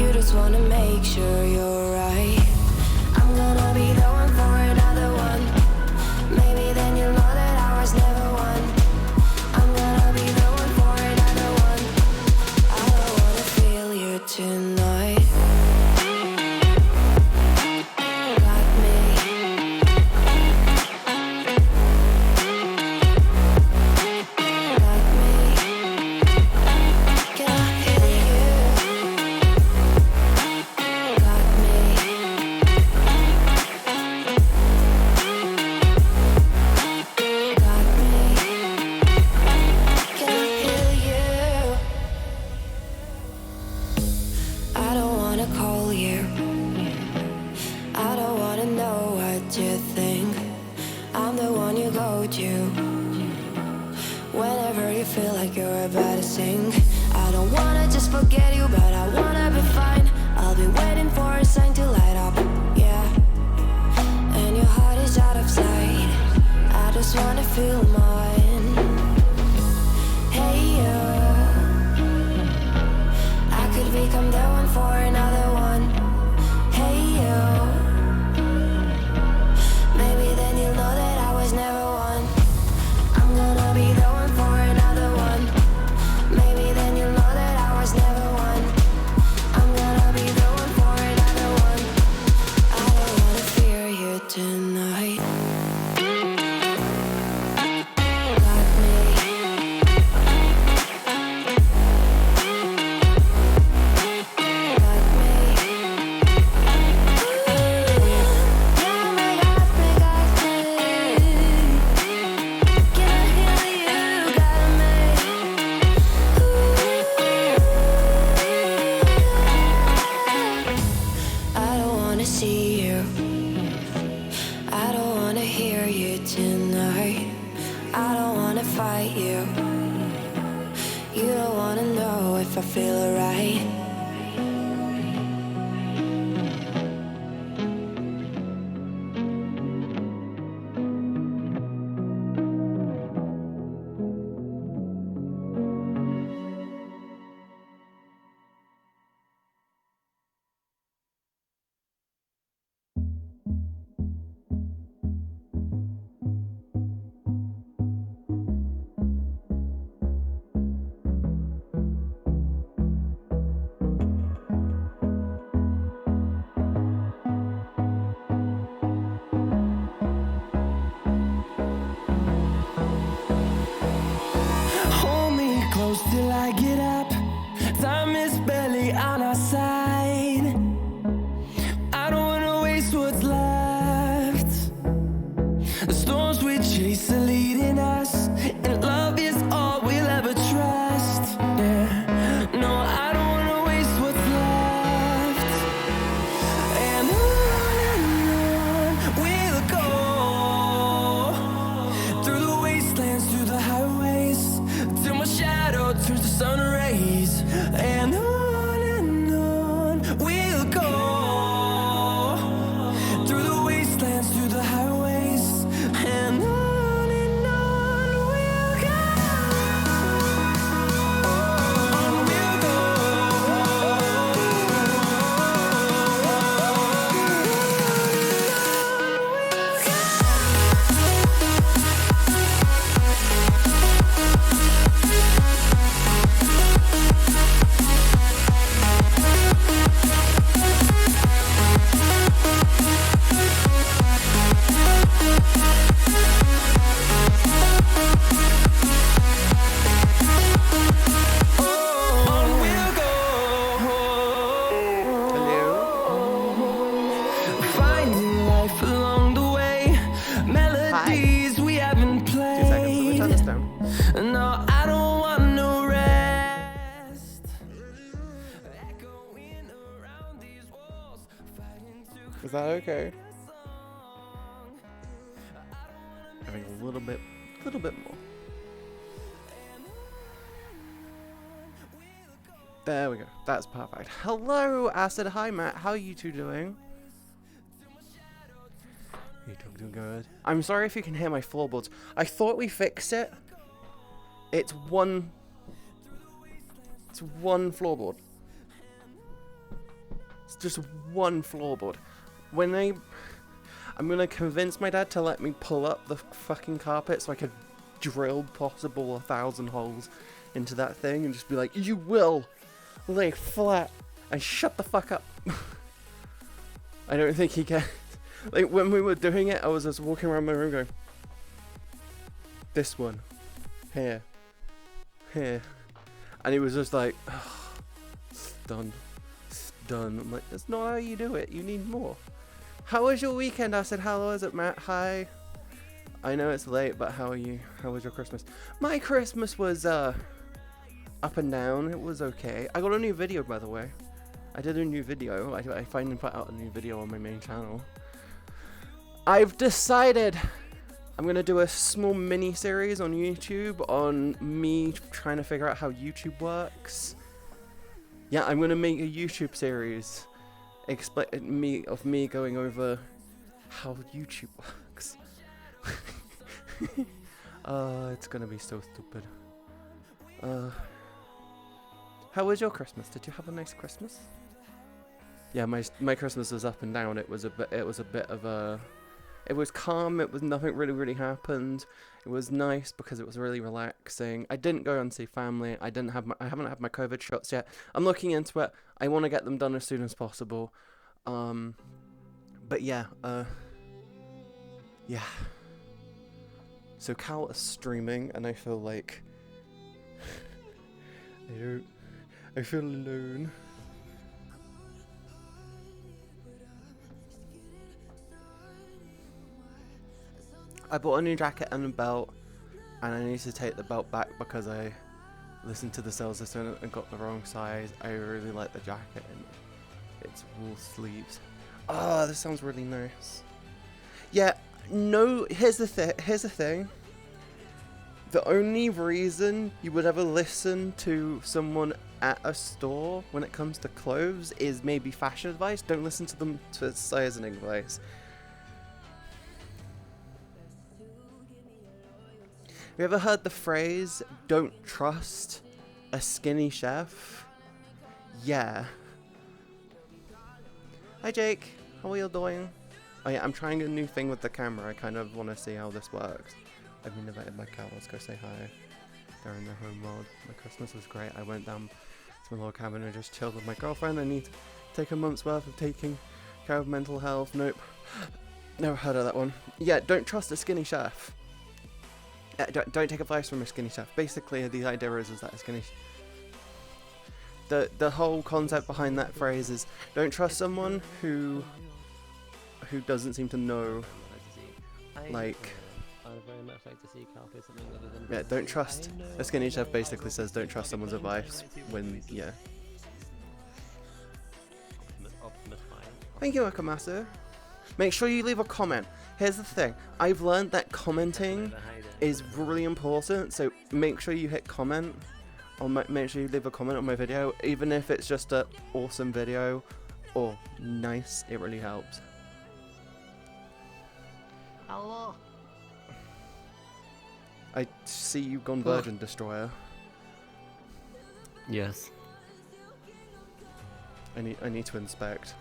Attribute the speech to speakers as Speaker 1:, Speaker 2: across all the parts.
Speaker 1: You just wanna make sure you're right. I'm gonna be the one for another one. Maybe then you'll know that I was never one. I'm gonna be the one for another one. I don't wanna feel you tonight. Got me. Got me. Can I hear you? Got me. Got me. Can I hear you? I don't wanna call you. I don't wanna know what you think. I'm the one you go to whenever you feel like you're about to sink. I don't wanna just forget you, but I wanna be fine. I'll be waiting for a sign to light up, yeah. And your heart is out of sight. I just wanna feel mine. Hey you, I could become the one for another one. Hey you, maybe then you'll know that I was never one. I'm gonna be the one for another one. Maybe then you'll know that I was never one. I'm gonna be the one for another one. I don't wanna fear you tonight. Got me. Got me. Now my got me, got me. Can I hear you? Got me. I don't wanna see you. I don't wanna hear you tonight. I don't wanna fight you. You don't wanna know if I feel alright.
Speaker 2: Hold me close till I get up. Time is barely on our side. I don't wanna waste what's left. The storms we chase are leading us, and love is all we'll ever trust. Yeah, no, I don't wanna waste what's left. And on we'll go, through the wastelands, through the highways, till my shadow turns to sun rays. And on we'll go, through the wastelands, through the highways, and on we'll go. On we'll go. On we'll go. Finding life along the way, melodies we haven't
Speaker 3: 2 seconds, let me
Speaker 2: played.
Speaker 3: turn this down.
Speaker 2: No, I don't want no rest. Echoing around these walls, fighting to
Speaker 3: Is that okay?
Speaker 2: create a song.
Speaker 3: I think a little bit more. There we go. That's perfect. Hello, Acid. Hi, Matt. How are you two doing? You two doing good? I'm sorry if you can hear my floorboards. I thought we fixed it. It's one floorboard. It's just one floorboard. I'm gonna convince my dad to let me pull up the fucking carpet so I could drill possible 1,000 holes into that thing and just be like, you will lay flat and shut the fuck up. I don't think he can. Like, when we were doing it, I was just walking around my room going, this one, here, and he was just like, oh, it's done. I'm like, that's not how you do it, you need more. How was your weekend? I said, how was it, Matt? Hi. I know it's late, but how are you? How was your Christmas? My Christmas was up and down. It was okay. I got a new video, by the way. I did a new video. I finally put out a new video on my main channel. I've decided I'm going to do a small mini series on YouTube on me trying to figure out how YouTube works. Yeah, I'm going to make a YouTube series of me going over how YouTube works. It's going to be so stupid. How was your Christmas? Did you have a nice Christmas? Yeah, my Christmas was up and down. It was a bit of a... It was calm. It was nothing really happened. It was nice because it was really relaxing. I didn't go and see family. I haven't had my COVID shots yet. I'm looking into it. I want to get them done as soon as possible. But yeah, yeah. So Cal is streaming, and I feel like I feel alone. I bought a new jacket and a belt, and I need to take the belt back because I listened to the sales system and got the wrong size. I really like the jacket and its wool sleeves. Oh, this sounds really nice. Yeah, no, here's the thing. The only reason you would ever listen to someone at a store when it comes to clothes is maybe fashion advice. Don't listen to them to sizing advice. Have you ever heard the phrase, don't trust a skinny chef? Yeah. Hi Jake, how are you doing? Oh yeah, I'm trying a new thing with the camera. I kind of want to see how this works. I've been invited by Cal, let's go say hi. They're in their home world. My Christmas was great. I went down to my little cabin and just chilled with my girlfriend. I need to take a month's worth of taking care of mental health. Nope. Never heard of that one. Yeah, don't trust a skinny chef. Don't take advice from a skinny chef. Basically, the idea is that a skinny... The whole concept behind that phrase is don't trust someone who doesn't seem to know, like...
Speaker 4: I'd very much like to see Cal play something other than...
Speaker 3: Yeah, don't trust... A skinny chef basically says don't trust someone's advice when... Yeah.
Speaker 4: Optimus Prime.
Speaker 3: Thank you, Akamasu. Make sure you leave a comment. Here's the thing. I've learned that commenting is really important, so make sure you hit comment. Or make sure you leave a comment on my video, even if it's just a awesome video or nice. It really helps.
Speaker 4: Hello.
Speaker 3: I see you've gone Virgin Destroyer.
Speaker 4: Yes.
Speaker 3: I need to inspect.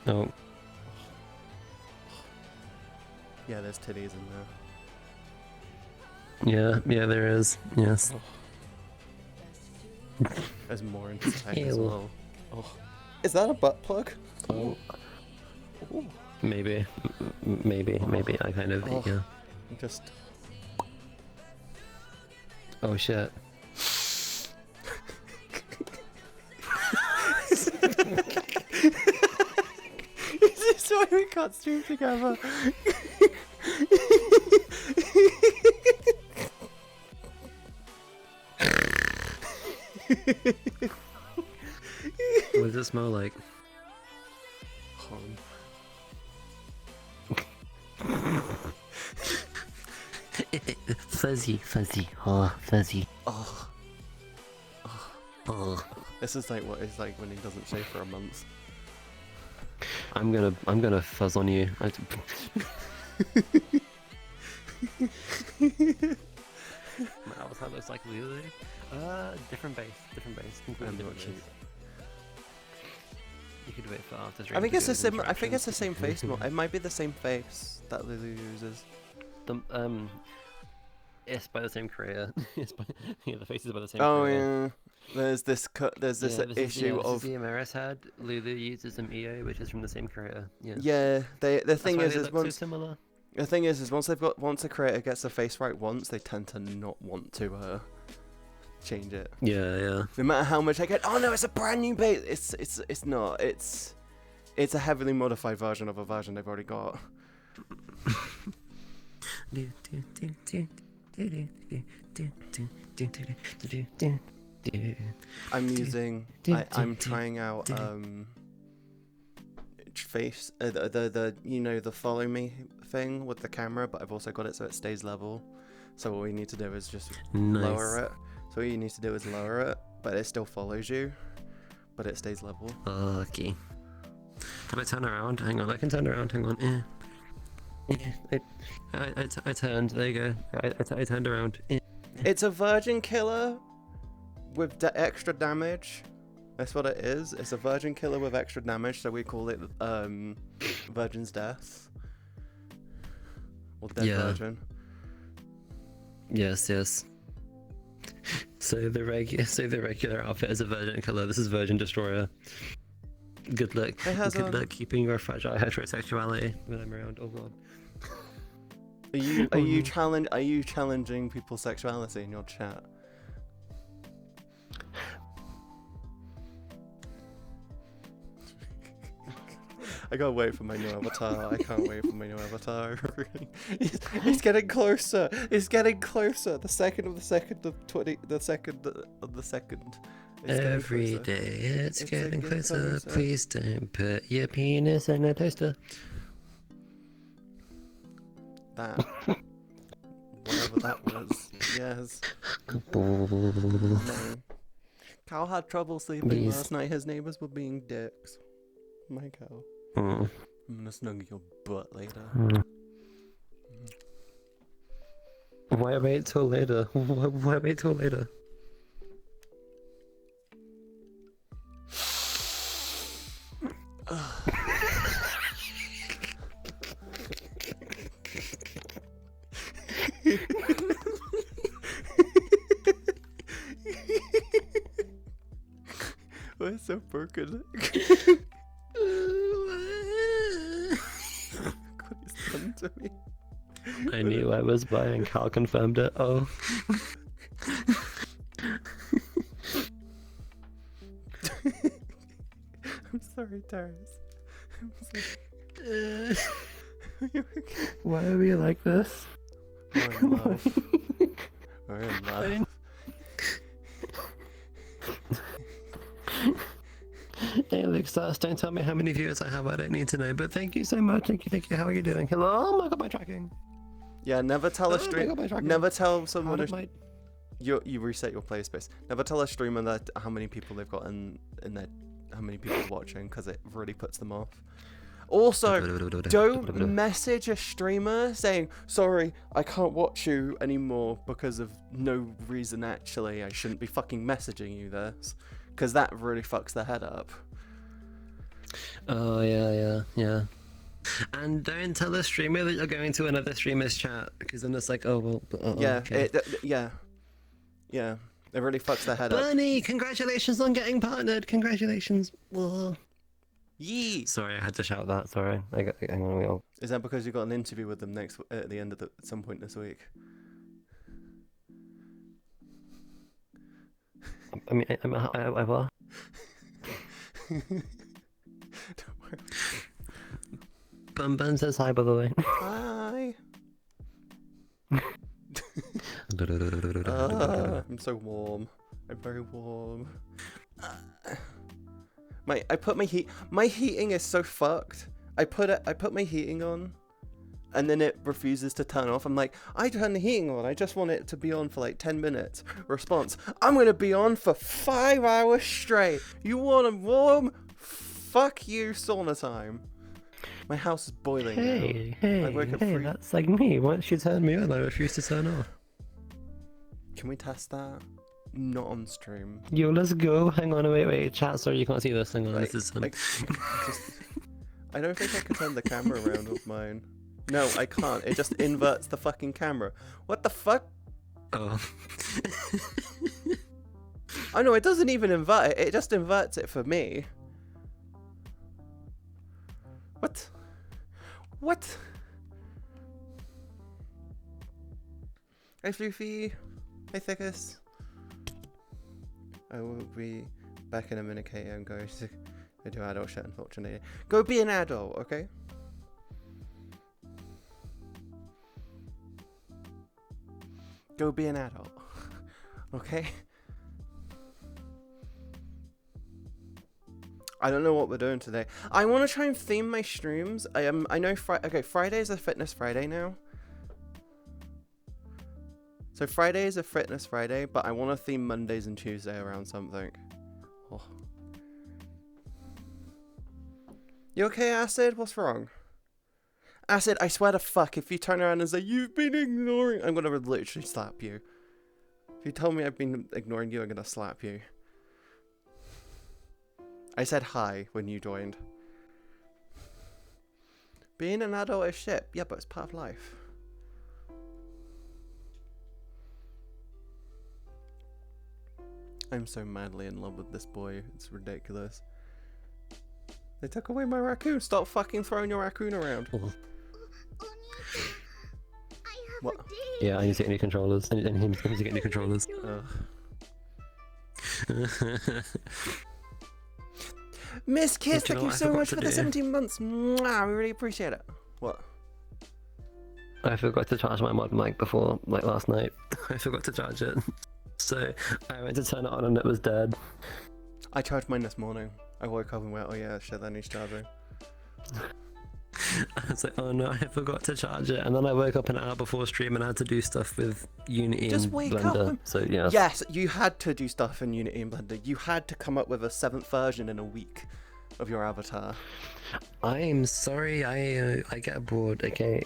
Speaker 4: No.
Speaker 3: Yeah, there's titties in there.
Speaker 4: Yeah, there is. Yes.
Speaker 3: There's more inside as
Speaker 4: Ew.
Speaker 3: well. Oh. Is that a butt plug?
Speaker 4: Oh.
Speaker 3: Ooh.
Speaker 4: Maybe. Maybe. I kind of.
Speaker 3: Oh.
Speaker 4: Yeah.
Speaker 3: Just.
Speaker 4: Oh shit.
Speaker 3: Is this why we can't stream together?
Speaker 4: What does it smell like? Fuzzy. Oh, fuzzy.
Speaker 3: Oh.
Speaker 4: Oh.
Speaker 3: This is like what it's like when he doesn't shave for a month.
Speaker 4: I'm gonna fuzz on you.
Speaker 3: That
Speaker 4: was how those like the other day. Different base.
Speaker 3: And what cute.
Speaker 4: to wait for after
Speaker 3: I
Speaker 4: stream
Speaker 3: think
Speaker 4: to
Speaker 3: it's
Speaker 4: do
Speaker 3: the
Speaker 4: his
Speaker 3: same. I think it's the
Speaker 4: interactions.
Speaker 3: same face. It might be the same face that Lulu uses.
Speaker 4: It's by the same creator. The faces are by the same
Speaker 3: Oh
Speaker 4: creator.
Speaker 3: yeah. There's this issue
Speaker 4: this
Speaker 3: of
Speaker 4: is the Amaris had. Lulu uses some EO, which is from the same creator. Yeah.
Speaker 3: yeah. The thing
Speaker 4: That's why
Speaker 3: is
Speaker 4: they look so
Speaker 3: once
Speaker 4: similar.
Speaker 3: the thing is once a creator gets the face right once, they tend to not want to change it.
Speaker 4: Yeah.
Speaker 3: No matter how much I get, oh no, it's a brand new base. It's not. It's a heavily modified version of a version they've already got. I'm trying out face the you know, the follow me thing with the camera, but I've also got it so it stays level. So what we need to do is just lower it. So what you need to do is lower it, but it still follows you, but it stays level.
Speaker 4: Okay. Can I turn around? Hang on, I can turn around. Hang on. I turned. There you go. I turned around.
Speaker 3: It's a virgin killer with extra damage. That's what it is. It's a virgin killer with extra damage, so we call it Virgin's Death. Or Dead Virgin.
Speaker 4: Yes. So the regular outfit is a virgin killer. This is Virgin Destroyer. Good luck. Good luck keeping your fragile heterosexuality when I'm around. Oh god.
Speaker 3: Are you challenging people's sexuality in your chat? I can't wait for my new avatar. I can't wait for my new avatar. It's getting closer. It's getting closer. The second of the second of 20. The second of the second.
Speaker 4: Every day it's getting closer. Please don't put your penis in a toaster.
Speaker 3: That. Whatever that was. Yes. No. Cal had trouble sleeping last night. His neighbors were being dicks. My cow. I'm gonna snuggle your butt later.
Speaker 4: Why wait till later? Why wait till later?
Speaker 3: We're so broken. What is done to me?
Speaker 4: I knew I was bi and Cal confirmed it. Oh.
Speaker 3: I'm sorry, Teras. I'm sorry.
Speaker 4: Why are we like this?
Speaker 3: We're in love. We're in love.
Speaker 4: Hey, Luxas, don't tell me how many viewers I have. I don't need to know. But thank you so much. Thank you. How are you doing? Hello? Oh my god, my tracking.
Speaker 3: Yeah, never tell a stream. Never tell someone. You reset your play space. Never tell a streamer that how many people they've got in their how many people watching, because it really puts them off. Also, don't message a streamer saying, sorry, I can't watch you anymore because of no reason actually. I shouldn't be fucking messaging you this. Because that really fucks their head up.
Speaker 4: Oh, yeah. And don't tell a streamer that you're going to another streamer's chat, because then it's like, oh, well,
Speaker 3: yeah,
Speaker 4: okay.
Speaker 3: Yeah. It really fucks their head up.
Speaker 4: Bernie, congratulations on getting partnered. Congratulations. Whoa.
Speaker 3: Yee!
Speaker 4: Sorry, I had to shout that. Sorry. Hang on.
Speaker 3: Is that because you got an interview with them at the end of at some point this week?
Speaker 4: I mean, I will.
Speaker 3: Don't worry.
Speaker 4: Bun says hi, by the way.
Speaker 3: Hi. I'm so warm. I'm very warm. I put my heating is so fucked. I put my heating on, and then it refuses to turn off. I'm like, I turn the heating on. I just want it to be on for like 10 minutes. Response: I'm gonna be on for 5 hours straight. You want them warm? Fuck you, sauna time. My house is boiling now.
Speaker 4: Hey, that's like me. Once you turn me on, I refuse to turn off.
Speaker 3: Can we test that? not on stream.
Speaker 4: Yo, let's go. Hang on, wait. Chat, sorry, you can't see this. Hang on,
Speaker 3: Like,
Speaker 4: this is
Speaker 3: I don't think I can turn the camera around with mine. No, I can't. It just inverts the fucking camera. What the fuck?
Speaker 4: Oh.
Speaker 3: Oh no, it doesn't even invert it. It just inverts it for me. What? What? Hey Floofy. Hey Thickus. I will be back in a minute, Katie. I'm going to do adult shit, unfortunately. Go be an adult, okay? Go be an adult. Okay? I don't know what we're doing today. I want to try and theme my streams. I know Friday is a fitness Friday now. So Friday is a fitness Friday, but I want to theme Mondays and Tuesday around something. Oh. You okay, Acid? What's wrong? Acid, I swear to fuck, if you turn around and say, you've been ignoring... I'm gonna literally slap you. If you tell me I've been ignoring you, I'm gonna slap you. I said hi when you joined. Being an adult is shit. Yeah, but it's part of life. I'm so madly in love with this boy. It's ridiculous. They took away my raccoon. Stop fucking throwing your raccoon around.
Speaker 4: Oh.
Speaker 3: What?
Speaker 4: Yeah, I need to get new controllers. I need to get new controllers.
Speaker 3: Miss Kiss,
Speaker 4: Do you
Speaker 3: thank
Speaker 4: know
Speaker 3: you
Speaker 4: what I
Speaker 3: so
Speaker 4: forgot
Speaker 3: much
Speaker 4: to
Speaker 3: for the
Speaker 4: do?
Speaker 3: 17 months. Mwah, we really appreciate it. What?
Speaker 4: I forgot to charge my mod mic before, like last night. I forgot to charge it. So I went to turn it on and it was dead.
Speaker 3: I charged mine this morning. I woke up and went, oh yeah, shit, that needs charging.
Speaker 4: I was like, oh no, I forgot to charge it. And then I woke up an hour before stream and I had to do stuff with Unity
Speaker 3: Just
Speaker 4: and
Speaker 3: wake up
Speaker 4: Blender.
Speaker 3: and...
Speaker 4: So yeah.
Speaker 3: Yes, you had to do stuff in Unity and Blender. You had to come up with a 7th version in a week of your avatar.
Speaker 4: I'm sorry, I get bored, okay?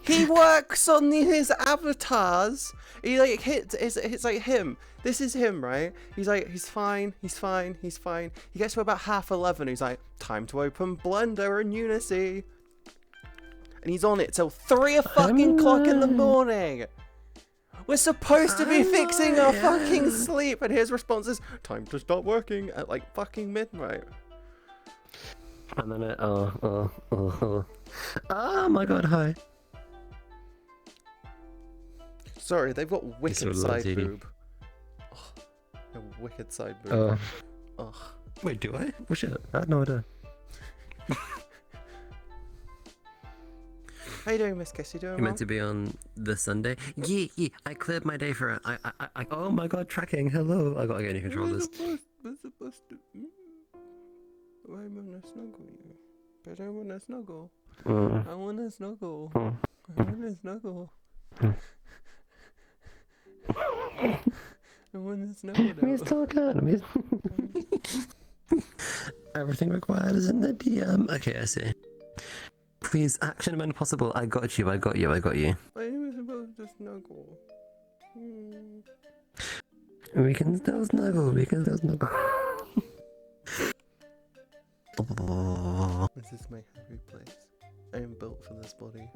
Speaker 3: He works on his avatars. He like it's like him. This is him, right? He's like, he's fine. He gets to about 11:30. He's like, time to open Blender and Unity. And he's on it till 3 o'clock in the morning. We're supposed to be fixing our fucking sleep. And his response is, time to start working at like fucking midnight.
Speaker 4: And then oh my god, hi.
Speaker 3: Sorry, they've got wicked side
Speaker 4: lady.
Speaker 3: boob. Oh, a wicked side boob. Ugh.
Speaker 4: Wait, do I? Oh shit, I had no idea.
Speaker 3: How you doing, Miss Kiss? You doing
Speaker 4: You
Speaker 3: well?
Speaker 4: meant to be on the Sunday? Yeah, I cleared my day for it. I oh my god, tracking, hello. I gotta get new controllers.
Speaker 3: We're supposed to... I wanna snuggle you. But I wanna snuggle. I wanna snuggle. I wanna snuggle. I wanna snuggle.
Speaker 4: We still can. Everything required is in the DM. Okay, I see. Please, action when possible. I got you.
Speaker 3: I was supposed to snuggle.
Speaker 4: We can still snuggle.
Speaker 3: This is my happy place. I am built for this body.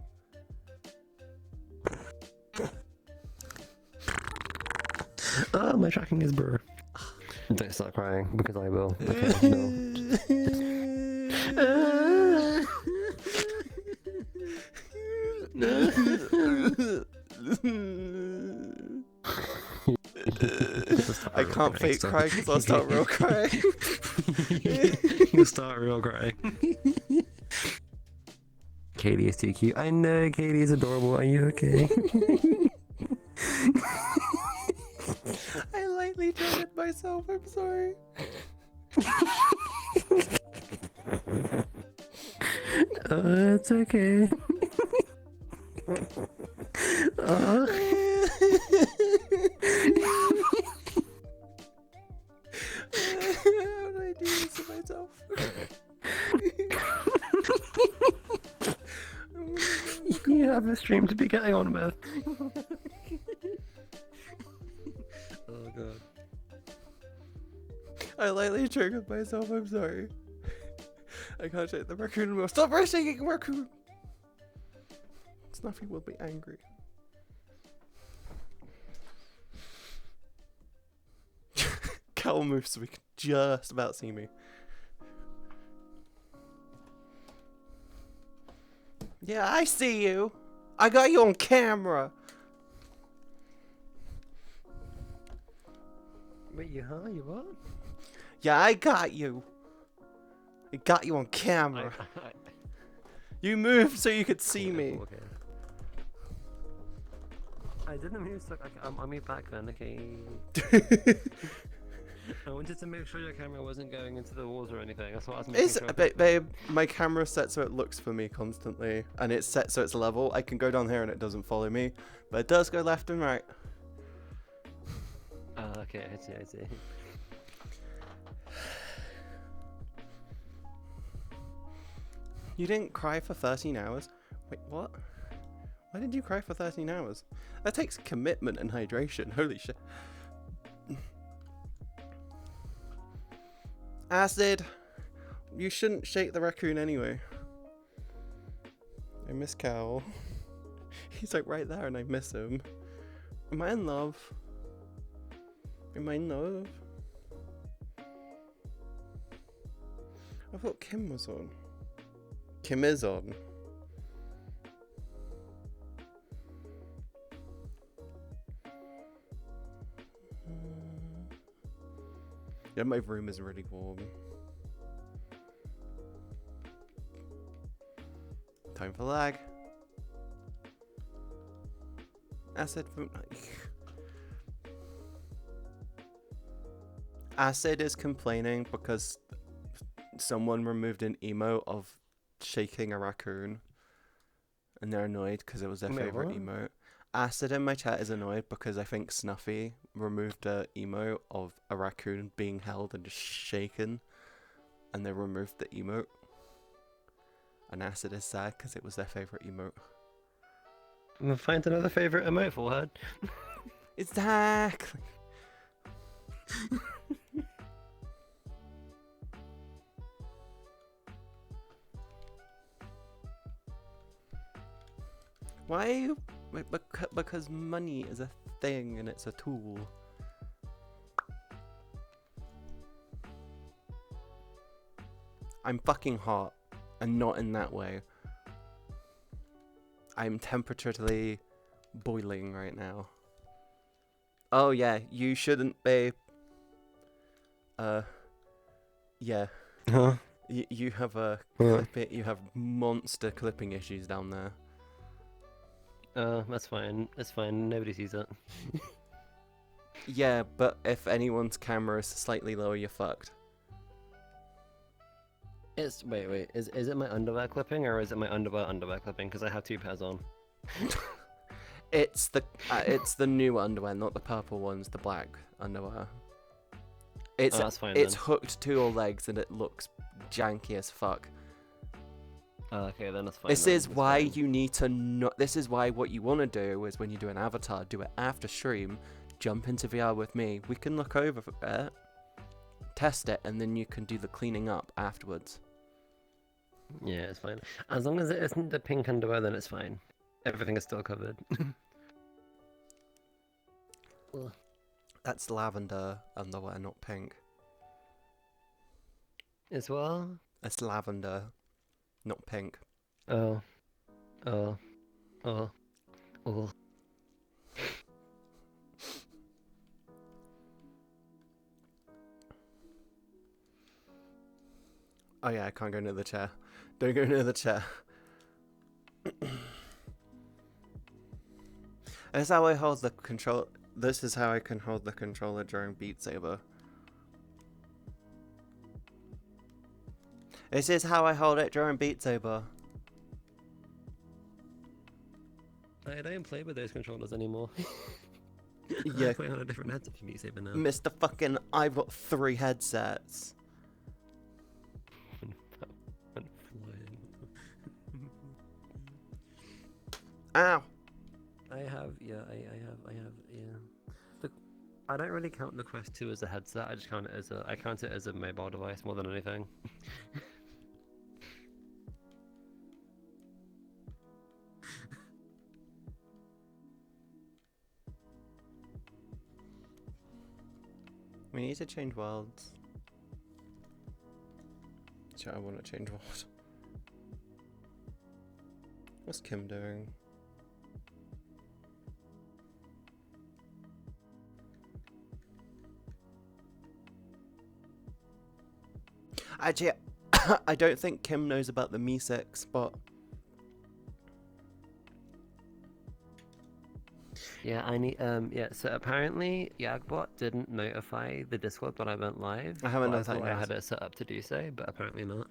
Speaker 4: Oh, my tracking is brr. Don't start crying because I will. Okay,
Speaker 3: I can't fake cry because I'll start real crying.
Speaker 4: You'll start real crying. Katie is too cute. I know, Katie is adorable. Are you okay?
Speaker 3: I lightly triggered myself. I'm sorry.
Speaker 4: It's okay.
Speaker 3: How do I do this to myself?
Speaker 4: You have a stream to be getting on with. Oh god.
Speaker 3: I lightly triggered myself, I'm sorry. I can't shake the raccoon anymore. Stop shaking the raccoon! Snuffy will be angry. Cowl moves so we can just about see me. Yeah, I see you. I got you on camera.
Speaker 4: Wait, you what?
Speaker 3: Yeah, I got you. I got you on camera. You moved so you could see me.
Speaker 4: Okay. I didn't move, so I'll move back then, okay? I wanted to make sure your camera wasn't going into the walls or anything. That's what I was making sure.
Speaker 3: Babe, my camera's set so it looks for me constantly, and it's set so it's level. I can go down here and it doesn't follow me, but it does go left and right.
Speaker 4: Okay, I see.
Speaker 3: You didn't cry for 13 hours? Wait, what? Why did you cry for 13 hours? That takes commitment and hydration. Holy shit. Acid! You shouldn't shake the raccoon anyway. I miss Cowl. He's like right there and I miss him. Am I in love? Am I in love? I thought Kim was on. Kim is on. Yeah, my room is really warm. Time for lag. Acid from... Acid is complaining because someone removed an emote of shaking a raccoon. And they're annoyed because it was their favourite emote. Acid in my chat is annoyed because I think Snuffy removed a emote of a raccoon being held and just shaken, and they removed the emote. And Acid is sad because it was their favourite emote.
Speaker 4: We'll find another favourite emote for her.
Speaker 3: Exactly. Why are you... Wait, because money is a thing and it's a tool. I'm fucking hot, and not in that way. I'm temperaturely boiling right now. Oh yeah, you shouldn't be... yeah.
Speaker 4: Huh?
Speaker 3: You have a you have monster clipping issues down there.
Speaker 4: That's fine. That's fine. Nobody sees it.
Speaker 3: Yeah, but if anyone's camera is slightly lower, you're fucked.
Speaker 4: Wait. Is it my underwear clipping or is it my underwear clipping? Because I have two pairs on.
Speaker 3: It's the new underwear, not the purple ones. The black underwear.
Speaker 4: That's fine.
Speaker 3: It's
Speaker 4: then.
Speaker 3: hooked to your legs and it looks janky as fuck.
Speaker 4: Okay, then that's fine.
Speaker 3: This is why you need to not. This is why what you want to do is when you do an avatar, do it after stream. Jump into VR with me. We can look over it, test it, and then you can do the cleaning up afterwards.
Speaker 4: Yeah, it's fine. As long as it isn't the pink underwear, then it's fine. Everything is still covered.
Speaker 3: That's lavender underwear, not pink.
Speaker 4: As well?
Speaker 3: It's lavender, not pink.
Speaker 4: Oh.
Speaker 3: Oh yeah, I can't go near the chair. Don't go near the chair. That's how I hold the control. This is how I can hold the controller during Beat Saber. This is how I hold it during Beat Saber.
Speaker 4: I don't play with those controllers anymore.
Speaker 3: Yeah.
Speaker 4: I play on a different headset for Beat Saber now.
Speaker 3: Mr. Fucking, I've got 3 headsets. Ow!
Speaker 4: I have, yeah. I don't really count the Quest 2 as a headset. I just count it as I count it as a mobile device more than anything.
Speaker 3: We need to change worlds. So I want to change world. What's Kim doing? Actually, I don't think Kim knows about the Me6 bot.
Speaker 4: Yeah, I need. Yeah. So apparently, Yagbot didn't notify the Discord when I went live.
Speaker 3: I haven't
Speaker 4: but
Speaker 3: notified
Speaker 4: I thought I
Speaker 3: yet.
Speaker 4: had it set up to do so, but apparently not.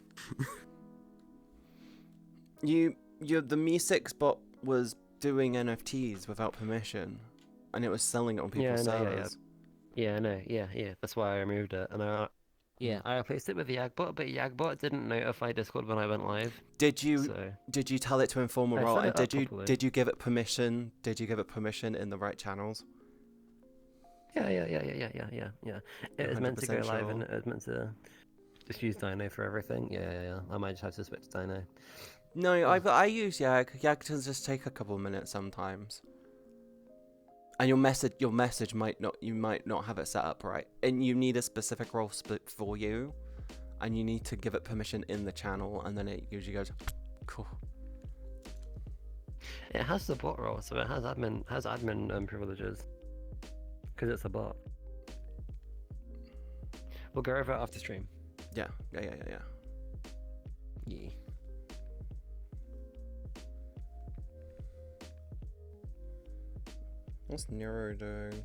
Speaker 3: The Me6 bot was doing NFTs without permission, and it was selling it on people's servers.
Speaker 4: Yeah, I know. Yeah. That's why I removed it, and I replaced it with Yagbot, but Yagbot didn't notify Discord when I went live.
Speaker 3: Did you tell it to inform a role, and did you give it permission? Did you give it permission in the right channels?
Speaker 4: Yeah. It was meant to go live, and it was meant to just use Dino for everything. Yeah. I might just have to switch to Dino.
Speaker 3: No, I use Yag. Yag can just take a couple of minutes sometimes. And your message might not have it set up right, and you need a specific role split for you, and you need to give it permission in the channel, and then it usually goes, cool.
Speaker 4: It has the bot role, so it has admin privileges, because it's a bot. We'll go over it after stream.
Speaker 3: Yeah.
Speaker 4: Yeah.
Speaker 3: What's Nero doing?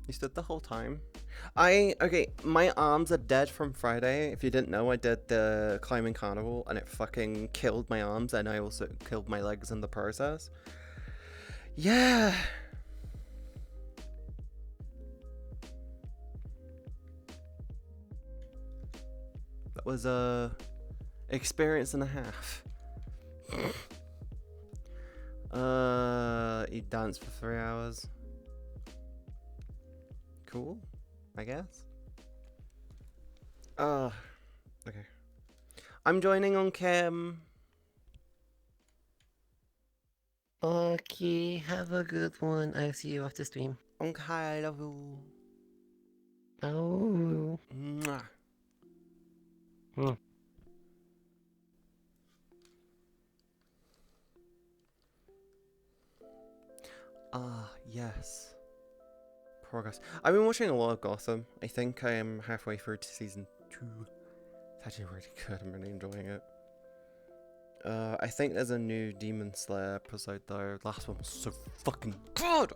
Speaker 3: You stood the whole time? My arms are dead from Friday. If you didn't know, I did the climbing carnival and it fucking killed my arms, and I also killed my legs in the process. Yeah. That was a experience and a half. He danced for 3 hours. Cool, I guess. Okay. I'm joining on cam.
Speaker 4: Okay, have a good one. I'll see you after stream.
Speaker 3: Okay, I love you.
Speaker 4: Oh.
Speaker 3: Mwah. Yes. Progress. I've been watching a lot of Gotham. I think I am halfway through to season 2. It's actually really good. I'm really enjoying it. I think there's a new Demon Slayer episode though. Last one was so fucking good!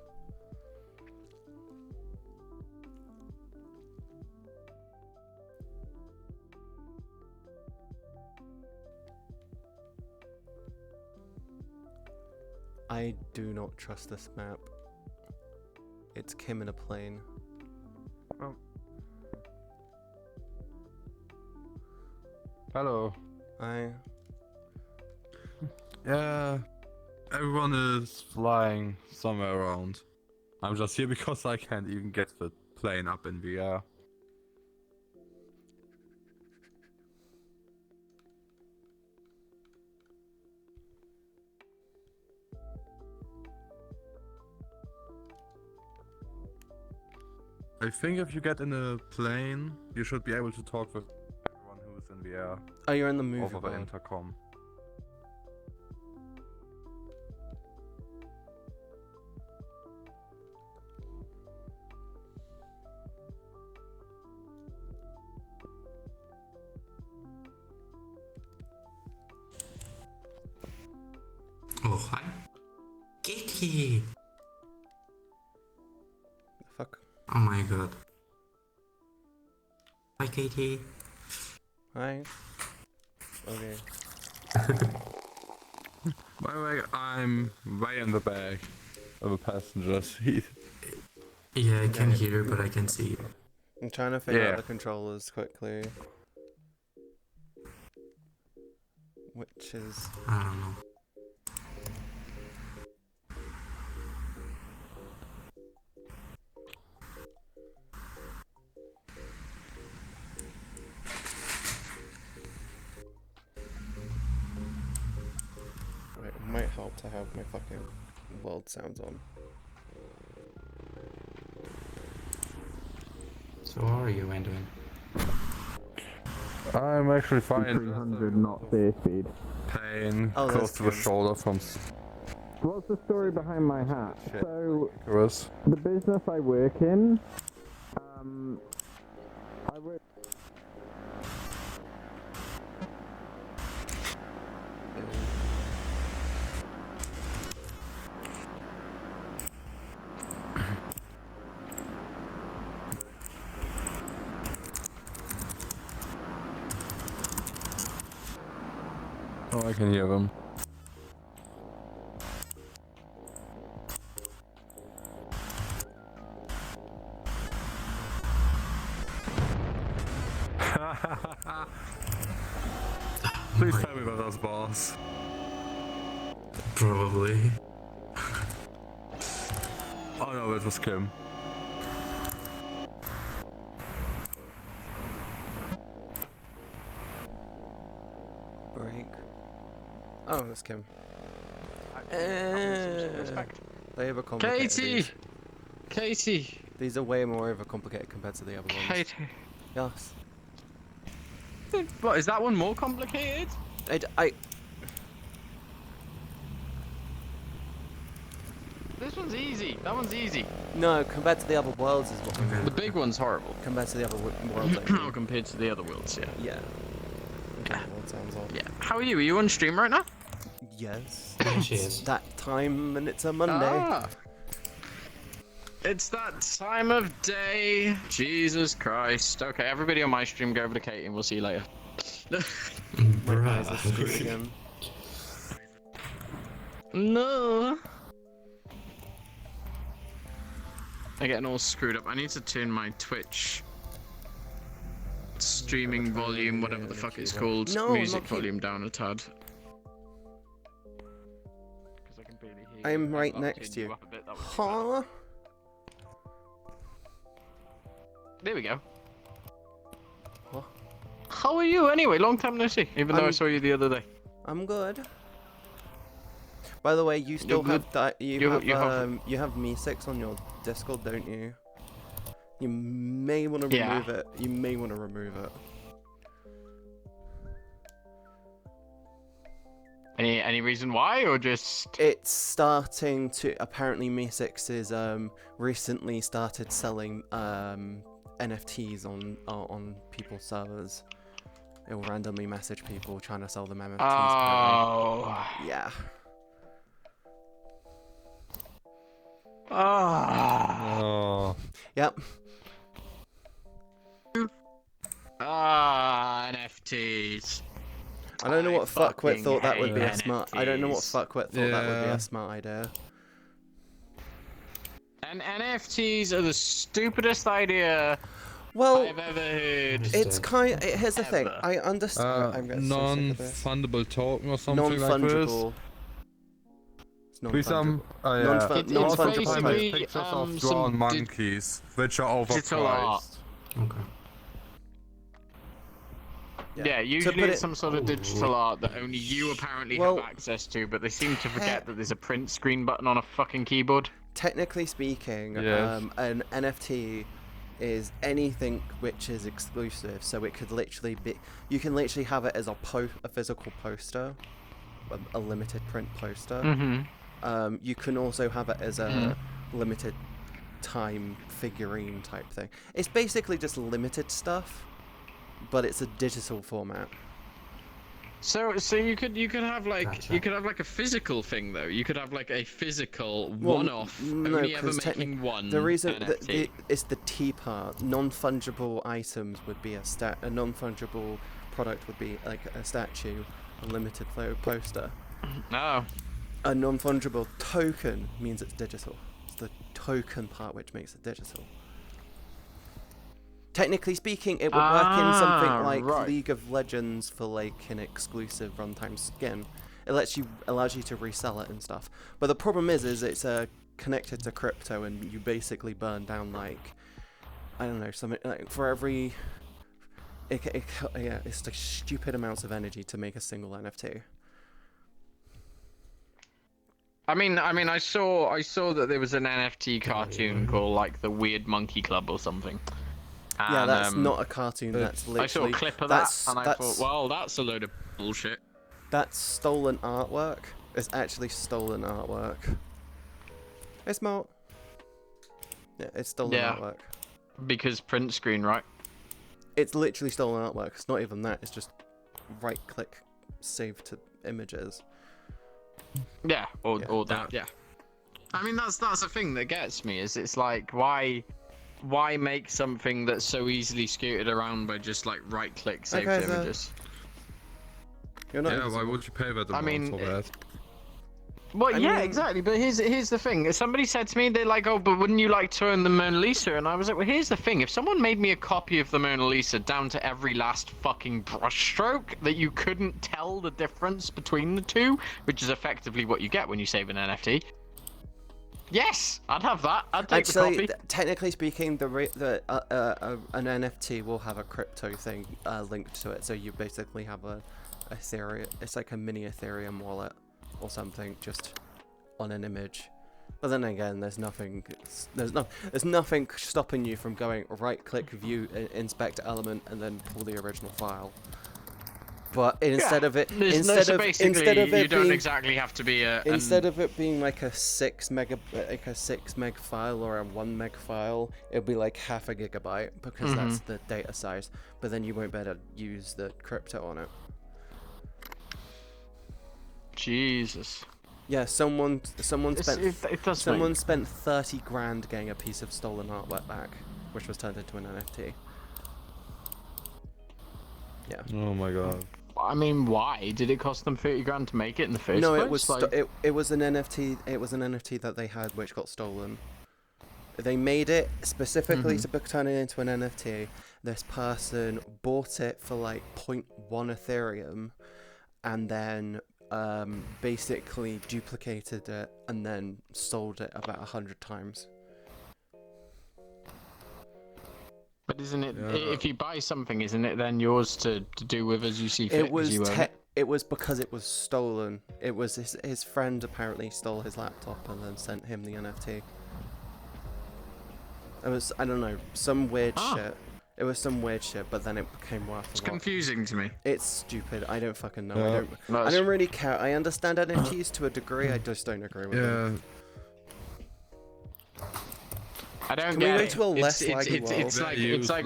Speaker 3: I do not trust this map. It's Kim in a plane.
Speaker 5: Oh. Hello.
Speaker 3: Hi.
Speaker 5: Yeah, everyone is flying somewhere around. I'm just here because I can't even get the plane up in the air. I think if you get in a plane, you should be able to talk with everyone who's in the air.
Speaker 3: Oh, you're in the movie
Speaker 5: over the
Speaker 3: world.
Speaker 5: intercom.
Speaker 6: Oh, hi. Kitty!
Speaker 3: The fuck?
Speaker 6: Oh my god. Hi, Katie.
Speaker 3: Hi. Okay.
Speaker 5: By the way, I'm way in the back of a passenger seat.
Speaker 6: Yeah, I can hear you, but I can see you.
Speaker 3: I'm trying to figure out the controllers quickly. Which is...
Speaker 6: I don't know.
Speaker 3: Wait, it might help to have my fucking world sounds on.
Speaker 6: So how are you, Anduin?
Speaker 5: I'm actually fine.
Speaker 7: 300 knot safe speed.
Speaker 5: Pain
Speaker 3: Oh,
Speaker 5: close
Speaker 3: that's
Speaker 5: to the
Speaker 3: good.
Speaker 5: shoulder from
Speaker 7: What's the story behind my hat?
Speaker 5: Shit.
Speaker 7: So,
Speaker 5: Chris.
Speaker 7: the business I work in, I work...
Speaker 5: Oh, I can hear them. Please tell me that was boss.
Speaker 6: Probably.
Speaker 5: Oh no, it was Kim.
Speaker 3: Break. Oh, that's Kim.
Speaker 8: Respect.
Speaker 3: They overcomplicated
Speaker 8: Katie!
Speaker 3: these.
Speaker 8: Katie!
Speaker 3: These are way more overcomplicated compared to the other ones.
Speaker 8: Katie.
Speaker 3: Yes.
Speaker 8: What, is that one more complicated? This one's easy. That one's easy.
Speaker 3: No, compared to the other worlds is what I mean.
Speaker 8: The big one's horrible.
Speaker 3: Compared to the other worlds, I
Speaker 8: Oh,
Speaker 3: mean.
Speaker 8: compared to the other worlds, yeah.
Speaker 3: Yeah.
Speaker 8: Yeah.
Speaker 3: World sounds odd.
Speaker 8: Yeah. How are you? Are you on stream right now?
Speaker 3: Yes.
Speaker 6: Yeah, she
Speaker 3: It's
Speaker 6: is.
Speaker 3: that time and it's a Monday.
Speaker 8: Ah. It's that time of day. Jesus Christ. Okay, everybody on my stream, go over to Katie and we'll see you later.
Speaker 3: My eyes are screwed again.
Speaker 8: No. I'm getting all screwed up. I need to turn my Twitch streaming volume, whatever the fuck it's called,
Speaker 3: No, I'm
Speaker 8: music
Speaker 3: not
Speaker 8: volume down a tad.
Speaker 3: I'm right next to you. Huh?
Speaker 8: There we go.
Speaker 3: What?
Speaker 8: How are you anyway? Long time no see. Even though I
Speaker 3: I'm-
Speaker 8: saw you the other day.
Speaker 3: I'm good. By the way, you still
Speaker 8: You're
Speaker 3: have that. You have
Speaker 8: you have-
Speaker 3: MzCatieB on your Discord, don't you? You may want to
Speaker 8: Yeah.
Speaker 3: remove it. You may want to remove it.
Speaker 8: Any reason why, or just?
Speaker 3: It's starting to. Apparently, MzCatieB is recently started selling NFTs on people's servers. It will randomly message people trying to sell them NFTs.
Speaker 8: Oh.
Speaker 3: apparently. Yeah.
Speaker 8: Ah.
Speaker 5: Oh.
Speaker 3: Yep.
Speaker 8: Ah, NFTs.
Speaker 3: I don't know what fuckwit
Speaker 8: fucking
Speaker 3: thought that would be a
Speaker 8: hate
Speaker 3: smart. I don't know what
Speaker 8: NFTs.
Speaker 3: fuckwit thought that would be
Speaker 5: Yeah.
Speaker 3: a smart idea.
Speaker 8: And NFTs are the stupidest idea
Speaker 3: Well,
Speaker 8: I've ever heard.
Speaker 3: it's kind. Here's the thing.
Speaker 8: Ever.
Speaker 3: I understand. I'm getting so sick of this.
Speaker 5: Non-fundable token or something like this.
Speaker 3: Non-fungible. It's
Speaker 5: Please
Speaker 3: non-fungible.
Speaker 5: oh yeah.
Speaker 3: Non-fun-
Speaker 8: It's
Speaker 3: non-fungible
Speaker 8: basically,
Speaker 3: token.
Speaker 5: Pictures
Speaker 8: some
Speaker 5: of drawn
Speaker 8: di-
Speaker 5: monkeys, which are
Speaker 8: digital art.
Speaker 5: overpriced.
Speaker 6: Okay.
Speaker 8: Yeah,
Speaker 3: To
Speaker 8: usually
Speaker 3: put
Speaker 8: it's
Speaker 3: it-
Speaker 8: some sort of digital art that only you apparently
Speaker 3: Well,
Speaker 8: have access to, but they seem to forget that there's a print screen button on a fucking keyboard.
Speaker 3: Technically speaking,
Speaker 5: Yes.
Speaker 3: an NFT is anything which is exclusive. So it could literally be. You can literally have it as a physical poster, a limited print poster.
Speaker 8: Mm-hmm.
Speaker 3: You can also have it as a limited time figurine type thing. It's basically just limited stuff, but it's a digital format.
Speaker 8: So you could have like
Speaker 6: Gotcha.
Speaker 8: you could have like a physical thing though. You could have like a physical
Speaker 3: Well,
Speaker 8: one-off,
Speaker 3: no,
Speaker 8: only ever
Speaker 3: 'cause
Speaker 8: making one.
Speaker 3: The reason
Speaker 8: NFT.
Speaker 3: it's the T part. Non-fungible items would be a non-fungible product would be like a statue, a limited poster.
Speaker 8: No.
Speaker 3: A non-fungible token means it's digital. It's the token part which makes it digital. Technically speaking, it would work in something like
Speaker 8: right.
Speaker 3: League of Legends for like an exclusive runtime skin. It allows you to resell it and stuff. But the problem is it's connected to crypto, and you basically burn down like, I don't know, something like for every. Yeah, it's like stupid amounts of energy to make a single NFT.
Speaker 8: I mean, I saw that there was an NFT cartoon called like the Weird Monkey Club or something. And,
Speaker 3: Yeah, that's not a cartoon. That's literally.
Speaker 8: I saw a clip of that, and I thought, well, that's a load of bullshit.
Speaker 3: That's stolen artwork. It's actually stolen artwork. It's not. Yeah, it's stolen artwork.
Speaker 8: Because print screen, right?
Speaker 3: It's literally stolen artwork. It's not even that. It's just right-click, save to images.
Speaker 8: Yeah, or that. Yeah. I mean, that's the thing that gets me. Is it's like why make something that's so easily skirted around by just like right-click, save to images?
Speaker 3: You're not.
Speaker 5: Yeah, why would you pay that amount for that?
Speaker 8: Well, exactly. But here's the thing. Somebody said to me, they're like, "Oh, but wouldn't you like to own the Mona Lisa?" And I was like, "Well, here's the thing. If someone made me a copy of the Mona Lisa down to every last fucking brushstroke, that you couldn't tell the difference between the two, which is effectively what you get when you save an NFT." Yes, I'd have that. I'd take the copy.
Speaker 3: Technically speaking, an NFT will have a crypto thing linked to it. So you basically have a Ethereum. It's like a mini Ethereum wallet or something, just on an image. But then again, there's nothing stopping you from going right-click, view, inspect element, and then pull the original file. But instead of it
Speaker 8: you don't exactly have to be
Speaker 3: instead of it being like a 6 meg file or a 1 meg file, it'll be like half a gigabyte because that's the data size. But then you won't be able to use the crypto on it.
Speaker 8: Jesus.
Speaker 3: Yeah, someone spent 30 grand getting a piece of stolen artwork back, which was turned into an NFT. Yeah.
Speaker 5: Oh my god.
Speaker 8: I mean, why did it cost them 30 grand to make it in the first place?
Speaker 3: No, it was it was an NFT. It was an NFT that they had, which got stolen. They made it specifically to turn it into an NFT. This person bought it for like 0.1 Ethereum, and then basically duplicated it and then sold it about 100 times.
Speaker 8: But isn't it, if you buy something, isn't it then yours to do with as you see fit?
Speaker 3: It was because it was stolen. It was his friend apparently stole his laptop and then sent him the NFT. It was, I don't know, some weird shit. It was some weird shit, but then it became worth a lot.
Speaker 8: It's confusing to me.
Speaker 3: It's stupid. I don't fucking know. I don't really care. I understand NFTs to a degree. I just don't agree with them.
Speaker 8: I don't
Speaker 3: Can
Speaker 8: get
Speaker 3: we
Speaker 8: it.
Speaker 3: wait to a less laggy world?
Speaker 8: It's like.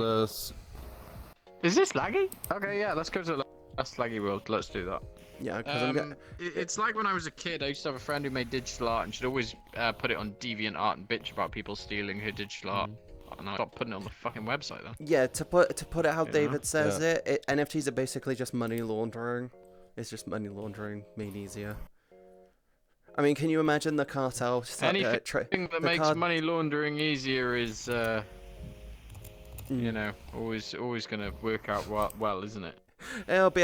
Speaker 8: Is this laggy? Okay, yeah. Let's go to the less laggy world. Let's do that.
Speaker 3: Yeah, because
Speaker 8: it's like when I was a kid. I used to have a friend who made digital art, and she'd always put it on DeviantArt and bitch about people stealing her digital art. And I stopped putting it on the fucking website then.
Speaker 3: Yeah, to put it how David says it, NFTs are basically just money laundering. It's just money laundering made easier. I mean, can you imagine the cartel?
Speaker 8: Anything that makes money laundering easier is, you know, always gonna work out well, isn't it?
Speaker 3: It'll be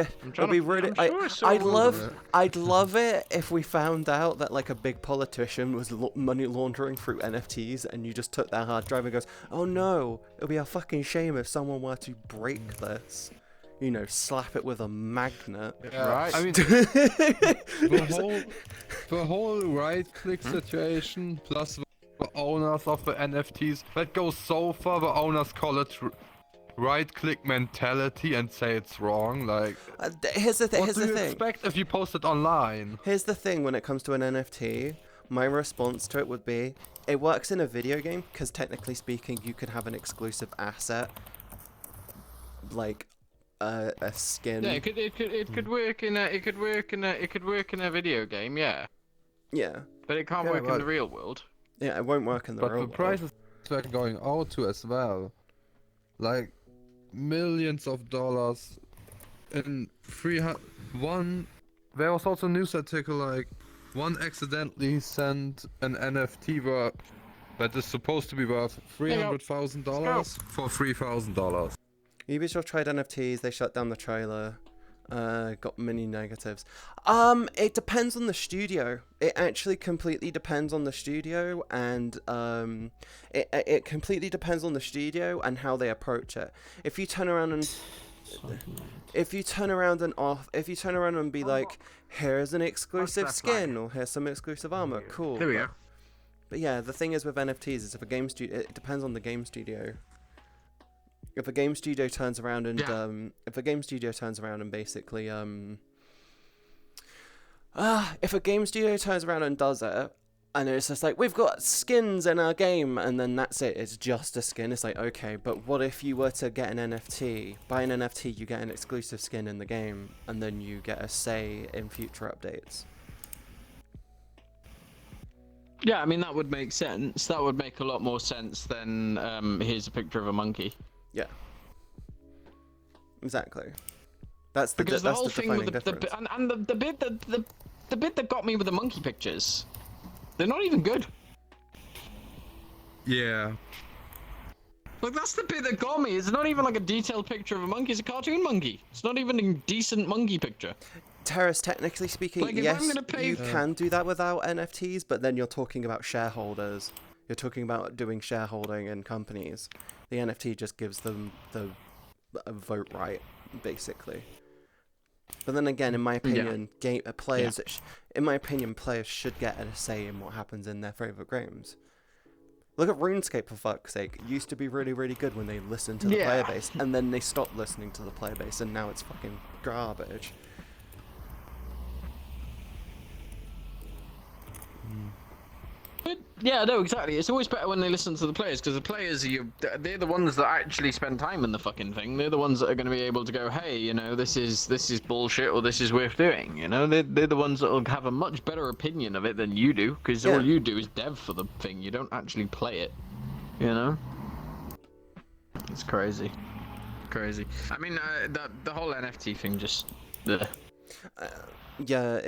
Speaker 3: really. I'd love it if we found out that like a big politician was money laundering through NFTs, and you just took their hard drive and goes, "Oh no, it'll be a fucking shame if someone were to break this." You know, slap it with a magnet.
Speaker 5: Yeah, right. I mean, the whole right-click situation plus the owners of the NFTs that goes so far. The owners call it right-click mentality and say it's wrong. Like,
Speaker 3: here's the thing.
Speaker 5: What do you expect if you post it online?
Speaker 3: Here's the thing: when it comes to an NFT, my response to it would be, it works in a video game because technically speaking, you could have an exclusive asset, like a skin.
Speaker 8: Yeah, it could work in a video game. Yeah.
Speaker 3: Yeah.
Speaker 8: But it can't work in the real world.
Speaker 3: Yeah, it won't work in the real world.
Speaker 5: But the prices are going out to as well. Like millions of dollars in 301. There was also a news article like one accidentally sent an NFT worth that is supposed to be worth $300,000 for $3,000.
Speaker 3: Ubisoft tried NFTs, they shut down the trailer. Got many negatives. It depends on the studio. It actually completely depends on the studio, and it completely depends on the studio and how they approach it. If you turn around and be like, here's an exclusive skin or here's some exclusive armor, cool.
Speaker 8: There we go.
Speaker 3: But yeah, the thing is with NFTs is if a game studio, it depends on the game studio. If a game studio turns around and basically if a game studio turns around and does it, and it's just like, we've got skins in our game, and then that's it, it's just a skin. It's like, okay, but what if you were to get an NFT? Buy an NFT, you get an exclusive skin in the game, and then you get a say in future updates.
Speaker 8: Yeah, I mean, that would make sense. That would make a lot more sense than here's a picture of a monkey.
Speaker 3: Yeah. Exactly. That's the
Speaker 8: because the whole thing with
Speaker 3: difference.
Speaker 8: the bit that got me with the monkey pictures, they're not even good.
Speaker 5: Yeah.
Speaker 8: Like, that's the bit that got me. It's not even like a detailed picture of a monkey. It's a cartoon monkey. It's not even a decent monkey picture.
Speaker 3: Teras, technically speaking,
Speaker 8: Like, if
Speaker 3: yes,
Speaker 8: I'm gonna pay...
Speaker 3: you can do that without NFTs, but then you're talking about shareholders. You're talking about doing shareholding in companies. The NFT just gives them the vote right, basically. But then again, in my opinion, players should get a say in what happens in their favorite games. Look at RuneScape, for fuck's sake. It used to be really, really good when they listened to the player base, and then they stopped listening to the player base, and now it's fucking garbage.
Speaker 8: But, yeah, no, exactly. It's always better when they listen to the players, because the players, they're the ones that actually spend time in the fucking thing. They're the ones that are going to be able to go, hey, you know, this is bullshit, or this is worth doing. You know, they're the ones that will have a much better opinion of it than you do, because all you do is dev for the thing. You don't actually play it. You know? It's crazy. Crazy. I mean, the whole NFT thing just...
Speaker 3: Yeah,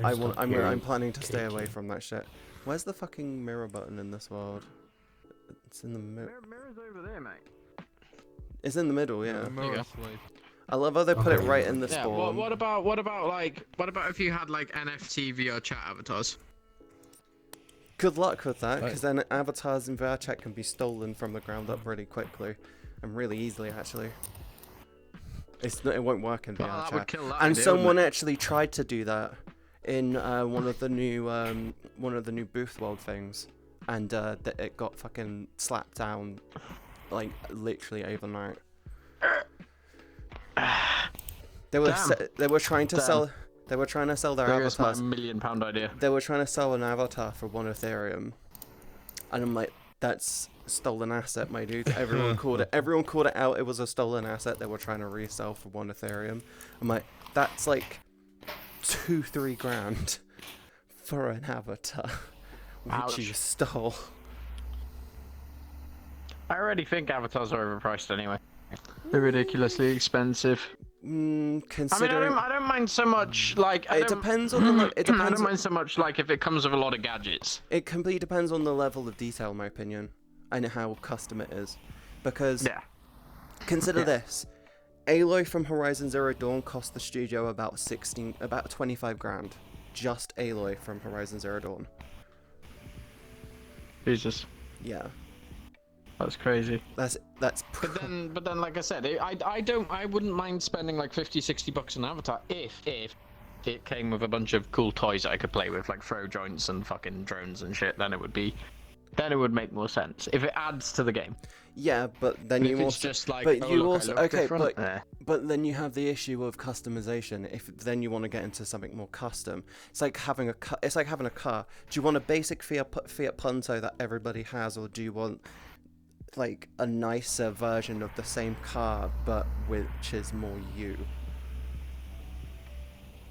Speaker 3: I'm planning to stay away from that shit. Where's the fucking mirror button in this world? It's in the middle.
Speaker 8: Mirror's over there, mate.
Speaker 3: It's in the middle, yeah.
Speaker 5: Yeah.
Speaker 3: I love how they put it right in the
Speaker 8: Yeah,
Speaker 3: spawn.
Speaker 8: what about if you had like NFT VRchat avatars?
Speaker 3: Good luck with that, because then avatars in VRchat can be stolen from the ground up really quickly, and really easily actually. It won't work in VRchat.
Speaker 8: That would kill that
Speaker 3: and
Speaker 8: idea,
Speaker 3: someone actually tried to do that in one of the new Booth World things, and it got fucking slapped down, like literally overnight. They were trying to sell their avatars.
Speaker 8: My £1 million idea.
Speaker 3: They were trying to sell an avatar for 1 Ethereum, and I'm like, that's stolen asset, my dude. Everyone called it out. It was a stolen asset they were trying to resell for 1 Ethereum. I'm like, that's like 2-3 grand for an avatar, which you stole.
Speaker 8: I already think avatars are overpriced anyway. They're ridiculously expensive.
Speaker 3: Considering,
Speaker 8: I don't mind so much. Like,
Speaker 3: it depends on the. It depends.
Speaker 8: I don't mind so much. Like, if it comes with a lot of gadgets.
Speaker 3: It completely depends on the level of detail, in my opinion, and how custom it is. Because consider this: Aloy from Horizon Zero Dawn cost the studio about 25 grand, just Aloy from Horizon Zero Dawn.
Speaker 8: Jesus.
Speaker 3: Yeah.
Speaker 8: That's crazy.
Speaker 3: But
Speaker 8: then, like I said, I wouldn't mind spending like $50-$60 on Avatar if it came with a bunch of cool toys that I could play with, like throw joints and fucking drones and shit. Then it would make more sense if it adds to the game.
Speaker 3: Yeah, but then you also
Speaker 8: just like,
Speaker 3: but then you have the issue of customization. If then you want to get into something more custom, it's like having a car. Do you want a basic Fiat Punto that everybody has, or do you want like a nicer version of the same car but which is more you?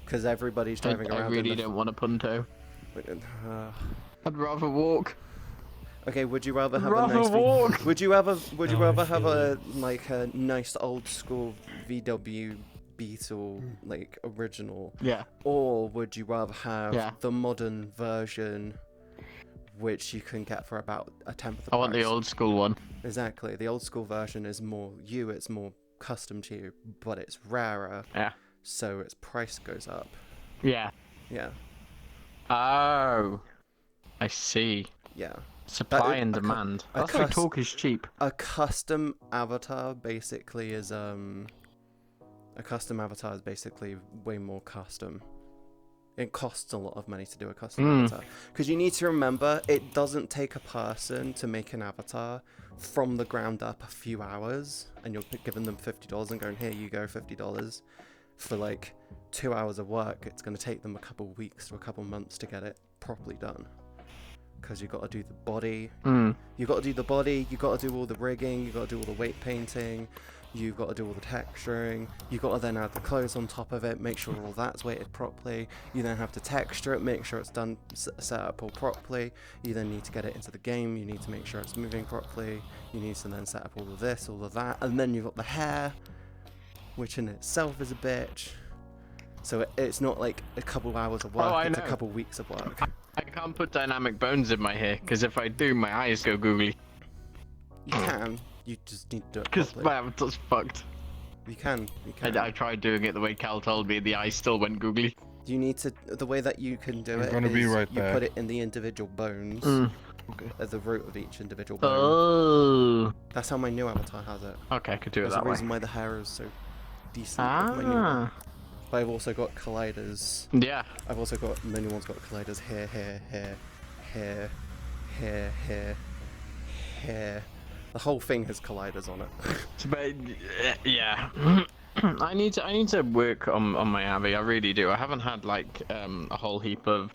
Speaker 3: Because everybody's driving around.
Speaker 8: I really don't want a Punto. I'd rather walk.
Speaker 3: Okay, would you rather have a nice would you rather have a like a nice old school VW Beetle, like original?
Speaker 8: Yeah.
Speaker 3: Or would you rather have the modern version which you can get for about a tenth of the
Speaker 8: I want the
Speaker 3: price.
Speaker 8: old school one.
Speaker 3: Exactly. The old school version is more you, it's more custom to you, but it's rarer.
Speaker 8: Yeah.
Speaker 3: So its price goes up.
Speaker 8: Yeah.
Speaker 3: Yeah.
Speaker 8: Oh. I see.
Speaker 3: Yeah.
Speaker 8: Supply and demand. That's why talk is cheap.
Speaker 3: A custom avatar basically is way more custom. It costs a lot of money to do a custom avatar. Because you need to remember, it doesn't take a person to make an avatar from the ground up a few hours, and you're giving them $50 and going, here you go, $50. For like 2 hours of work, it's going to take them a couple weeks to a couple months to get it properly done. Because you've got to do the body, you've got to do the body, you've got to do all the rigging, you've got to do all the weight painting, you've got to do all the texturing, you've got to then add the clothes on top of it, make sure all that's weighted properly, you then have to texture it, make sure it's done, set up all properly, you then need to get it into the game, you need to make sure it's moving properly, you need to then set up all of this, all of that, and then you've got the hair, which in itself is a bitch. So it's not like a couple hours of work, it's a couple weeks of work.
Speaker 8: I can't put dynamic bones in my hair, because if I do, my eyes go googly.
Speaker 3: You can, you just need to do it
Speaker 8: Because
Speaker 3: properly.
Speaker 8: my avatar's fucked.
Speaker 3: You can.
Speaker 8: I tried doing it the way Cal told me, the eyes still went googly.
Speaker 3: You need to, the way that you can do it
Speaker 5: gonna
Speaker 3: is
Speaker 5: be right
Speaker 3: you
Speaker 5: back.
Speaker 3: put it in the individual bones, at the root of each individual bone.
Speaker 8: Oh.
Speaker 3: That's how my new avatar has it.
Speaker 8: Okay, I could do it
Speaker 3: That's
Speaker 8: that
Speaker 3: the
Speaker 8: way.
Speaker 3: reason why the hair is so decent with my new one. But I've also got colliders.
Speaker 8: Yeah.
Speaker 3: I've also got, the new one's got colliders here, here, here, here, here, here, here. The whole thing has colliders on it.
Speaker 8: But yeah, I need to work on my Abby. I really do. I haven't had like a whole heap of.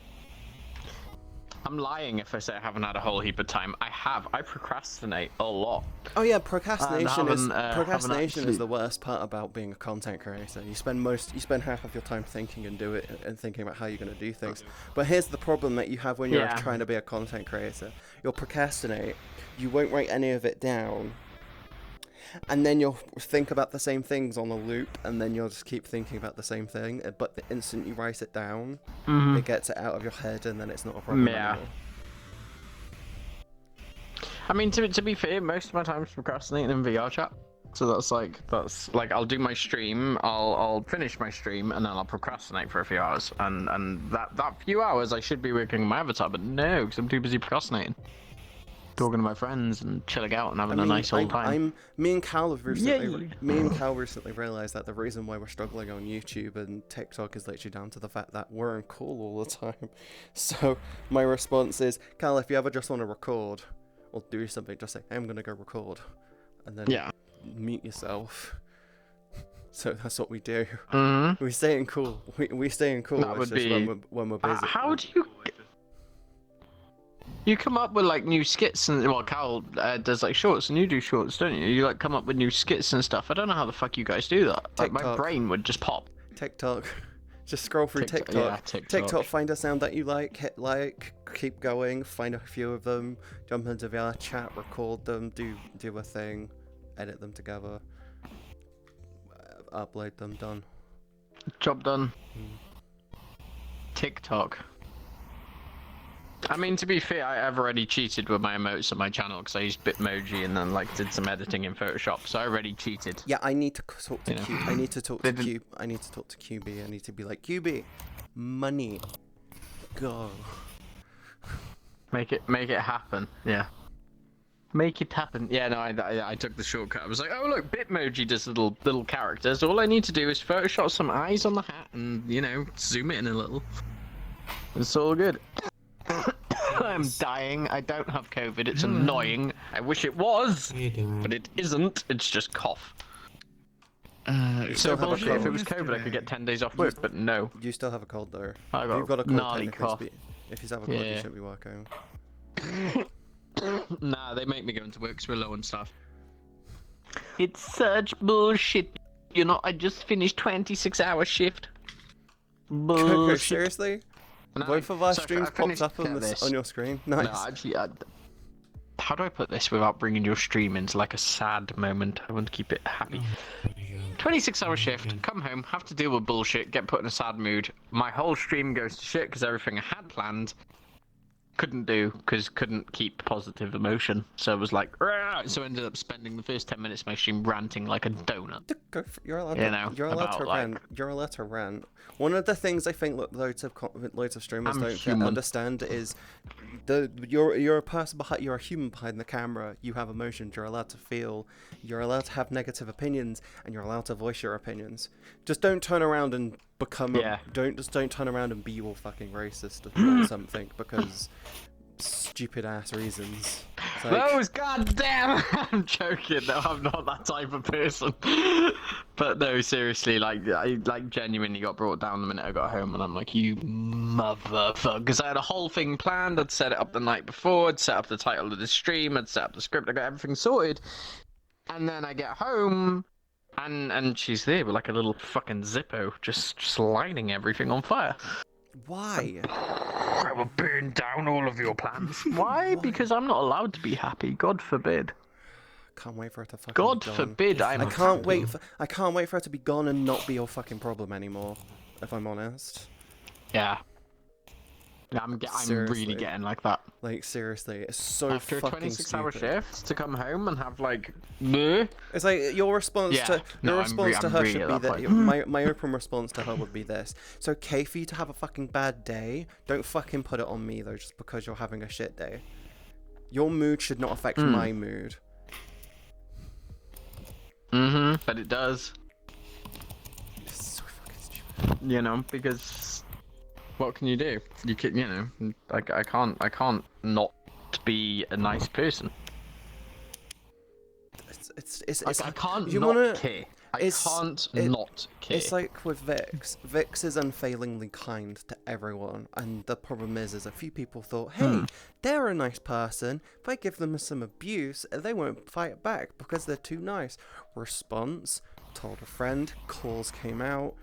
Speaker 8: I'm lying if I say I haven't had a whole heap of time. I have. I procrastinate a lot.
Speaker 3: Oh yeah, procrastination is
Speaker 8: actually...
Speaker 3: the worst part about being a content creator. You spend half of your time thinking and thinking about how you're going to do things. But here's the problem that you have when you're trying to be a content creator. You'll procrastinate. You won't write any of it down. And then you'll think about the same things on a loop, and then you'll just keep thinking about the same thing. But the instant you write it down, it gets it out of your head, and then it's not a problem anymore.
Speaker 8: I mean, to be fair, most of my time is procrastinating in VRchat. So that's like I'll do my stream, I'll finish my stream, and then I'll procrastinate for a few hours. And that few hours I should be working on my avatar, but no, because I'm too busy procrastinating. Talking to my friends and chilling out and having a nice old time.
Speaker 3: Me and Cal recently realized that the reason why we're struggling on YouTube and TikTok is literally down to the fact that we're on call all the time. So my response is, Cal, if you ever just want to record or do something, just say, hey, I'm gonna go record, and then mute yourself. So that's what we do. We stay in cool. We stay in cool.
Speaker 8: That would be
Speaker 3: when we're busy.
Speaker 8: How do you come up with like new skits and Cal does like shorts and you do shorts, don't you? You like come up with new skits and stuff. I don't know how the fuck you guys do that. Like my brain would just pop.
Speaker 3: TikTok. Just scroll through TikTok.
Speaker 8: Yeah, TikTok.
Speaker 3: Find a sound that you like, hit like, keep going, find a few of them, jump into VRchat, record them, do a thing, edit them together, upload them, done.
Speaker 8: Job done. TikTok. I mean, to be fair, I've already cheated with my emotes on my channel because I used Bitmoji and then like did some editing in Photoshop, so I already cheated.
Speaker 3: Yeah, I need to talk to Q. I need to talk to Q. I need to talk to QB. I need to be like, QB, money, go.
Speaker 8: Make it happen. Yeah. Make it happen. Yeah, no, I took the shortcut. I was like, oh look, Bitmoji does little characters. All I need to do is Photoshop some eyes on the hat and zoom it in a little. It's all good. I'm dying. I don't have COVID. It's annoying. I wish it was, but it isn't. It's just cough. So bullshit. If it was COVID, I could get 10 days off work, but no.
Speaker 3: You still have a cold though.
Speaker 8: You've got a
Speaker 3: gnarly cough. If you have a cold, you shouldn't be working.
Speaker 8: Nah, they make me go into work because we're low on staff. It's such bullshit. I just finished 26-hour shift. Bullshit.
Speaker 3: Seriously? No, both of our streams popped up on your screen. Nice.
Speaker 8: No, actually, how do I put this without bringing your stream into like a sad moment? I want to keep it happy. 26-hour shift, come home, have to deal with bullshit, get put in a sad mood. My whole stream goes to shit because everything I had planned couldn't do because couldn't keep positive emotion. So I was like, "Rah!" So I ended up spending the first 10 minutes of my stream ranting like a donut.
Speaker 3: You're allowed
Speaker 8: You're allowed
Speaker 3: to rant. You're allowed to rant. One of the things I think loads of streamers don't understand is you're a person behind, you're a human behind the camera. You have emotions. You're allowed to feel. You're allowed to have negative opinions, and you're allowed to voice your opinions. Just don't turn around and become. Don't turn around and be all fucking racist or something because stupid ass reasons.
Speaker 8: Those goddamn! I'm joking. No, I'm not that type of person. But no, seriously, I genuinely got brought down the minute I got home, and I'm like, you motherfucker. Because I had a whole thing planned. I'd set it up the night before. I'd set up the title of the stream. I'd set up the script. I got everything sorted. And then I get home, and she's there with like a little fucking Zippo, just lighting everything on fire.
Speaker 3: Why?
Speaker 8: I will burn down all of your plans. Why? Because I'm not allowed to be happy. God forbid.
Speaker 3: Can't wait for her to fucking
Speaker 8: God
Speaker 3: be gone.
Speaker 8: forbid
Speaker 3: I can't wait for her to be gone and not be your fucking problem anymore. If I'm honest.
Speaker 8: Yeah. I'm really getting like that.
Speaker 3: Like seriously, it's so
Speaker 8: after
Speaker 3: fucking
Speaker 8: a 26-hour
Speaker 3: stupid.
Speaker 8: shift to come home and have like, bleh.
Speaker 3: It's like your response to her should be that. My open response to her would be this: it's okay for you to have a fucking bad day. Don't fucking put it on me though, just because you're having a shit day. Your mood should not affect my mood.
Speaker 8: But it does.
Speaker 3: It's so fucking stupid.
Speaker 8: You know, because what can you do? You can, you know, I can't not be a nice person. I can't not care. I can't not care.
Speaker 3: It's like with Vix. Vix is unfailingly kind to everyone, and the problem is a few people thought, hey, they're a nice person. If I give them some abuse, they won't fight back because they're too nice. Response, told a friend, calls came out,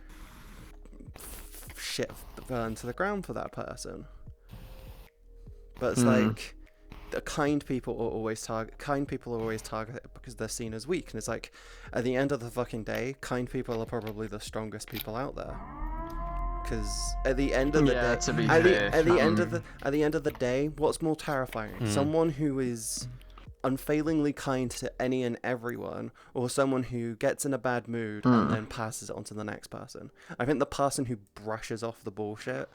Speaker 3: shit burned to the ground for that person. But it's like the kind people are always targeted because they're seen as weak, and it's like at the end of the fucking day, kind people are probably the strongest people out there. Because at the end of the day, at the end of the day, what's more terrifying? Someone who is unfailingly kind to any and everyone, or someone who gets in a bad mood and then passes it on to the next person? I think the person who brushes off the bullshit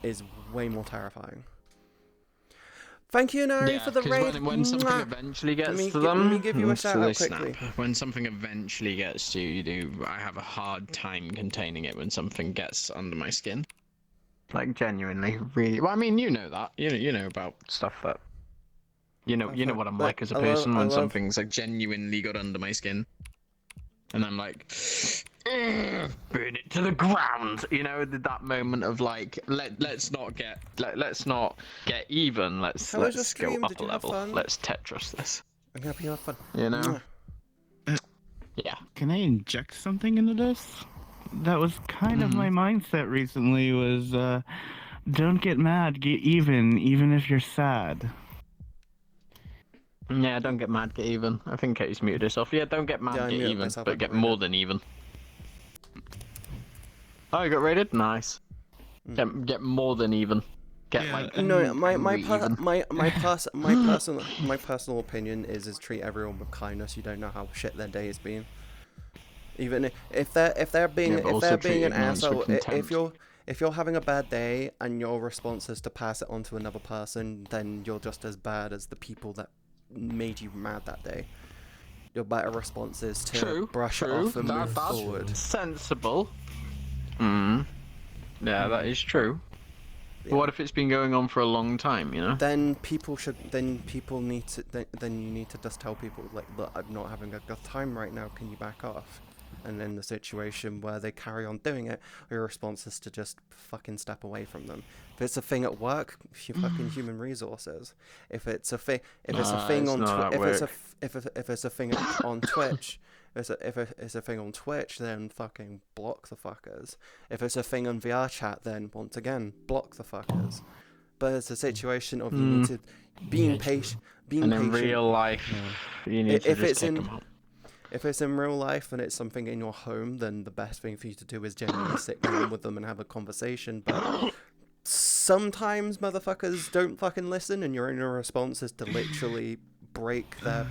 Speaker 3: is way more terrifying. Thank you, Nari, for the raid.
Speaker 8: When something eventually gets to them,
Speaker 3: let me give you a shout out quickly.
Speaker 8: When something eventually gets to you, I have a hard time containing it when something gets under my skin. Like genuinely, really. Well, I mean, you know that. You know about stuff that. You know what I'm like as a person when something's like genuinely got under my skin, and I'm like, burn it to the ground. You know, that moment of like, let's not get even. Let's go up a level. Let's Tetris this.
Speaker 3: I'm happy you have fun.
Speaker 8: You know. Yeah.
Speaker 9: Can I inject something into this? That was kind of my mindset recently. Was don't get mad, get even if you're sad.
Speaker 8: Yeah, don't get mad, get even. I think Katie's muted herself. Yeah, don't get mad, get even, but get more than even. Oh, you got raided? Nice. Get more than even. Get like
Speaker 3: no. My personal opinion is treat everyone with kindness. You don't know how shit their day has been. Even if they're being an asshole, if you're having a bad day and your response is to pass it on to another person, then you're just as bad as the people that made you mad that day. Your better response is to brush it off and move forward.
Speaker 8: Sensible. Yeah, that is true. Yeah. But what if it's been going on for a long time? You know. Then
Speaker 3: you need to just tell people like, look, I'm not having a good time right now. Can you back off? And in the situation where they carry on doing it, your response is to just fucking step away from them. If it's a thing at work, you fucking human resources. If it's a thing on Twitch, if it's a thing on Twitch, then fucking block the fuckers. If it's a thing on VRchat, then once again block the fuckers. But it's a situation of you need to being patient. And in
Speaker 8: real life, you need to just kick them out.
Speaker 3: If it's in real life and it's something in your home, then the best thing for you to do is genuinely sit down with them and have a conversation. But sometimes motherfuckers don't fucking listen, and your only response is to literally break their,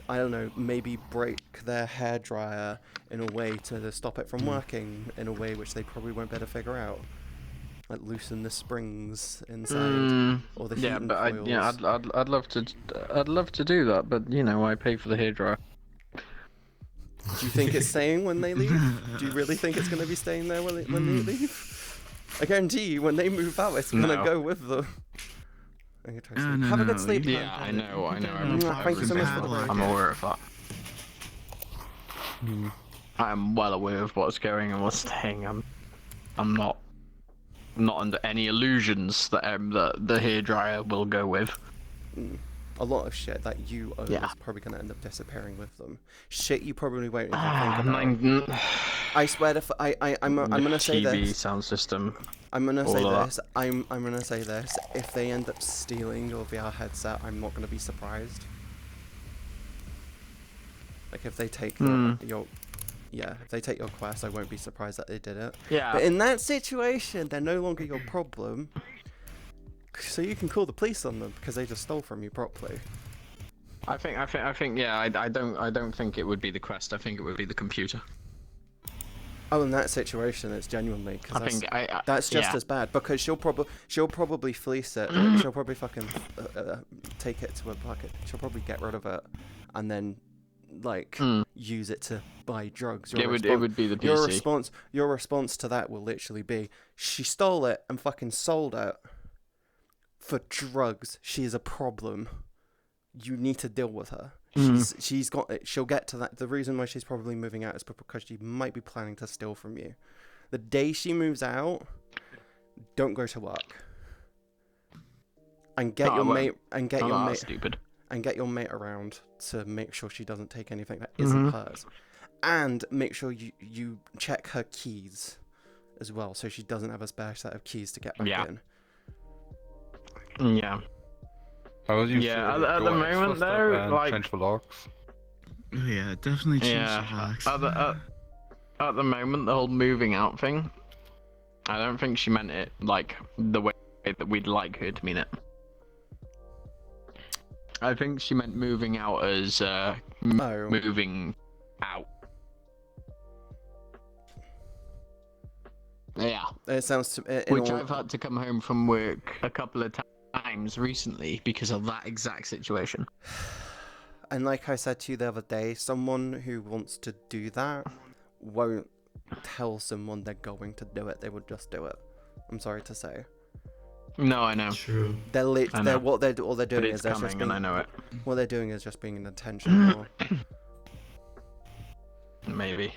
Speaker 3: I don't know, maybe break their hairdryer in a way to stop it from working in a way which they probably won't be able to figure out. Like loosen the springs inside, or the heating coils.
Speaker 8: I'd love to do that, but you know, I pay for the hairdryer.
Speaker 3: Do you think it's staying when they leave? Do you really think it's going to be staying there when they leave? I guarantee you, when they move out, it's going to go with them. Have a good sleep.
Speaker 8: Yeah, I know.
Speaker 3: Thank you so much for the
Speaker 8: I'm aware of that. I am well aware of what's going and what's staying. I'm not under any illusions that the hairdryer will go with.
Speaker 3: A lot of shit that you own is probably going to end up disappearing with them. Shit you probably won't even think about. I swear I'm going to say this.
Speaker 8: TV, sound system.
Speaker 3: I'm going to say this. I'm going to say this. If they end up stealing your VR headset, I'm not going to be surprised. Like if they take if they take your Quest, I won't be surprised that they did it.
Speaker 8: Yeah.
Speaker 3: But in that situation, they're no longer your problem. So you can call the police on them because they just stole from you properly.
Speaker 8: I think yeah. I don't think it would be the Quest. I think it would be the computer.
Speaker 3: Oh, in that situation, it's genuinely because that's just as bad because she'll probably fleece it. She'll probably fucking take it to a bucket. She'll probably get rid of it, and then like use it to buy drugs.
Speaker 8: It would be the PC.
Speaker 3: Your response to that will literally be, she stole it and fucking sold it for drugs. She is a problem. You need to deal with her. She's got it. She'll get to that. The reason why she's probably moving out is because she might be planning to steal from you. The day she moves out, don't go to work. And get your mate
Speaker 8: stupid.
Speaker 3: And get your mate around to make sure she doesn't take anything that isn't hers. And make sure you check her keys as well, so she doesn't have a spare set of keys to get back in.
Speaker 5: How would you
Speaker 8: at the moment though, like
Speaker 5: change the locks?
Speaker 9: Yeah, definitely change the locks.
Speaker 8: At the moment, the whole moving out thing, I don't think she meant it like the way that we'd like her to mean it. I think she meant moving out as moving out. Yeah.
Speaker 3: It sounds to
Speaker 8: which I've had to come home from work a couple of times recently because of that exact situation.
Speaker 3: And like I said to you the other day, someone who wants to do that won't tell someone they're going to do it. They would just do it. I'm sorry to say.
Speaker 8: No, I know.
Speaker 6: True.
Speaker 3: All they're doing is
Speaker 8: coming, just being, and I know it.
Speaker 3: What they're doing is just being an attention.
Speaker 8: Maybe.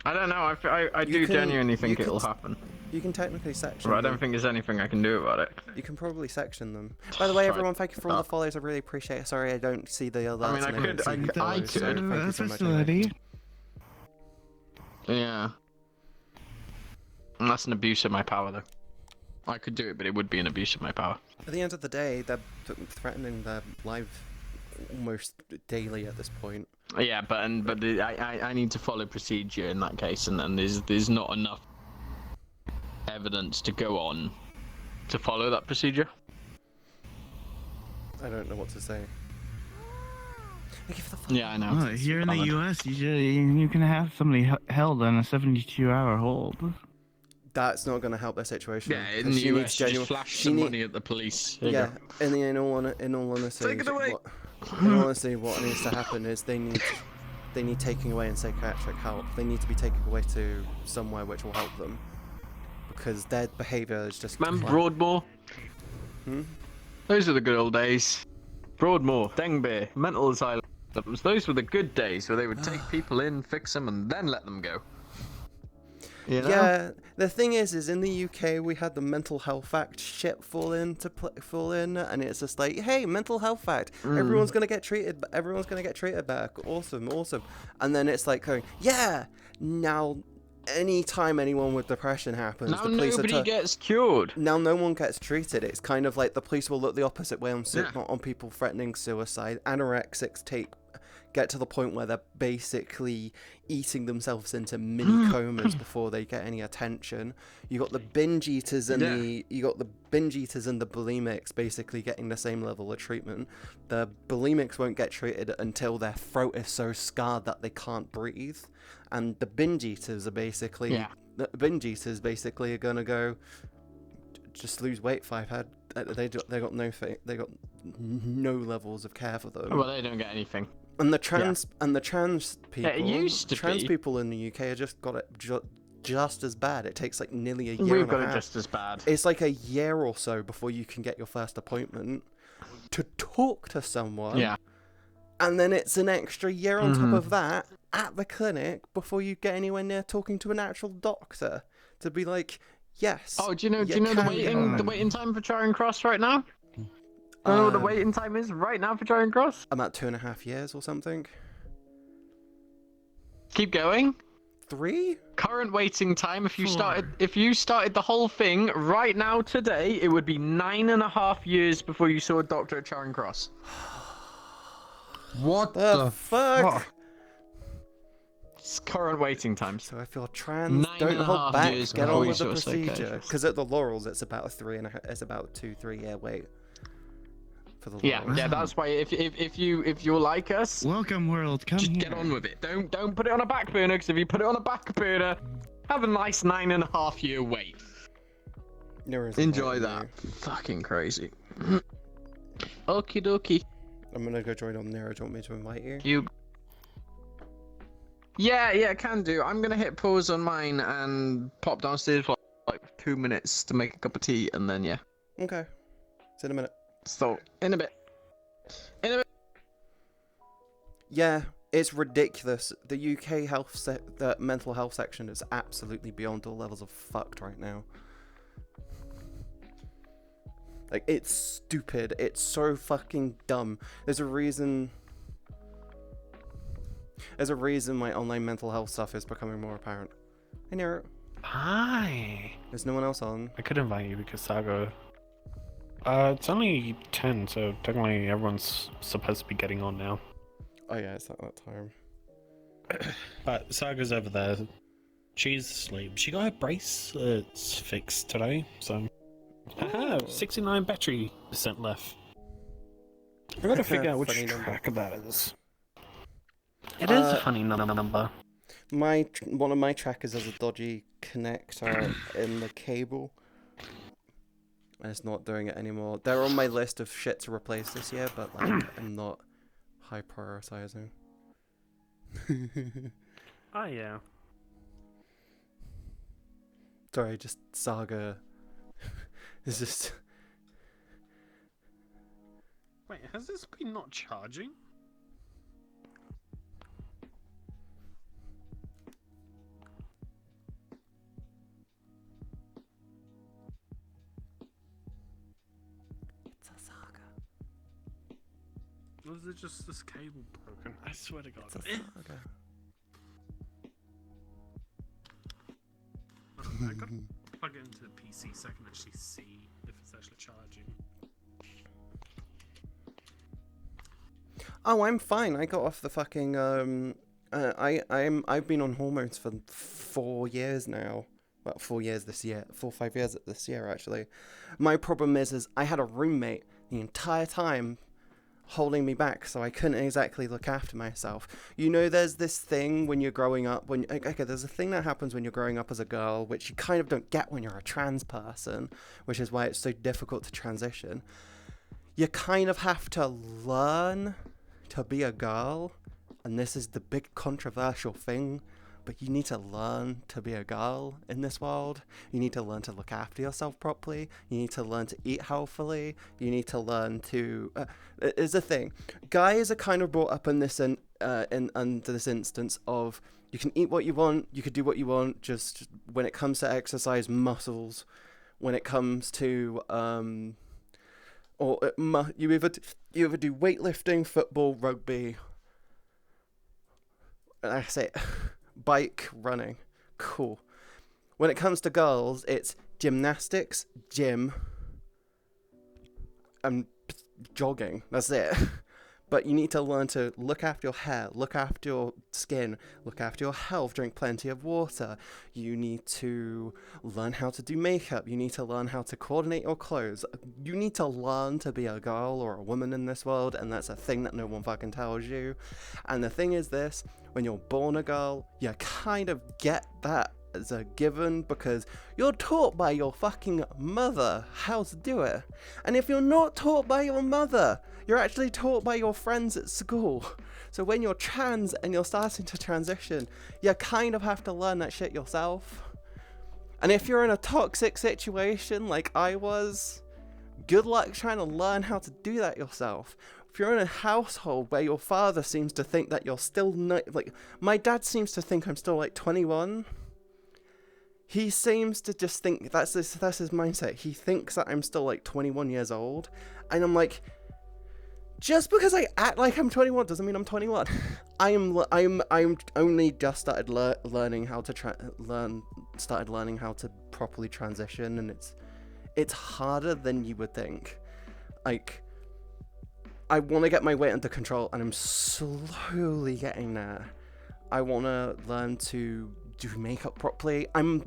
Speaker 8: I don't know. I do genuinely think it'll happen.
Speaker 3: You can technically section.
Speaker 8: But I don't think there's anything I can do about it.
Speaker 3: You can probably section them. By the way, everyone, thank you for all the follows. I really appreciate it. Sorry, I don't see the alerts.
Speaker 8: I mean, I could.
Speaker 3: Thank you so much. Anyway.
Speaker 8: Yeah. And that's an abuse of my power, though. I could do it, but it would be an abuse of my power.
Speaker 3: At the end of the day, they're threatening their life almost daily at this point.
Speaker 8: Yeah, but I need to follow procedure in that case, and there's not enough evidence to go on to follow that procedure.
Speaker 3: I don't know what to say.
Speaker 8: Yeah, I know.
Speaker 9: Oh, here in the US, you can have somebody held on a 72-hour hold.
Speaker 3: That's not going to help their situation.
Speaker 8: Yeah, in the US, you just flash some money at the police.
Speaker 3: Yeah, in all honesty,
Speaker 8: take it away.
Speaker 3: What needs to happen is they need taking away in psychiatric help. They need to be taken away to somewhere which will help them, because their behaviour is just.
Speaker 8: Man, Broadmoor. Those are the good old days. Broadmoor, Dengbay, mental asylums. Those were the good days where they would take people in, fix them, and then let them go. You know?
Speaker 3: Yeah, the thing is in the UK we had the Mental Health Act shit fall in, and it's just like, hey, Mental Health Act, everyone's gonna get treated better, awesome, and then it's like going, yeah, now anytime anyone with depression happens,
Speaker 8: now
Speaker 3: the police
Speaker 8: nobody gets cured.
Speaker 3: Now no one gets treated. It's kind of like the police will look the opposite way on people threatening suicide. Anorexics get to the point where they're basically eating themselves into mini comas before they get any attention. You got the binge eaters and the bulimics basically getting the same level of treatment. The bulimics won't get treated until their throat is so scarred that they can't breathe, and the binge eaters are basically are gonna go just lose weight 5 head. They got no levels of care for them.
Speaker 8: Well, they don't get anything.
Speaker 3: And the trans people,
Speaker 8: it used to
Speaker 3: trans
Speaker 8: be.
Speaker 3: people in the UK have just got it just as bad. It takes like nearly a year.
Speaker 8: We've
Speaker 3: and
Speaker 8: got
Speaker 3: a
Speaker 8: it
Speaker 3: half.
Speaker 8: just as bad.
Speaker 3: It's like a year or so before you can get your first appointment to talk to someone.
Speaker 8: Yeah.
Speaker 3: And then it's an extra year on top of that at the clinic before you get anywhere near talking to an actual doctor to be like, yes.
Speaker 8: Oh, do you know the waiting time for Charing Cross right now? Do you know what the waiting time is right now for Charing Cross?
Speaker 3: About 2.5 years or something.
Speaker 8: Keep going.
Speaker 3: 3?
Speaker 8: Current waiting time. If you started the whole thing right now today, it would be 9.5 years before you saw a doctor at Charing Cross.
Speaker 5: What the fuck?
Speaker 8: It's current waiting time.
Speaker 3: So if you're trans, don't hold back. Get on with the
Speaker 8: before you saw a
Speaker 3: procedure. Because at the Laurels, it's about a 2-3 year wait. For the
Speaker 8: Yeah,
Speaker 3: Laurels.
Speaker 8: that's why if you're like us,
Speaker 9: welcome world, come
Speaker 8: just
Speaker 9: here.
Speaker 8: get on with it. Don't put it on a back burner, because if you put it on a back burner, have a nice 9.5 year wait. Enjoy that. Fucking crazy. Okie dokie.
Speaker 3: I'm gonna go join on there. Do you want me to invite you?
Speaker 8: Yeah, can do. I'm gonna hit pause on mine and pop downstairs for like 2 minutes to make a cup of tea, and then yeah.
Speaker 3: Okay. See you in a minute.
Speaker 8: So in a bit.
Speaker 3: Yeah, it's ridiculous. The UK the mental health section is absolutely beyond all levels of fucked right now. Like, it's stupid. It's so fucking dumb. There's a reason my online mental health stuff is becoming more apparent. Hey, Nero.
Speaker 6: Hi.
Speaker 3: There's no one else on.
Speaker 6: I could invite you because Saga. It's only 10, so technically everyone's supposed to be getting on now.
Speaker 3: Oh yeah, it's not that time.
Speaker 6: But Saga's over there. She's asleep. She got her bracelets fixed today, so. Haha, 69 battery % left. I've got to figure out which tracker that is. It is a funny number.
Speaker 3: One of my trackers has a dodgy connector in the cable. And it's not doing it anymore. They're on my list of shit to replace this year, but like, I'm not high prioritizing.
Speaker 6: Oh yeah.
Speaker 3: Sorry, just Saga. It's just.
Speaker 6: Wait, has this been not charging?
Speaker 3: It's a Saga.
Speaker 6: Or is it just this cable broken? I swear to God.
Speaker 3: It's a Saga.
Speaker 6: I gotta plug it into the PC so I can actually see if it's actually charging.
Speaker 3: Oh, I'm fine. I got off the fucking I've been on hormones for 4 years now. Well, 4 years this year. 4 or 5 years this year actually. My problem is I had a roommate the entire time holding me back, so I couldn't exactly look after myself. You know, there's this thing when you're growing up, there's a thing that happens when you're growing up as a girl, which you kind of don't get when you're a trans person, which is why it's so difficult to transition. You kind of have to learn to be a girl, and this is the big controversial thing, but you need to learn to be a girl in this world. You need to learn to look after yourself properly. You need to learn to eat healthily. You need to learn to... It's a thing. Guys are kind of brought up in this under this instance of you can eat what you want, you can do what you want, just when it comes to exercise muscles, when it comes to... you either do weightlifting, football, rugby... I say... bike, running, cool. When it comes to girls, it's gymnastics, gym, and jogging. That's it. But you need to learn to look after your hair, look after your skin, look after your health, drink plenty of water. You need to learn how to do makeup. You need to learn how to coordinate your clothes. You need to learn to be a girl or a woman in this world, and that's a thing that no one fucking tells you. And the thing is this, when you're born a girl, you kind of get that as a given because you're taught by your fucking mother how to do it. And if you're not taught by your mother, you're actually taught by your friends at school. So when you're trans and you're starting to transition, you kind of have to learn that shit yourself. And if you're in a toxic situation like I was, good luck trying to learn how to do that yourself. If you're in a household where your father seems to think that you're still like, my dad seems to think I'm still like 21. He seems to just think that's his mindset. He thinks that I'm still like 21 years old, and I'm like, just because I act like I'm 21 doesn't mean I'm 21. I'm only just started learning how to started learning how to properly transition, and it's harder than you would think. Like, I want to get my weight under control, and I'm slowly getting there. I want to learn to do makeup properly. I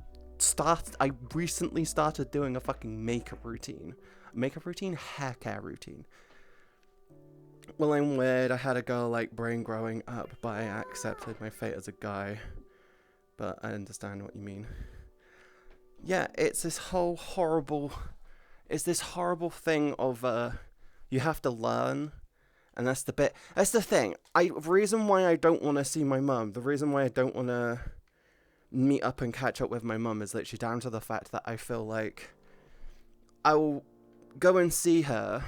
Speaker 3: recently started doing a fucking makeup routine, hair care routine. Well, I'm weird. I had a girl like brain growing up, but I accepted my fate as a guy. But I understand what you mean. Yeah, it's this horrible thing of you have to learn, and that's the thing. The reason why I don't want to see my mum, the reason why I don't want to meet up and catch up with my mum is literally down to the fact that I feel like I'll go and see her,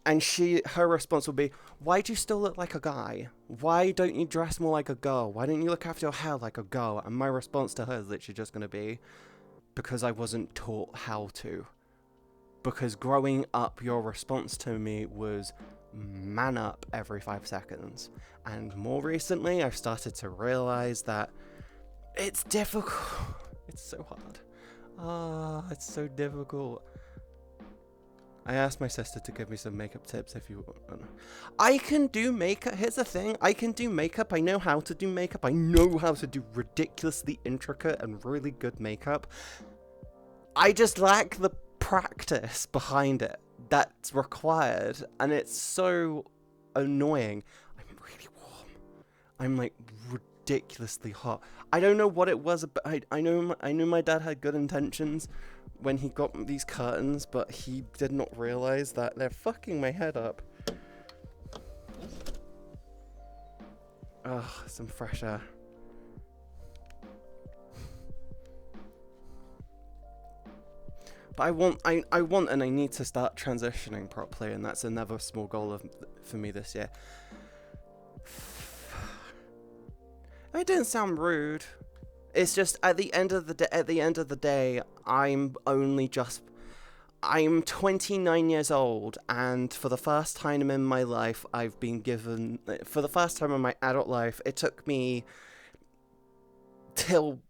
Speaker 3: and her response will be, why do you still look like a guy? Why don't you dress more like a girl? Why don't you look after your hair like a girl? And my response to her is literally just going to be, because I wasn't taught how to. Because growing up, your response to me was, man up every 5 seconds. And more recently, I've started to realize that it's difficult. It's so hard. It's so difficult. I asked my sister to give me some makeup tips if you want. I can do makeup. Here's the thing. I can do makeup. I know how to do makeup. I know how to do ridiculously intricate and really good makeup. I just lack the practice behind it that's required. And it's so annoying. I'm really warm. I'm like ridiculously hot. I don't know what it was, but I knew my dad had good intentions when he got these curtains, but he did not realize that they're fucking my head up. Ugh, some fresh air. But I want and I need to start transitioning properly, and that's another small goal for me this year. It didn't sound rude. It's just at the end of the day, I'm 29 years old, and for the first time in my life, for the first time in my adult life, it took me till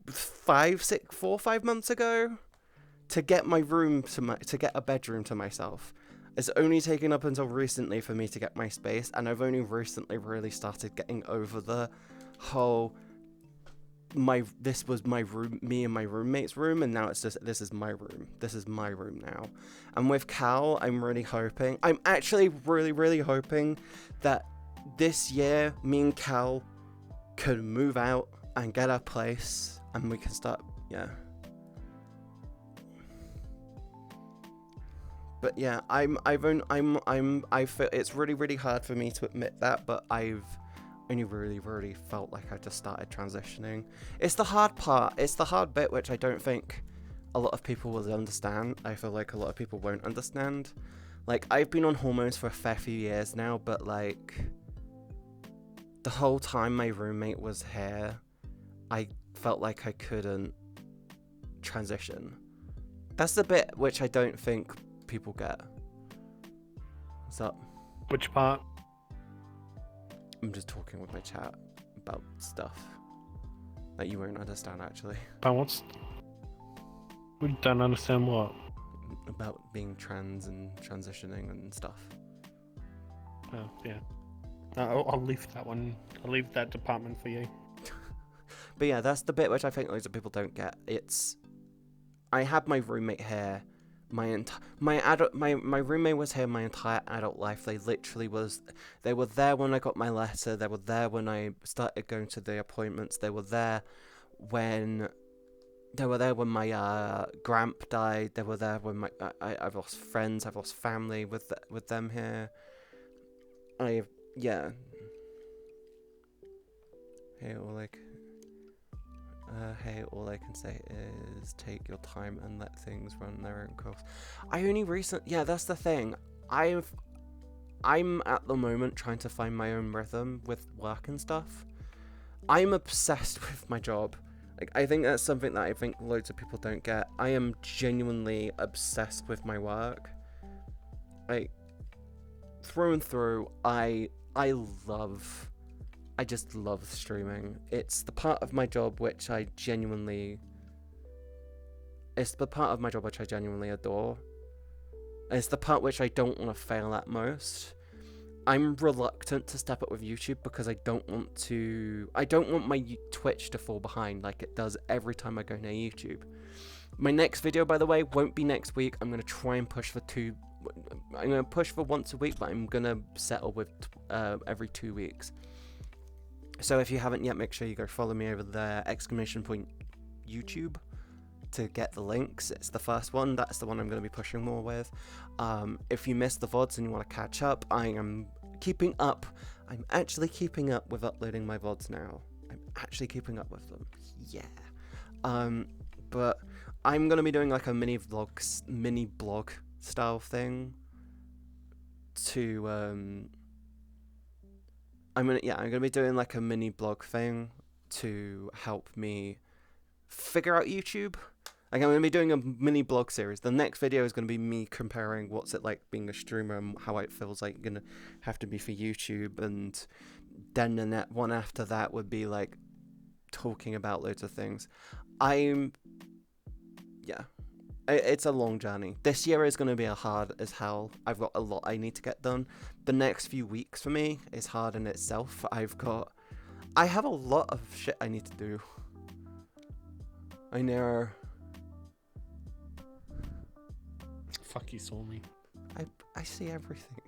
Speaker 3: 4 or 5 months ago to get to get a bedroom to myself. It's only taken up until recently for me to get my space, and I've only recently really started getting over the whole this was my room, me and my roommate's room, and now it's just, this is my room now. And with Cal, I'm actually really hoping that this year me and Cal could move out and get our place, and we can start, yeah. But yeah, I feel it's really hard for me to admit that, but I've only really felt like I just started transitioning. It's the hard part. It's the hard bit which I don't think a lot of people will understand. I feel like a lot of people won't understand. Like, I've been on hormones for a fair few years now, but like, the whole time my roommate was here, I felt like I couldn't transition. That's the bit which I don't think people get. What's up?
Speaker 6: Which part?
Speaker 3: I'm just talking with my chat about stuff that you won't understand, actually.
Speaker 6: We don't understand what?
Speaker 3: About being trans and transitioning and stuff.
Speaker 6: Oh, yeah. I'll leave that one. I'll leave that department for you.
Speaker 3: But yeah, that's the bit which I think loads of people don't get. It's I had my roommate here. My roommate was here my entire adult life. They were there when I got my letter. They were there when I started going to the appointments. They were there when my gramp died. They were there when I've lost friends. I've lost family with them here. Yeah. Hey, all I can say is take your time and let things run their own course. Yeah, that's the thing. I'm at the moment trying to find my own rhythm with work and stuff. I'm obsessed with my job. Like, I think that's something that I think loads of people don't get. I am genuinely obsessed with my work. Like, through and through, I just love streaming. It's the part of my job which I genuinely adore. It's the part which I don't want to fail at most. I'm reluctant to step up with YouTube because I don't want my Twitch to fall behind like it does every time I go near YouTube. My next video, by the way, won't be next week. I'm going to try and push for once a week, but I'm going to settle with every 2 weeks. So if you haven't yet, make sure you go follow me over there, !YouTube, to get the links. It's the first one. That's the one I'm going to be pushing more with. If you missed the VODs and you want to catch up, I'm actually keeping up with uploading my VODs now. I'm actually keeping up with them. Yeah. But I'm going to be doing like a mini blog style thing to I'm gonna be doing like a mini blog thing to help me figure out YouTube. Like, I'm gonna be doing a mini blog series. The next video is gonna be me comparing what's it like being a streamer and how it feels like gonna have to be for YouTube, and then the one after that would be like talking about loads of things. It's a long journey. This year is going to be hard as hell. I've got a lot I need to get done. The next few weeks for me is hard in itself. I have a lot of shit I need to do. I know.
Speaker 6: Fuck, you saw me.
Speaker 3: I see everything.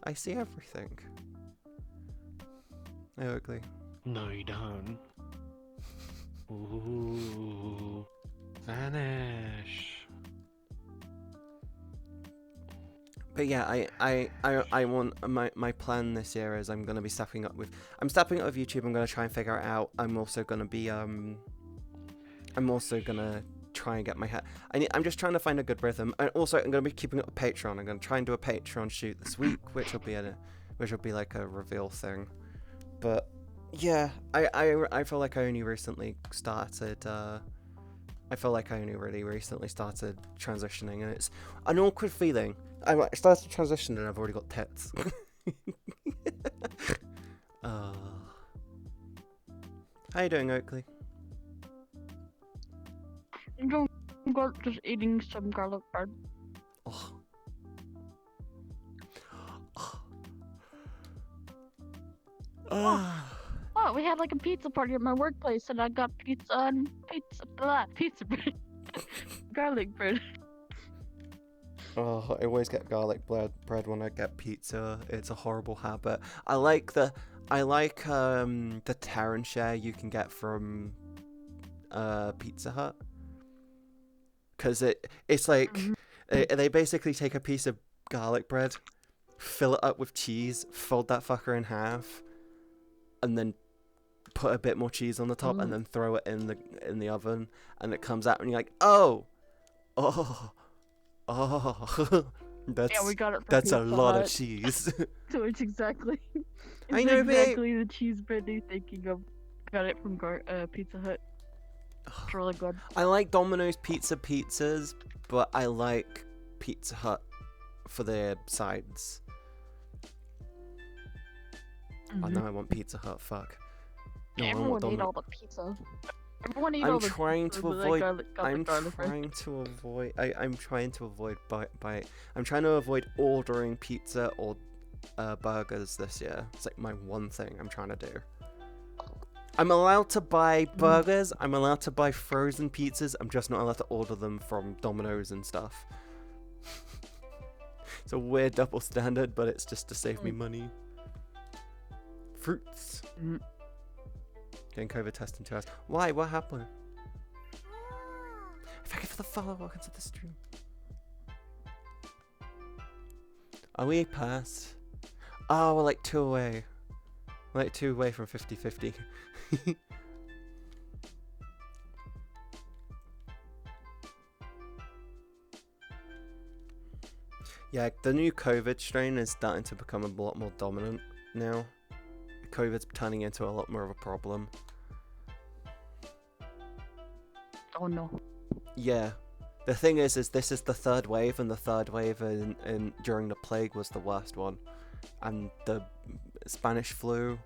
Speaker 3: I see everything. Oh, ugly.
Speaker 6: No, you don't. Ooh. Vanish.
Speaker 3: But yeah, I want my plan this year is I'm stepping up with YouTube. I'm gonna try and figure it out. I'm also gonna try and get my head. I'm just trying to find a good rhythm. And also, I'm gonna be keeping up with Patreon. I'm gonna try and do a Patreon shoot this week, which will be like a reveal thing. But yeah, I feel like I only recently started. I feel like I only really recently started transitioning, and it's an awkward feeling. I started transitioning and I've already got tits. How you doing, Oakley?
Speaker 10: I'm doing good, just eating some garlic bread.
Speaker 3: Oh.
Speaker 10: Oh, we had like a pizza party at my workplace, and I got pizza bread, garlic bread.
Speaker 3: Oh, I always get garlic bread when I get pizza. It's a horrible habit. I like the Terran share you can get from Pizza Hut, because it's like they basically take a piece of garlic bread, fill it up with cheese, fold that fucker in half, and then put a bit more cheese on the top, and then throw it in the oven, and it comes out, and you're like, oh,
Speaker 10: we got it from
Speaker 3: that's
Speaker 10: Pizza
Speaker 3: a lot
Speaker 10: Hut.
Speaker 3: of cheese.
Speaker 10: So it's exactly.
Speaker 3: I know,
Speaker 10: exactly the cheese bread you're thinking of. Got it from Pizza Hut. It's really good.
Speaker 3: I like Domino's pizzas, but I like Pizza Hut for their sides. Oh no, I want Pizza Hut. Fuck. No,
Speaker 10: Everyone ate all the pizza. Everyone ate
Speaker 3: I'm
Speaker 10: all the
Speaker 3: trying
Speaker 10: pizza,
Speaker 3: to
Speaker 10: but
Speaker 3: avoid.
Speaker 10: I'm trying
Speaker 3: to avoid ordering pizza or burgers this year. It's like my one thing I'm trying to do. I'm allowed to buy burgers. I'm allowed to buy frozen pizzas. I'm just not allowed to order them from Domino's and stuff. It's a weird double standard, but it's just to save me money. Fruits. Getting COVID test in 2 hours. Why? What happened? Thank you for the follow. Welcome to the stream. Are we past? Oh, we're like 2 away. We're like 2 away from 50-50. Yeah, the new COVID strain is starting to become a lot more dominant now. COVID's turning into a lot more of a problem.
Speaker 10: Oh no.
Speaker 3: Yeah. The thing is this is the third wave, and the third wave during the plague was the worst one. And the Spanish flu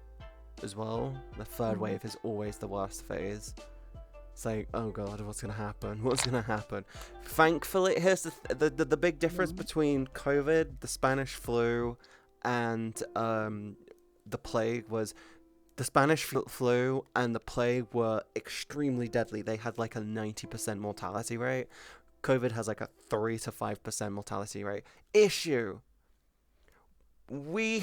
Speaker 3: as well. The third wave is always the worst phase. It's like, oh god, what's gonna happen? What's gonna happen? Thankfully, here's the big difference between COVID, the Spanish flu, and the plague was the Spanish flu and the plague were extremely deadly. They had like a 90% mortality rate. COVID has like a 3 to 5% mortality rate. Issue. We're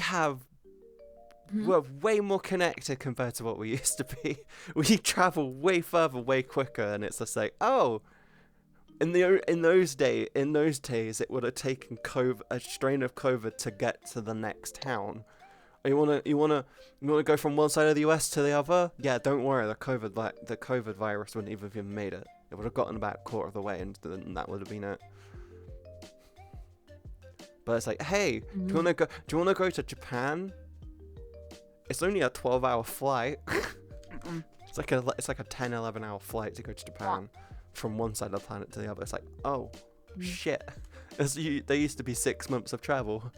Speaker 3: way more connected compared to what we used to be. We travel way further, way quicker, and it's just like, oh, in those days, it would have taken a strain of COVID to get to the next town. You wanna go from one side of the US to the other? Yeah, don't worry, the COVID virus wouldn't even have made it. It would have gotten about a quarter of the way, and that would have been it. But it's like, hey, do you wanna go to Japan? It's only a 12-hour flight. It's like a 10-11 hour flight to go to Japan from one side of the planet to the other. It's like, oh shit. There used to be 6 months of travel.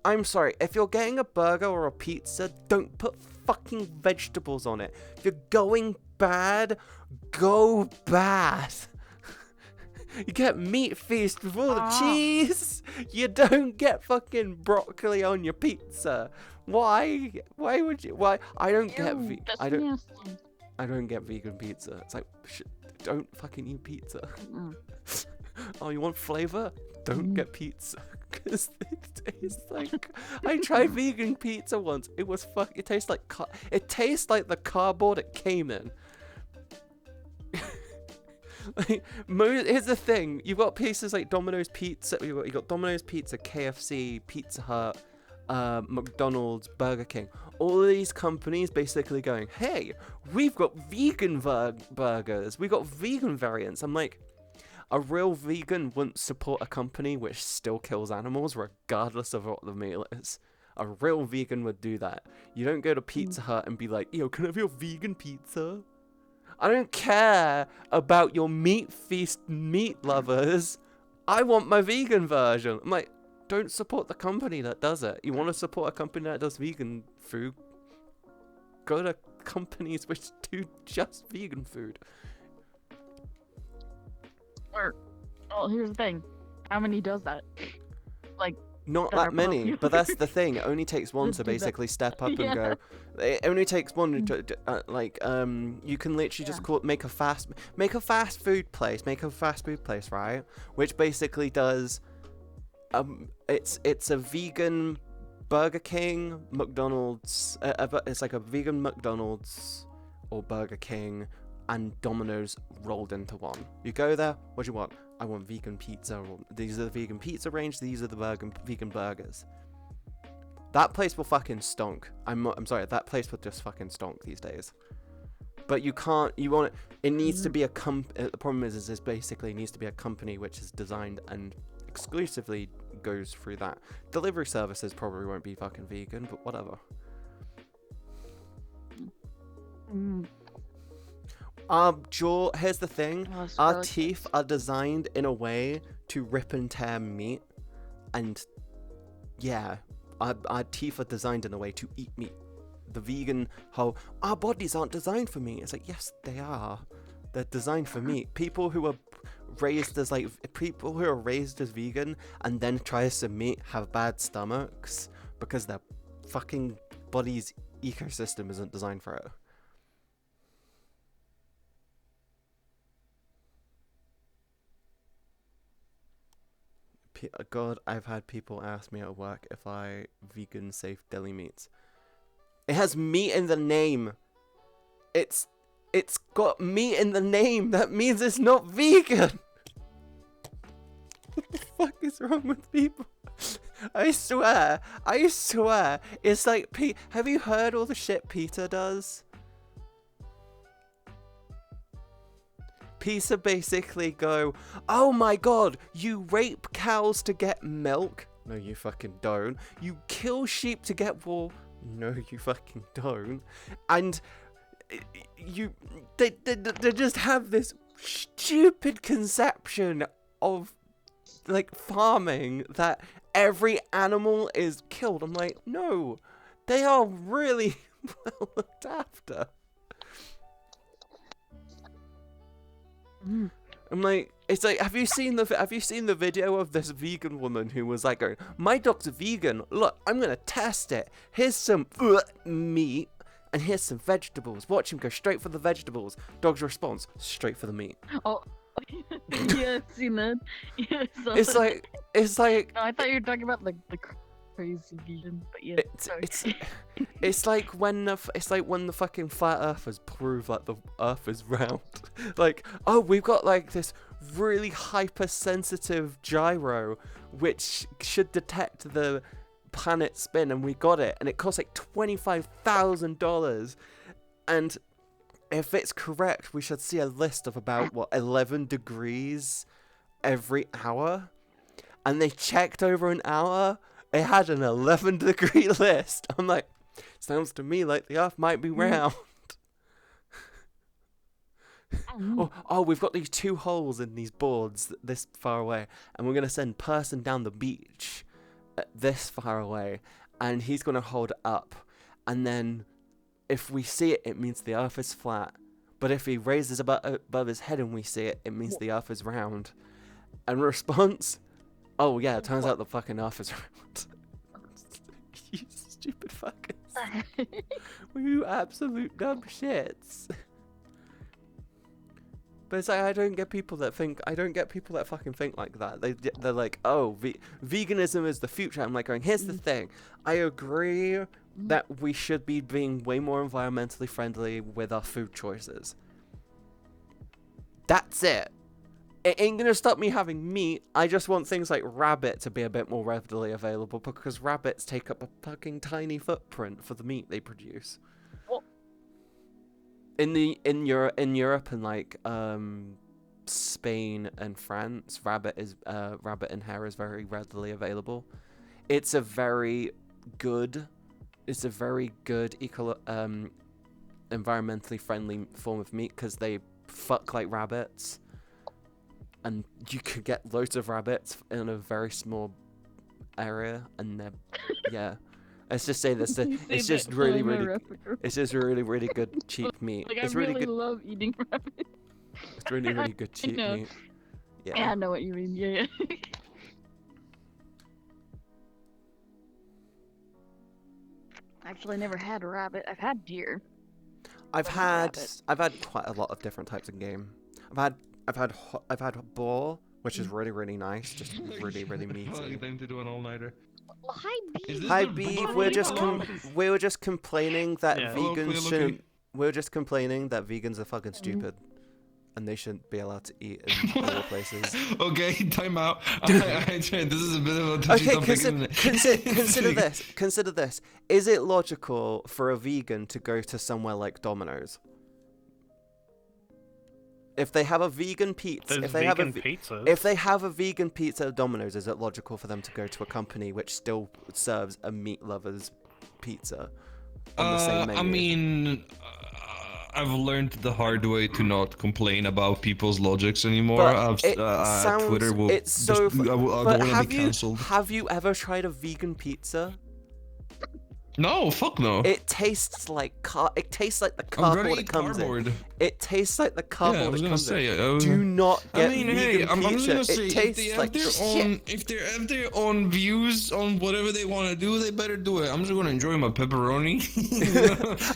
Speaker 3: I'm sorry, if you're getting a burger or a pizza, don't put fucking vegetables on it. If you're going bad, go bad. You get meat feast with all the cheese. You don't get fucking broccoli on your pizza. Why? Why would you? Why? I don't get I don't get vegan pizza. It's like, don't fucking eat pizza. Oh, you want flavor? Don't get pizza. Cause it tastes like I tried vegan pizza once. It was It tastes like the cardboard it came in. Like, here's the thing: you've got places like Domino's Pizza. You got Domino's Pizza, KFC, Pizza Hut, McDonald's, Burger King. All of these companies basically going, "Hey, we've got vegan burgers. We got vegan variants." I'm like, a real vegan wouldn't support a company which still kills animals, regardless of what the meal is. A real vegan would do that. You don't go to Pizza Hut and be like, "Yo, can I have your vegan pizza?" I don't care about your meat feast meat lovers. I want my vegan version. I'm like, don't support the company that does it. You want to support a company that does vegan food? Go to companies which do just vegan food.
Speaker 10: Well, here's the thing. How many does that? Like,
Speaker 3: not that many, but that's the thing. It only takes one to basically step up and go. It only takes one to, you can literally just make a fast food place, right? Which basically does, it's a vegan Burger King, McDonald's. It's like a vegan McDonald's or Burger King and Domino's rolled into one. You go there. What do you want? I want vegan pizza. These are the vegan pizza range. These are the vegan burgers. That place will fucking stonk. I'm sorry. That place will just fucking stonk these days. But you can't. You want it. It needs to be a the problem is basically it needs to be a company which is designed and exclusively goes through that. Delivery services probably won't be fucking vegan, but whatever. Here's the thing. Our teeth are designed in a way to rip and tear meat, and yeah, our teeth are designed in a way to eat meat. The vegan whole, our bodies aren't designed for meat. It's like, yes, they are. They're designed for meat. People who are raised as like people who are raised as vegan and then try some meat have bad stomachs because their fucking body's ecosystem isn't designed for it. God, I've had people ask me at work if I vegan safe deli meats. It has meat in the name. It's got meat in the name. That means it's not vegan. What the fuck is wrong with people? I swear. It's like have you heard all the shit Peter does? Peter basically go, oh my god, you rape cows to get milk? No, you fucking don't. You kill sheep to get wool? No, you fucking don't. And they just have this stupid conception of like farming that every animal is killed. I'm like, no, they are really well looked after. I'm like, it's like, have you seen the video of this vegan woman who was like going, my dog's vegan, look, I'm gonna test it, here's some meat and here's some vegetables, watch him go straight for the vegetables. Dog's response, straight for the meat. Oh
Speaker 10: yeah, I've seen that. Yeah,
Speaker 3: it's like
Speaker 10: no, I thought you were talking about the crazy vegan, but yeah,
Speaker 3: it's like when the fucking flat earthers prove like the earth is round. Like, oh, we've got like this really hypersensitive gyro which should detect the planet spin, and we got it, and it costs like $25,000, and if it's correct we should see a list of about 11 degrees every hour, and they checked over an hour. It had an 11-degree list. I'm like, sounds to me like the earth might be round. Oh, we've got these 2 holes in these boards this far away, and we're going to send person down the beach this far away, and he's going to hold it up. And then if we see it, it means the earth is flat. But if he raises above his head and we see it, it means the earth is round. And response... oh yeah, it turns out the fucking earth is round. You stupid fuckers. You absolute dumb shits. But it's like, I don't get people that fucking think like that. They're like, oh, veganism is the future. I'm like going, here's the thing. I agree that we should be being way more environmentally friendly with our food choices. That's it. It ain't gonna stop me having meat. I just want things like rabbit to be a bit more readily available, because rabbits take up a fucking tiny footprint for the meat they produce. What? In Europe and like Spain and France, rabbit and hare is very readily available. It's a very good environmentally friendly form of meat because they fuck like rabbits. And you could get loads of rabbits in a very small area, and they're, yeah. Let's just say this. It's just really good cheap meat.
Speaker 10: Like,
Speaker 3: it's
Speaker 10: I
Speaker 3: really
Speaker 10: really
Speaker 3: good.
Speaker 10: love eating rabbit.
Speaker 3: It's really good cheap meat.
Speaker 10: Yeah, I know what you mean. Yeah. Actually, I never had a rabbit. I've had deer.
Speaker 3: I've had quite a lot of different types of game. I've had boar, which is really nice, just really meaty.
Speaker 5: Time to do an all-nighter.
Speaker 10: Well, hi, Beef.
Speaker 3: Hi, Beef. We were just complaining that vegans shouldn't. We were just complaining that vegans are fucking stupid, and they shouldn't be allowed to eat in other places.
Speaker 5: Okay, time out. This is a bit of a touchy topic, isn't it?
Speaker 3: Consider this. Is it logical for a vegan to go to somewhere like Domino's? If they have a vegan pizza, if they have a vegan pizza at Domino's, is it logical for them to go to a company which still serves a meat lover's pizza on the same menu?
Speaker 5: I mean, I've learned the hard way to not complain about people's logics anymore. Twitter will I don't want to be cancelled.
Speaker 3: Have you ever tried a vegan pizza?
Speaker 11: No, fuck no.
Speaker 3: It tastes like it tastes like the cardboard it comes in. It tastes like the cardboard it comes in. Do not get vegan
Speaker 11: I'm just
Speaker 3: pizza.
Speaker 11: gonna say,
Speaker 3: It tastes like shit.
Speaker 11: if they have their own views on whatever they want to do, they better do it. I'm just gonna enjoy my pepperoni.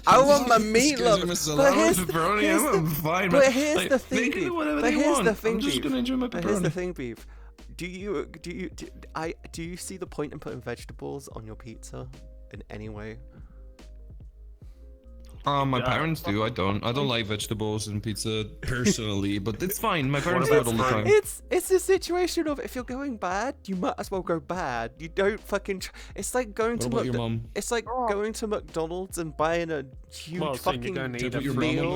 Speaker 3: I want my meatloaf. But here's the thing, Beef. But here's the thing,
Speaker 11: I'm just gonna enjoy my
Speaker 3: But here's the
Speaker 11: pepperoni.
Speaker 3: thing, Beef. Do you see the point in putting vegetables on your pizza in any way?
Speaker 11: My parents do. I don't like vegetables in pizza personally, but it's fine. My parents do it all the time.
Speaker 3: It's a situation of if you're going bad, you might as well go bad. You don't fucking. It's like going to
Speaker 11: about your mum?
Speaker 3: It's like going to McDonald's and buying a huge fucking meal,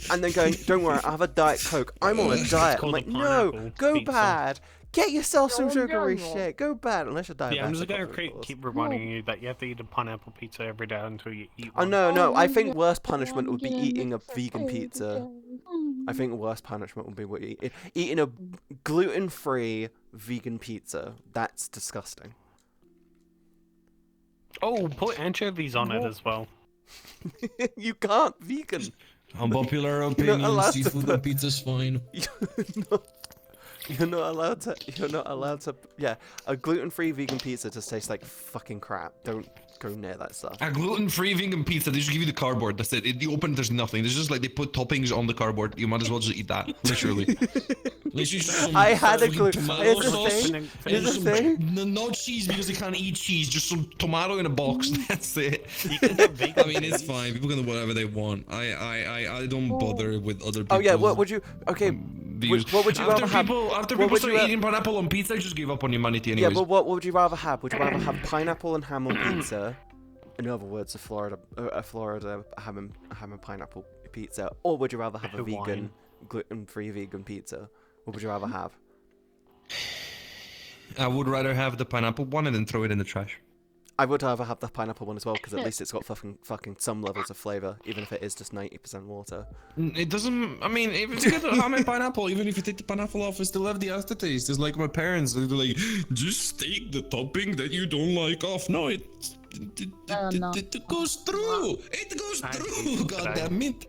Speaker 3: and then going, "Don't worry, I have a Diet Coke. I'm on a diet." I'm like, "No, go bad. Get yourself some sugary shit. Go bad unless you're diabetic."
Speaker 6: Yeah, I'm just gonna keep reminding you that you have to eat a pineapple pizza every day until you eat
Speaker 3: Oh
Speaker 6: one.
Speaker 3: no, I think worst punishment would be eating a vegan pizza. I think worst punishment would be eating a gluten-free vegan pizza. That's disgusting.
Speaker 6: Oh, put anchovies on it as well.
Speaker 3: You can't vegan.
Speaker 11: Unpopular opinion, seafood on pizza's fine.
Speaker 3: You're not allowed to. Yeah, a gluten-free vegan pizza just tastes like fucking crap. Don't go near that stuff.
Speaker 11: A gluten-free vegan pizza, they just give you the cardboard. That's it. You open, there's nothing. There's just like they put toppings on the cardboard. You might as well just eat that, literally.
Speaker 3: I had a gluten. Here's the thing.
Speaker 11: No cheese because they can't eat cheese. Just some tomato in a box. That's it. I mean, it's fine. People can do whatever they want. I don't bother with other people.
Speaker 3: Oh yeah, what would you? Okay. What would you rather have?
Speaker 11: After people start eating pineapple on pizza, I just give up on humanity anyways.
Speaker 3: Yeah, but what would you rather have? Would you rather have pineapple and ham on pizza? In other words, a Florida ham and pineapple pizza, or would you rather have a vegan, gluten-free vegan pizza? What would you rather have?
Speaker 11: I would rather have the pineapple one and then throw it in the trash.
Speaker 3: I would rather have the pineapple one as well because at least it's got fucking some levels of flavor, even if it is just 90% water.
Speaker 11: It doesn't. I mean, if you get the ham and pineapple, even if you take the pineapple off, it still have the aftertaste. It's like my parents. They're like, just take the topping that you don't like off. No, it goes through. It goes through. God damn it.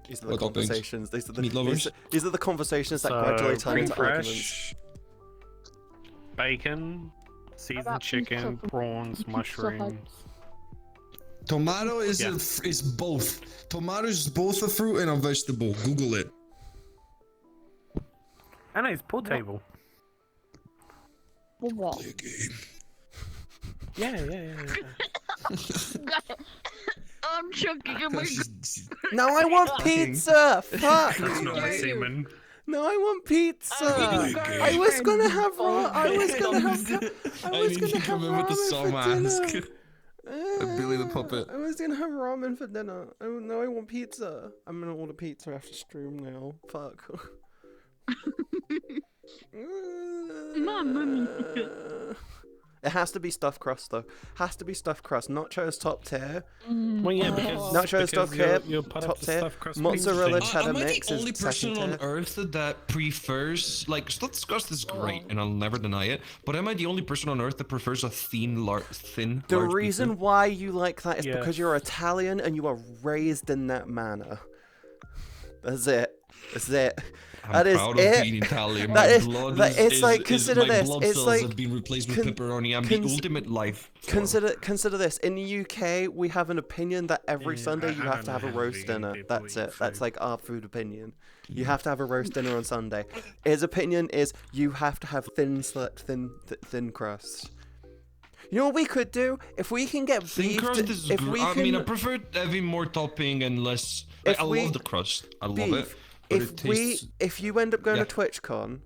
Speaker 3: These are the conversations. These are the conversations that gradually turn into arguments.
Speaker 6: Bacon. Seasoned chicken, prawns, mushrooms.
Speaker 11: Tomato is both. Tomato is both a fruit and a vegetable. Google it.
Speaker 6: And it's pool table.
Speaker 11: Play a game.
Speaker 6: Yeah.
Speaker 10: I'm choking in my.
Speaker 3: No, I want pizza. Fuck.
Speaker 6: That's not my semen.
Speaker 3: No, I want pizza. I was gonna have ramen for dinner.
Speaker 11: Billy the puppet.
Speaker 3: I was gonna have ramen for dinner. Oh no, I want pizza. I'm gonna order pizza after stream now. Fuck. It has to be stuffed crust though. Has to be stuffed crust. Nachos top tier.
Speaker 6: Well, yeah, because
Speaker 3: nachos top tier.
Speaker 6: You're
Speaker 3: Top tier. Mozzarella cheddar mix
Speaker 11: am I the only
Speaker 3: is
Speaker 11: person
Speaker 3: second
Speaker 11: on
Speaker 3: tier.
Speaker 11: earth that prefers stuffed crust is great, and I'll never deny it. But am I the only person on earth that prefers a thin large
Speaker 3: The reason
Speaker 11: pizza?
Speaker 3: why you like that is
Speaker 6: Yes.
Speaker 3: because you're Italian and you are raised in that manner. That's it. That's it.
Speaker 11: I'm proud of being Italian.
Speaker 3: Consider this. It's like
Speaker 11: have been replaced with pepperoni. I'm the ultimate life.
Speaker 3: Consider this. In the UK, we have an opinion that every Sunday you have to have a roast dinner. That's it. That's like our food opinion. You have to have a roast dinner on Sunday. His opinion is you have to have thin crust. You know what we could do if we can get
Speaker 11: Thin crust is good. I mean, I prefer having more topping and less. I love the crust. I love it.
Speaker 3: If you end up going to TwitchCon,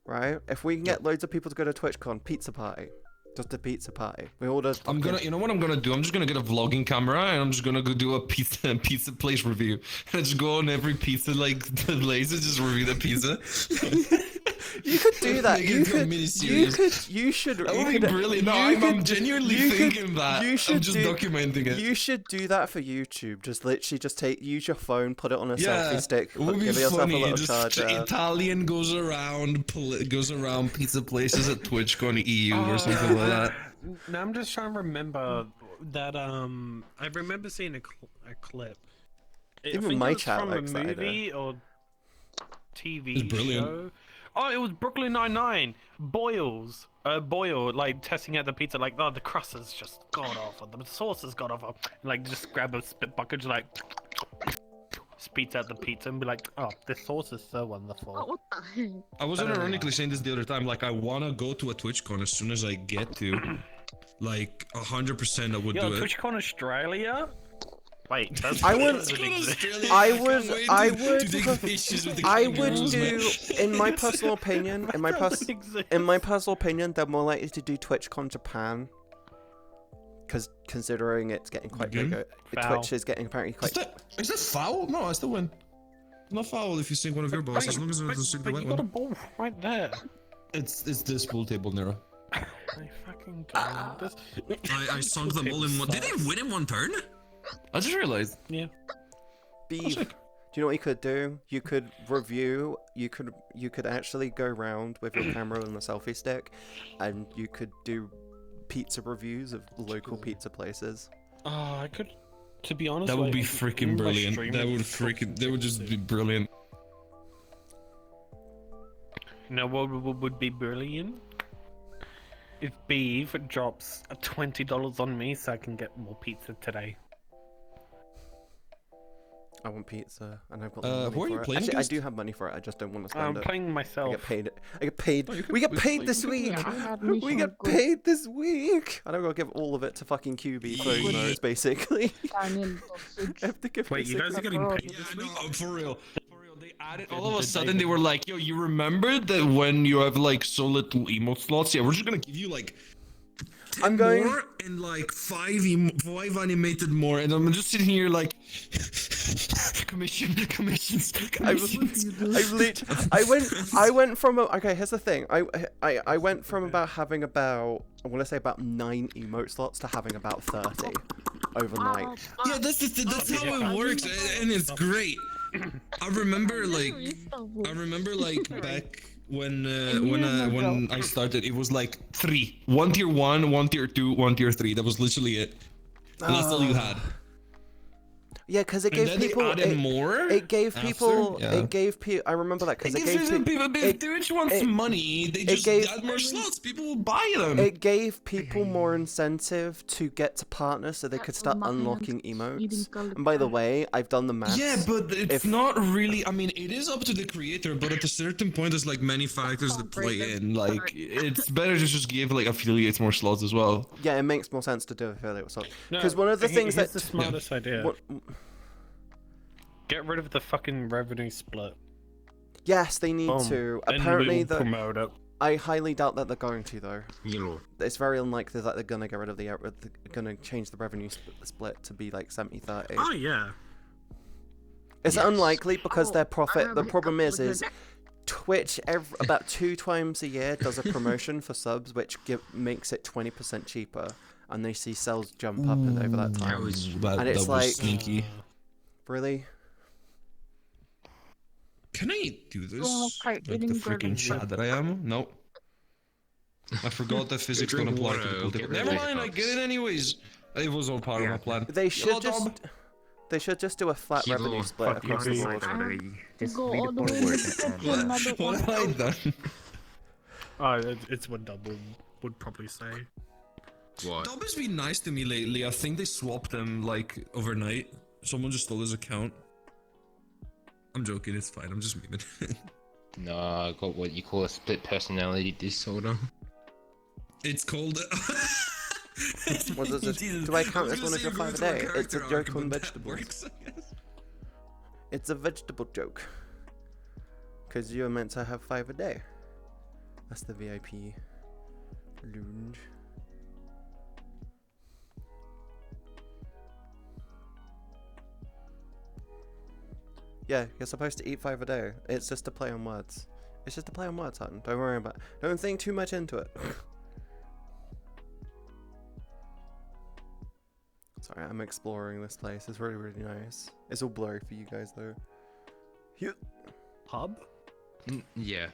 Speaker 3: right? If we can get loads of people to go to TwitchCon, pizza party. Just a pizza party. We order.
Speaker 11: You know what I'm gonna do? I'm just gonna get a vlogging camera and I'm just gonna go do a pizza place review. And just go on every pizza place and just review the pizza.
Speaker 3: You could do that. You should.
Speaker 11: That would be brilliant. No, I'm genuinely thinking that. I'm just documenting it.
Speaker 3: You should do that for YouTube. Just literally use your phone, put it on a selfie stick, give yourself a little charger.
Speaker 11: Italian goes around pizza places at TwitchCon EU or something like that.
Speaker 6: Now I'm just trying to remember that. I remember seeing a clip.
Speaker 3: Even my chat
Speaker 6: from
Speaker 3: likes
Speaker 6: a
Speaker 3: that idea.
Speaker 6: movie or TV
Speaker 11: It's brilliant.
Speaker 6: show. Oh, it was Brooklyn Nine-Nine. Boyle, like testing out the pizza, like, oh, the crust has just gone off, or the sauce has gone off, and, like, just grab a spit bucket, just like, spits out the pizza and be like, oh, this sauce is so wonderful.
Speaker 10: Oh, what the heck?
Speaker 11: I was ironically saying this the other time. Like, I wanna go to a TwitchCon as soon as I get to. Like, 100% I would do it.
Speaker 6: TwitchCon Australia? Wait, that's
Speaker 3: I would do, in my personal opinion, in my personal opinion, they're more likely to do TwitchCon Japan. Because considering it's getting quite big, Twitch is getting apparently quite.
Speaker 11: Is that foul? No, I still win. Not foul if you sink one of your balls, as long as it doesn't sink the
Speaker 6: But
Speaker 11: white
Speaker 6: you got a
Speaker 11: one.
Speaker 6: ball right there.
Speaker 11: It's this pool table, Nero.
Speaker 6: I fucking got this.
Speaker 11: I sunk them all in one. Did they win in one turn? I just realized.
Speaker 6: Yeah.
Speaker 3: Beef. Do you know what you could do? You could review. You could actually go around with your camera and a selfie stick, and you could do pizza reviews of local pizza places.
Speaker 6: I could. To be honest,
Speaker 11: That would be
Speaker 6: like,
Speaker 11: freaking
Speaker 6: my
Speaker 11: brilliant.
Speaker 6: stream
Speaker 11: That would
Speaker 6: is
Speaker 11: that would just be brilliant.
Speaker 6: You know what would be brilliant? If Beef drops $20 on me so I can get more pizza today.
Speaker 3: I want pizza, and I've got money
Speaker 11: who are
Speaker 3: for
Speaker 11: you
Speaker 3: it.
Speaker 11: playing
Speaker 3: Actually,
Speaker 11: against?
Speaker 3: I do have money for it. I just don't want to spend it.
Speaker 6: I'm playing myself.
Speaker 3: I get paid. I get paid. We get paid this week. We get paid this week. And I'm gonna give all of it to fucking QB phone notes, basically. I have to give.
Speaker 6: Wait, you guys are getting paid
Speaker 11: Yeah, no, for real. They added all of a sudden they were like, yo, you remember that when you have like so little emote slots? Yeah, we're just gonna give you like 10 more and like 5 animated more, and I'm just sitting here like commissions.
Speaker 3: I went from okay. Here's the thing. I went from having about, I want to say about 9 emote slots to having about 30 overnight.
Speaker 11: Yeah, that's how it works, and it's great. I remember like back when I started, it was like 3. 1 tier 1, 1 tier 2, 1 tier 3. That was literally it. And that's all you had.
Speaker 3: Yeah, because it gave people
Speaker 11: more.
Speaker 3: It gave people.
Speaker 11: After? Yeah.
Speaker 3: It gave people. I remember that because
Speaker 11: it gives people. If Twitch wants money, they just add more slots. People will buy them.
Speaker 3: It gave people more incentive to get to partner, so they could start unlocking emotes. And by the way, I've done the math.
Speaker 11: Yeah, but it's not really. I mean, it is up to the creator, but at a certain point, there's like many factors that play in. Like, it's better to just give like affiliates more slots as well.
Speaker 3: Yeah, it makes more sense to do affiliate slots because one of the things that's
Speaker 6: the smartest idea. Get rid of the fucking revenue split.
Speaker 3: Yes, they need to. Apparently,
Speaker 6: promote it.
Speaker 3: I highly doubt that they're going to, though. It's very unlikely that they're gonna get rid of gonna change the revenue split to be like 70-30.
Speaker 6: Oh yeah.
Speaker 3: It's unlikely because their profit. The problem is Twitch about 2 times a year does a promotion for subs, which makes it 20% cheaper, and they see sales jump up over that time. And it's like,
Speaker 11: sneaky.
Speaker 3: Really?
Speaker 11: Can I do this? Like the freaking chat that I am? Nope. I forgot that physics don't apply to the pool table. Never mind, I get it anyways. It was all part of my plan.
Speaker 3: They should just do a flat revenue split across the board.
Speaker 11: What have I done?
Speaker 6: It's what Double would probably say.
Speaker 11: What? Double been nice to me lately. I think they swapped them like overnight. Someone just stole his account. I'm joking, it's fine, I'm just memeing.
Speaker 12: No, I got what you call a split personality disorder.
Speaker 11: It's called...
Speaker 3: What does it? Do I count as one of your 5 a day? It's a joke on vegetables. It's a vegetable joke. Because you're meant to have 5 a day. That's the VIP lounge. Yeah, you're supposed to eat 5 a day. It's just a play on words. It's just a play on words, Hutton. Don't worry about it. Don't think too much into it. Sorry, I'm exploring this place. It's really, really nice. It's all blurry for you guys, though.
Speaker 6: Pub?
Speaker 12: Yeah.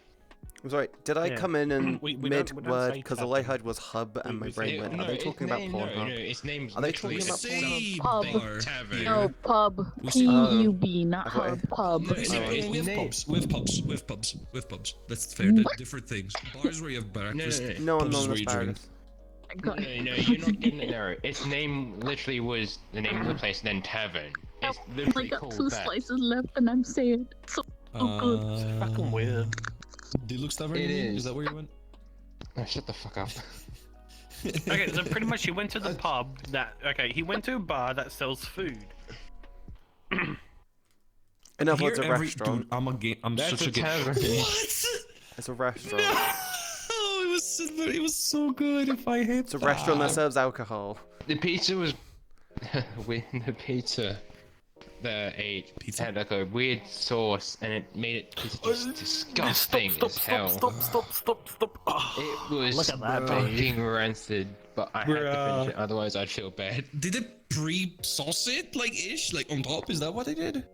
Speaker 3: I'm sorry, did I come in and
Speaker 6: we don't
Speaker 3: mid-word
Speaker 6: say
Speaker 3: because all I heard was hub and my brain went, are they talking about Pornhub?
Speaker 12: No, its name's
Speaker 3: Are they
Speaker 12: literally
Speaker 3: talking about Pornhub?
Speaker 10: Pub.
Speaker 12: Tavern.
Speaker 10: No, pub.
Speaker 11: We see-
Speaker 10: P-U-B, not
Speaker 3: Okay.
Speaker 10: hub. Pub.
Speaker 11: No, we have pubs. That's fair. They're different things. Bars where you have breakfast.
Speaker 3: No, I'm
Speaker 11: pubs
Speaker 3: not
Speaker 11: where you drink.
Speaker 3: asparagus.
Speaker 12: No, you're not getting it. No, its name literally was the name of the place, then tavern. It's literally
Speaker 10: I got
Speaker 12: called
Speaker 10: 2
Speaker 12: that.
Speaker 10: slices left and I'm sad. So good.
Speaker 6: Fucking weird.
Speaker 11: Deluxe Tavern?
Speaker 12: It
Speaker 11: Is
Speaker 12: is.
Speaker 11: that where you went?
Speaker 12: Oh, shut the fuck up.
Speaker 6: Okay, so pretty much he went to the pub that. Okay, he went to a bar that sells food.
Speaker 3: In other words, a
Speaker 11: Here
Speaker 3: restaurant.
Speaker 11: Dude, I'm
Speaker 12: That's
Speaker 11: such
Speaker 12: a
Speaker 11: a good.
Speaker 12: tavern.
Speaker 11: What?
Speaker 3: It's a restaurant.
Speaker 11: Oh, it was so good. If I hit
Speaker 3: It's a restaurant that serves alcohol.
Speaker 12: The pizza was with the pizza that I ate had like a weird sauce, and it made it just disgusting as hell.
Speaker 6: Stop.
Speaker 12: It was
Speaker 6: Look at that,
Speaker 12: fucking rancid, but I had to finish it, otherwise I'd feel bad.
Speaker 11: Did they pre-sauce it like like on top? Is that what they did?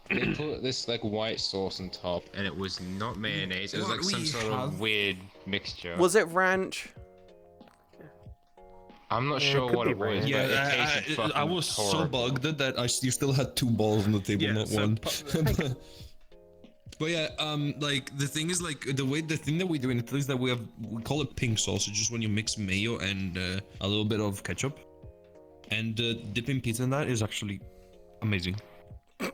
Speaker 12: They put this like white sauce on top, and it was not mayonnaise. It was like some sort of weird mixture.
Speaker 3: Was it ranch?
Speaker 12: I'm not sure what it was, but it tasted fucking
Speaker 11: I was so
Speaker 12: horrible.
Speaker 11: bugged that you still had 2 balls on the table, not
Speaker 6: so
Speaker 11: one. But yeah, like the thing is, like the thing that we do in Italy is that we call it pink sauce. It's just when you mix mayo and a little bit of ketchup, and dipping pizza in that is actually amazing.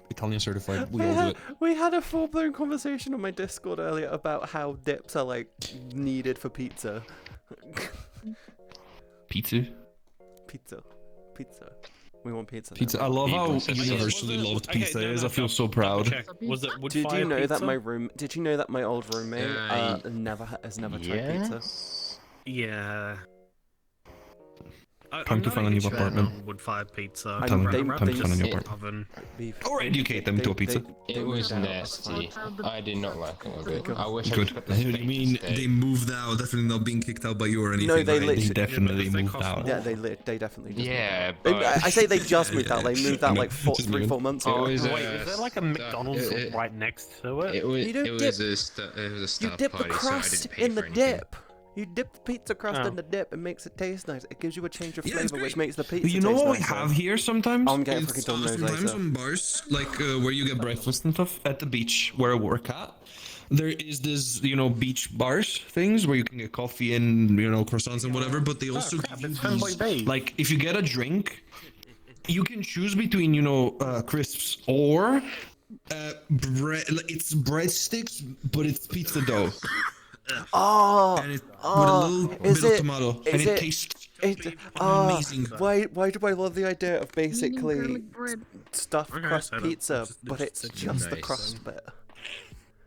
Speaker 11: Italian certified. We all do it.
Speaker 3: We had a full-blown conversation on my Discord earlier about how dips are like needed for pizza.
Speaker 11: Pizza.
Speaker 3: We want pizza. now.
Speaker 11: Pizza. I love how universally loved pizza is. I feel so proud.
Speaker 6: Was it wood
Speaker 3: Did you know
Speaker 6: pizza?
Speaker 3: that my room? Did you know that my old roommate has never tried pizza?
Speaker 6: Yeah.
Speaker 11: Time to find a new apartment.
Speaker 6: Wood-fired pizza.
Speaker 3: Time to
Speaker 11: find a new apartment.
Speaker 6: Oven.
Speaker 11: Or educate them to a pizza.
Speaker 12: It was nasty. I did not like it a bit. I wish I
Speaker 11: Good.
Speaker 12: could put the
Speaker 11: You mean they moved out? Definitely not being kicked out by you or anything.
Speaker 3: No, they
Speaker 11: right?
Speaker 3: literally
Speaker 11: definitely moved out.
Speaker 3: Yeah, they definitely. Just
Speaker 12: Yeah,
Speaker 3: moved out.
Speaker 12: but...
Speaker 3: I say they just moved out. They moved out
Speaker 11: No,
Speaker 3: like 3-4 months ago.
Speaker 12: It was,
Speaker 6: Wait, is there like a McDonald's right next to it?
Speaker 12: It was.
Speaker 3: You don't
Speaker 12: It was a staff
Speaker 3: You dip the
Speaker 12: party, so I
Speaker 3: crust
Speaker 12: didn't pay
Speaker 3: in the
Speaker 12: for anything.
Speaker 3: dip. You dip the pizza crust in the dip and makes it taste nice. It gives you a change of
Speaker 11: Yeah, it's
Speaker 3: flavor, which
Speaker 11: great.
Speaker 3: makes the pizza
Speaker 11: You know
Speaker 3: taste
Speaker 11: what we
Speaker 3: nicer.
Speaker 11: have here sometimes?
Speaker 3: I'm getting
Speaker 11: It's,
Speaker 3: fucking Domino's
Speaker 11: sometimes
Speaker 3: later.
Speaker 11: on bars, like where you get breakfast and stuff at the beach where I work at. There is this, beach bars things where you can get coffee and, croissants and whatever, but they also give you these, like, if you get a drink, you can choose between, crisps or bread. It's breadsticks, but it's pizza dough.
Speaker 3: Oh,
Speaker 11: And with a little bit of tomato, and it tastes amazing.
Speaker 3: Why do I love the idea of basically
Speaker 10: garlic bread.
Speaker 3: stuffed crust pizza, but it's just the
Speaker 12: nice.
Speaker 3: crust bit?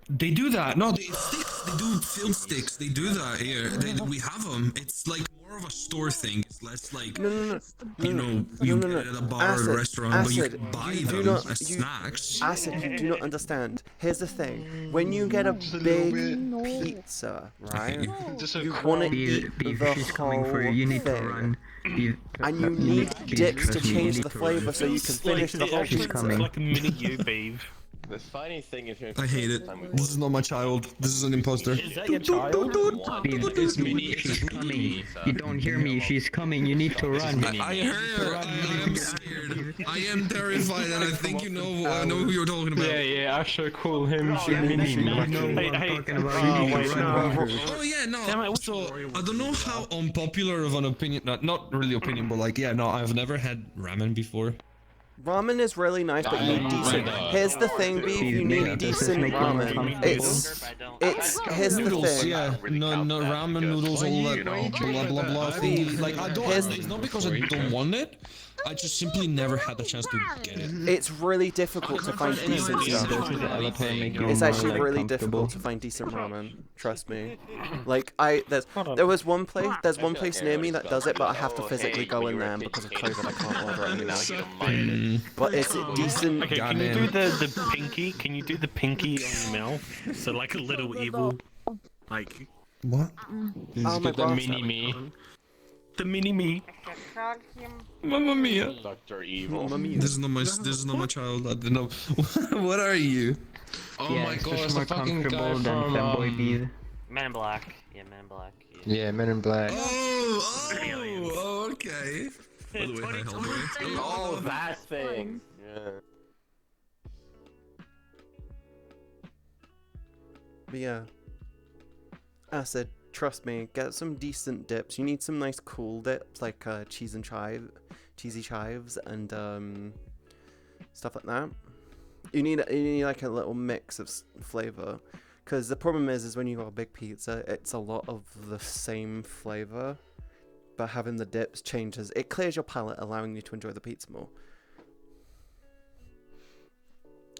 Speaker 11: They do that. No, it's sticks. They do filled sticks. They do that here. We have them. It's like more of a store thing. It's less like you get it at a bar or a restaurant, but you can buy them as snacks.
Speaker 3: Acid, you do not understand. Here's the thing: when you get a big pizza, right, you want to eat the whole thing. And you need dips to change the flavor so you can finish the whole pizza.
Speaker 6: It's like a mini you, babe.
Speaker 12: The funny thing, if you're
Speaker 11: I hate it. This is not my child. This is an imposter.
Speaker 6: Is that your child?
Speaker 12: It's mini. She's
Speaker 13: coming. You don't hear me. She's coming. You need to run.
Speaker 11: I heard. I am scared. I am terrified, and I think I know who you're talking about.
Speaker 8: Yeah, I should call him Mini.
Speaker 11: Oh yeah, no. So I don't know how unpopular of an opinion. Not really opinion, but like, yeah, no. I've never had ramen before.
Speaker 3: Ramen is really nice, but you need decent. Here's the thing, Beef. You need decent ramen. It's here's the
Speaker 11: Noodles,
Speaker 3: thing.
Speaker 11: yeah, no ramen noodles, all that blah blah blah thing. Like I don't. It's not because I don't want it. I just simply never had the chance to get it.
Speaker 3: It's really difficult to find decent stuff. It's actually really difficult to find decent ramen. Trust me. Like there's one place near me that does it, but I have to physically go in there, and because of COVID I can't order it anymore. But it's decent.
Speaker 6: Okay, can you do the pinky? Can you do the pinky on your mouth? So like a little evil, like
Speaker 11: what?
Speaker 3: Oh my
Speaker 12: the
Speaker 3: God.
Speaker 12: mini me.
Speaker 6: The mini me.
Speaker 11: Mamma mia!
Speaker 12: Dr. Evil.
Speaker 11: This is not my child. I don't know. What are you?
Speaker 12: Oh my god, it's the fucking guy from
Speaker 14: Men in Black. Yeah, Men in Black.
Speaker 12: Yeah, Men in Black.
Speaker 11: Oh, okay. By the way, hi, Hellboy.
Speaker 8: Oh, that thing. Yeah.
Speaker 3: But yeah. Acid, trust me, get some decent dips. You need some nice cool dips, like cheesy chives and stuff like that. You need like a little mix of flavor, because the problem is when you got a big pizza, it's a lot of the same flavor, but having the dips changes. It clears your palate, allowing you to enjoy the pizza more.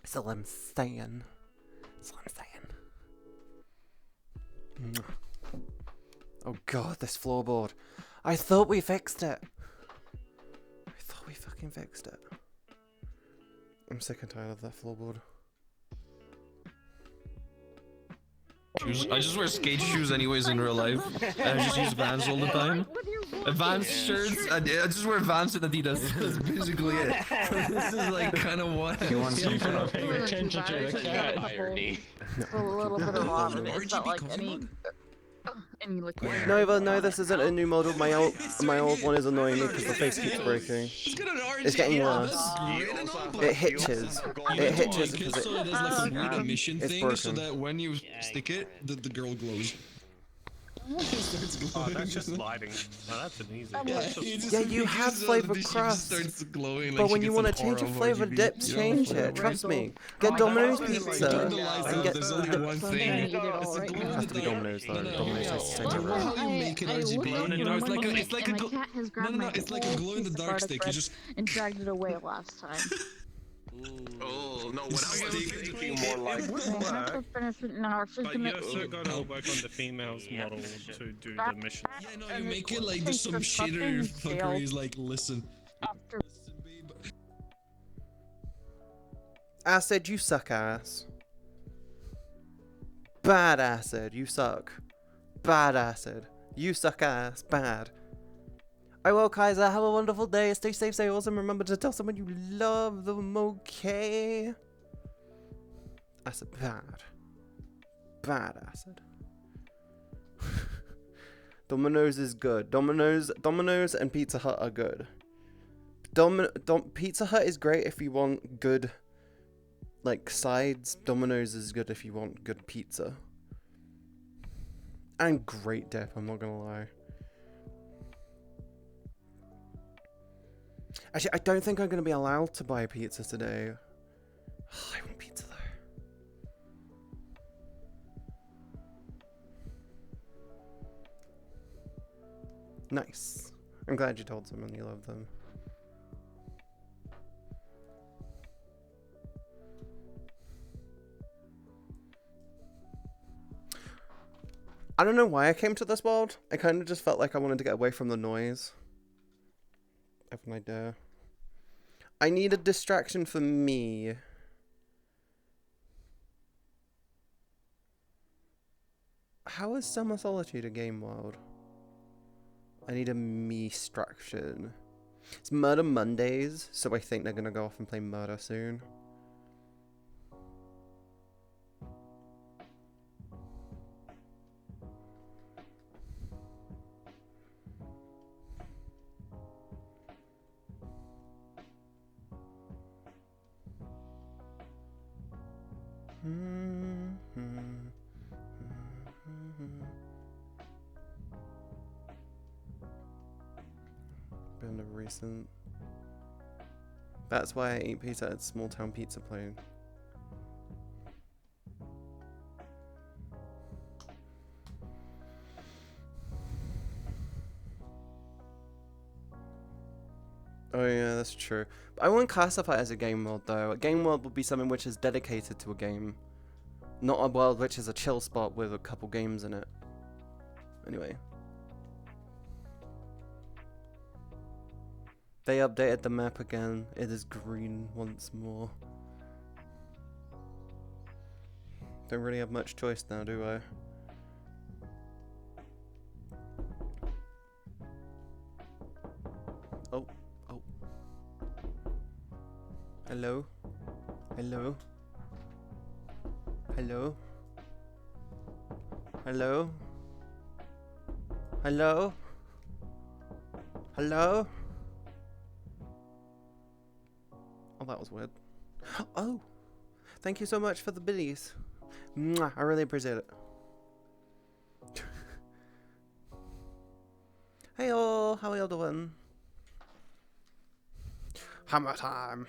Speaker 3: That's all I'm saying. That's all I'm saying. Oh god, this floorboard. I thought we fixed it. I thought we fucking fixed it. I'm sick and tired of that floorboard.
Speaker 11: Shoes. I just wear skate shoes anyways in real life. And I just use Vans all the time. Vans shirts. I just wear Vans and Adidas. That's basically it. This is like kind of what.
Speaker 13: You want some
Speaker 14: You're not paying attention to the cat.
Speaker 10: Irony. A little bit of ramen. It's not like any liquid.
Speaker 3: No, this isn't a new model. My old one is annoying me because the face keeps breaking. It's getting worse. It hitches. It hitches because
Speaker 11: So there's like a weird emission
Speaker 3: it's
Speaker 11: thing, so
Speaker 3: broken.
Speaker 11: that when you stick it, the girl glows.
Speaker 6: Oh, that's just lighting. Oh, that's an easy.
Speaker 3: Yeah, you have flavored crust.
Speaker 11: Starts glowing,
Speaker 3: But
Speaker 11: like
Speaker 3: when
Speaker 11: she
Speaker 3: you
Speaker 11: gets
Speaker 3: want
Speaker 11: an
Speaker 3: to change
Speaker 11: aura
Speaker 3: your
Speaker 11: of
Speaker 3: flavored
Speaker 11: RGB.
Speaker 3: dips,
Speaker 11: Yeah.
Speaker 3: change it. Trust me. Get Domino's pizza.
Speaker 11: Turn the lights
Speaker 3: And
Speaker 11: off,
Speaker 3: get
Speaker 11: there's only one thing.
Speaker 3: It has to be Domino's though. Domino's has to
Speaker 11: I don't know how you make it RGB.
Speaker 10: It's like a
Speaker 11: no, it's like a glow in the dark stick. You just
Speaker 10: and dragged it away last time.
Speaker 11: oh no, what I was thinking
Speaker 8: More like.
Speaker 10: I have to finish it now. She's
Speaker 6: But
Speaker 10: gonna.
Speaker 6: you also gotta work on the female's model to do the mission.
Speaker 11: Yeah, no, you make it like there's some shitter fuckeries like listen.
Speaker 3: Acid, you suck ass. Bad Acid, you suck. Bad Acid, you suck ass. Bad. I will, Kaiser. Have a wonderful day. Stay safe, stay awesome. Remember to tell someone you love them, okay? Acid, bad. Bad Acid. Domino's is good. Domino's and Pizza Hut are good. Pizza Hut is great if you want good, like, sides. Domino's is good if you want good pizza. And great dip, I'm not gonna lie. Actually, I don't think I'm gonna be allowed to buy pizza today. Oh, I want pizza though. Nice. I'm glad you told someone you love them. I don't know why I came to this world. I kind of just felt like I wanted to get away from the noise. I have an idea. I need a distraction for me. How is Summer Solitude a game world? I need a me-struction. It's Murder Mondays, so I think they're gonna go off and play Murder soon. Been a recent. That's why I eat pizza at Small Town Pizza Plane. Oh yeah, that's true. But I wouldn't classify it as a game world though. A game world would be something which is dedicated to a game. Not a world which is a chill spot with a couple games in it. Anyway. They updated the map again. It is green once more. Don't really have much choice now, do I? Oh, oh. Hello? Hello? Hello? Hello? Hello? Hello? Oh, that was weird. Oh! Thank you so much for the biddies. Mwah, I really appreciate it. Hey all, how are y'all doing? Hammer time!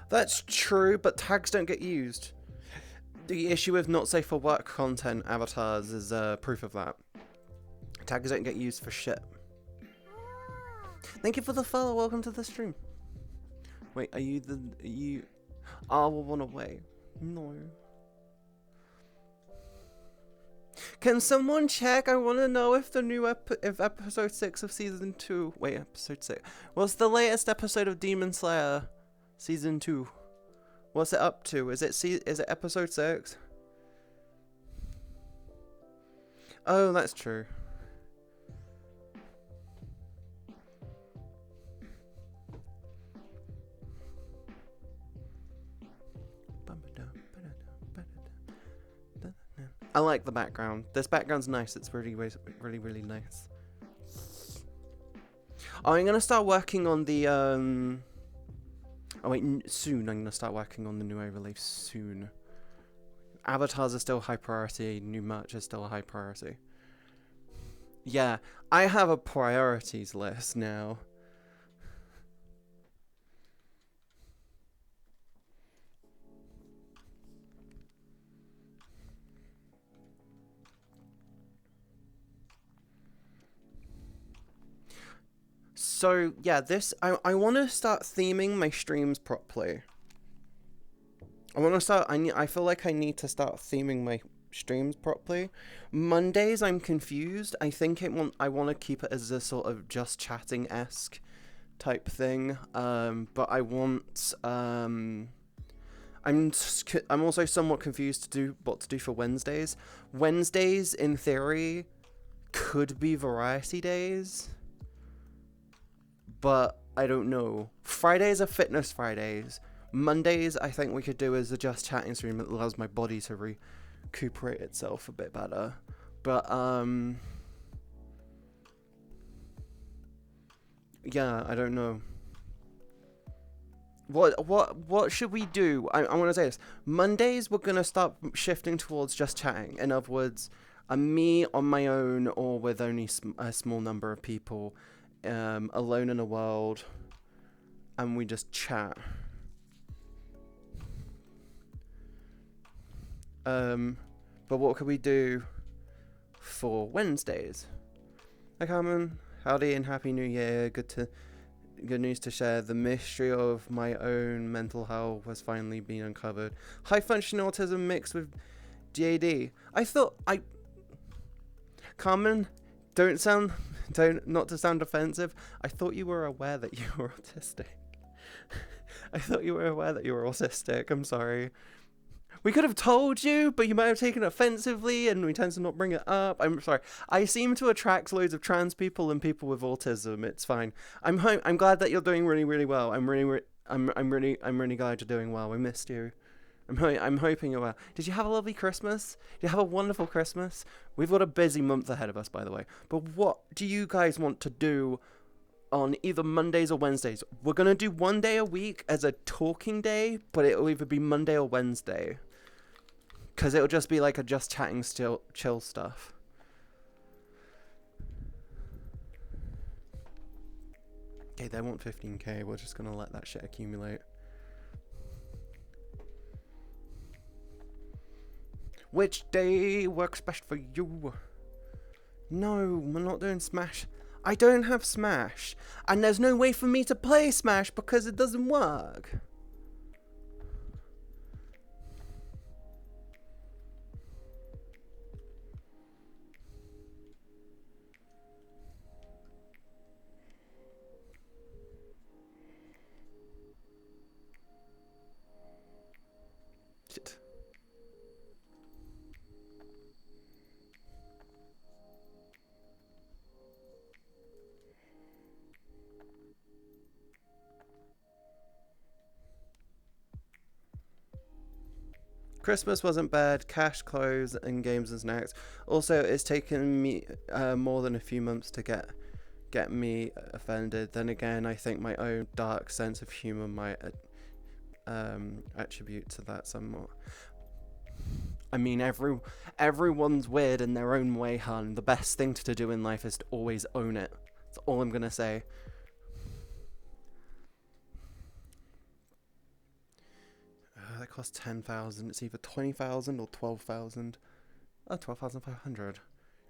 Speaker 3: That's true, but tags don't get used. The issue with not safe for work content avatars is proof of that. Tags don't get used for shit. Thank you for the follow, welcome to the stream. Wait, are you... Oh, we're one away. No. Can someone check? I want to know if the new if episode 6 of season 2... Wait, episode 6. What's the latest episode of Demon Slayer season 2? What's it up to? Is it episode 6? Oh, that's true. I like the background. This background's nice. It's really, really nice. Oh, I'm gonna start working on the Oh wait, soon I'm gonna start working on the new overlay soon. Avatars are still high priority. New merch is still a high priority. Yeah, I have a priorities list now. So yeah, I want to start theming my streams properly. I feel like I need to start theming my streams properly. Mondays I'm confused. I think I want to keep it as a sort of just chatting-esque type thing. But I want I'm also somewhat confused what to do for Wednesdays. Wednesdays in theory could be variety days. But I don't know. Fridays are fitness Fridays. Mondays I think we could do as a just chatting stream that allows my body to recuperate itself a bit better. But yeah, I don't know. What should we do? I want to say this. Mondays we're gonna start shifting towards just chatting. In other words, me on my own or with only a small number of people. Alone in a world, and we just chat. But what could we do for Wednesdays? Hi Carmen, howdy and happy new year. Good news to share. The mystery of my own mental health has finally been uncovered. High functioning autism mixed with GAD. Carmen, not to sound offensive, I thought you were aware that you were autistic. I thought you were aware that you were autistic. I'm sorry. We could have told you, but you might have taken it offensively, and we tend to not bring it up. I'm sorry. I seem to attract loads of trans people and people with autism. It's fine. I'm glad that you're doing really, really well. I'm really glad you're doing well. I missed you. I'm hoping you're well. Did you have a lovely Christmas? Did you have a wonderful Christmas? We've got a busy month ahead of us, by the way. But what do you guys want to do on either Mondays or Wednesdays? We're going to do one day a week as a talking day, but it'll either be Monday or Wednesday. Because it'll just be like a just chatting chill stuff. Okay, they want 15k. We're just going to let that shit accumulate. Which day works best for you? No, we're not doing Smash. I don't have Smash. And there's no way for me to play Smash because it doesn't work. Christmas wasn't bad. Cash, clothes, and games and snacks. Also, it's taken me more than a few months to get me offended. Then again, I think my own dark sense of humor might attribute to that somewhat. I mean, everyone's weird in their own way, hun. The best thing to do in life is to always own it. That's all I'm gonna say. That costs 10,000. It's either 20,000 or 12,000. Oh, 12,500.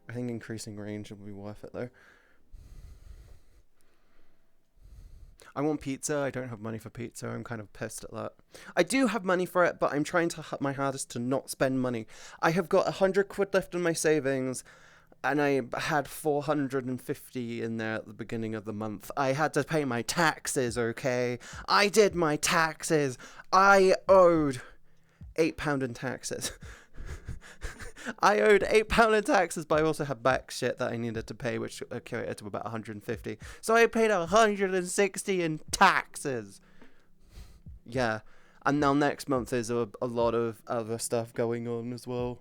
Speaker 3: I think increasing range will be worth it though. I want pizza. I don't have money for pizza. I'm kind of pissed at that. I do have money for it, but I'm trying to my hardest to not spend money. I have got 100 quid left in my savings, and I had 450 in there at the beginning of the month. I had to pay my taxes, okay? I did my taxes. I owed £8 in taxes. I owed £8 in taxes, but I also had back shit that I needed to pay, which equated to about 150. So I paid 160 in taxes. Yeah, and now next month there's a lot of other stuff going on as well.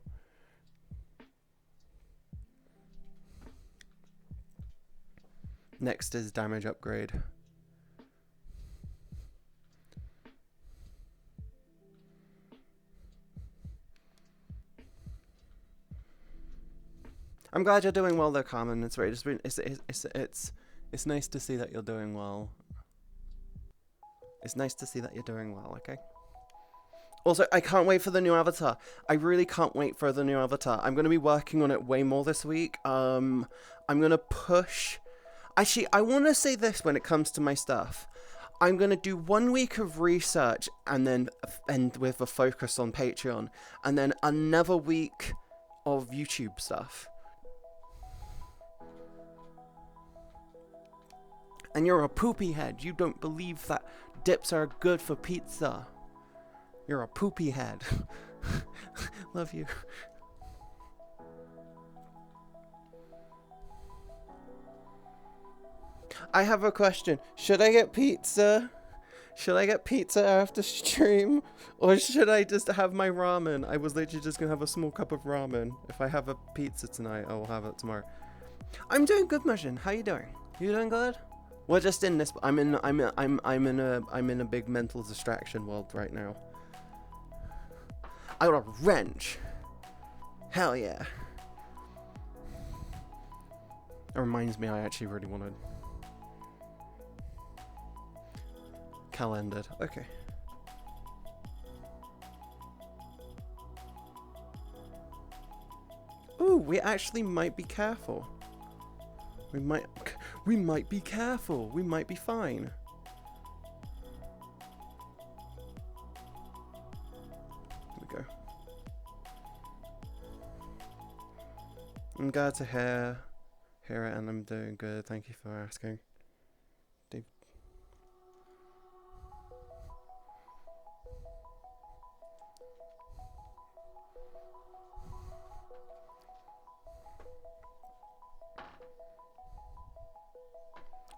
Speaker 3: Next is damage upgrade. I'm glad you're doing well, though, Carmen. It's right. It's nice to see that you're doing well. It's nice to see that you're doing well. Okay. Also, I can't wait for the new avatar. I really can't wait for the new avatar. I'm gonna be working on it way more this week. I'm gonna push. Actually, I want to say this when it comes to my stuff. I'm gonna do 1 week of research and then end with a focus on Patreon, and then another week of YouTube stuff. And you're a poopy head. You don't believe that dips are good for pizza. You're a poopy head. Love you. I have a question. Should I get pizza? Should I get pizza after stream? Or should I just have my ramen? I was literally just gonna have a small cup of ramen. If I have a pizza tonight, I will have it tomorrow. I'm doing good, Mission. How you doing? You doing good? We're just in this. I'm in a big mental distraction world right now. I got a wrench. Hell yeah. It reminds me, I actually really wanted. Calendared. Okay. Ooh, we actually might be careful. We might be careful. We might be fine. Here we go. I'm glad to hear it, and I'm doing good. Thank you for asking. Dave.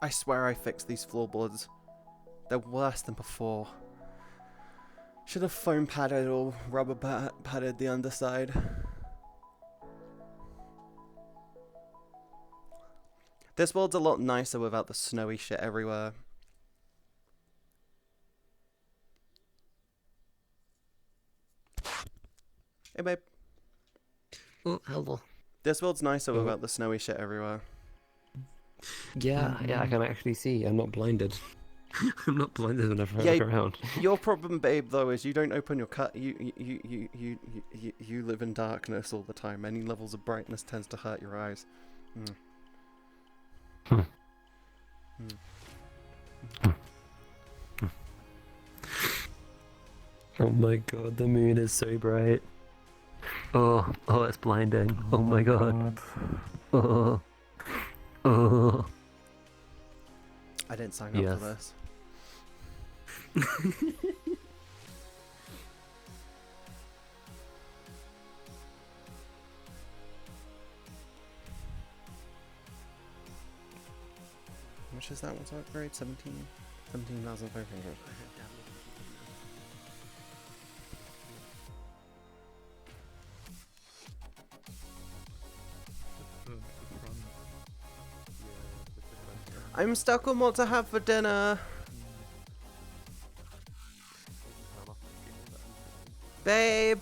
Speaker 3: I swear I fixed these floorboards. They're worse than before. Should have foam padded or rubber padded the underside. This world's a lot nicer without the snowy shit everywhere. Hey babe.
Speaker 4: Oh, hello.
Speaker 3: This world's nicer without the snowy shit everywhere.
Speaker 4: Yeah, I can actually see. I'm not blinded. I'm not blinded whenever I look around.
Speaker 3: Your problem, babe, though, is you don't open your cut. You live in darkness all the time. Any levels of brightness tends to hurt your eyes.
Speaker 4: Oh my god, the moon is so bright. Oh, it's blinding. Oh my god. Oh.
Speaker 3: I didn't sign up for this. How much is that one to upgrade? 17,500. I'm stuck on what to have for dinner. Babe!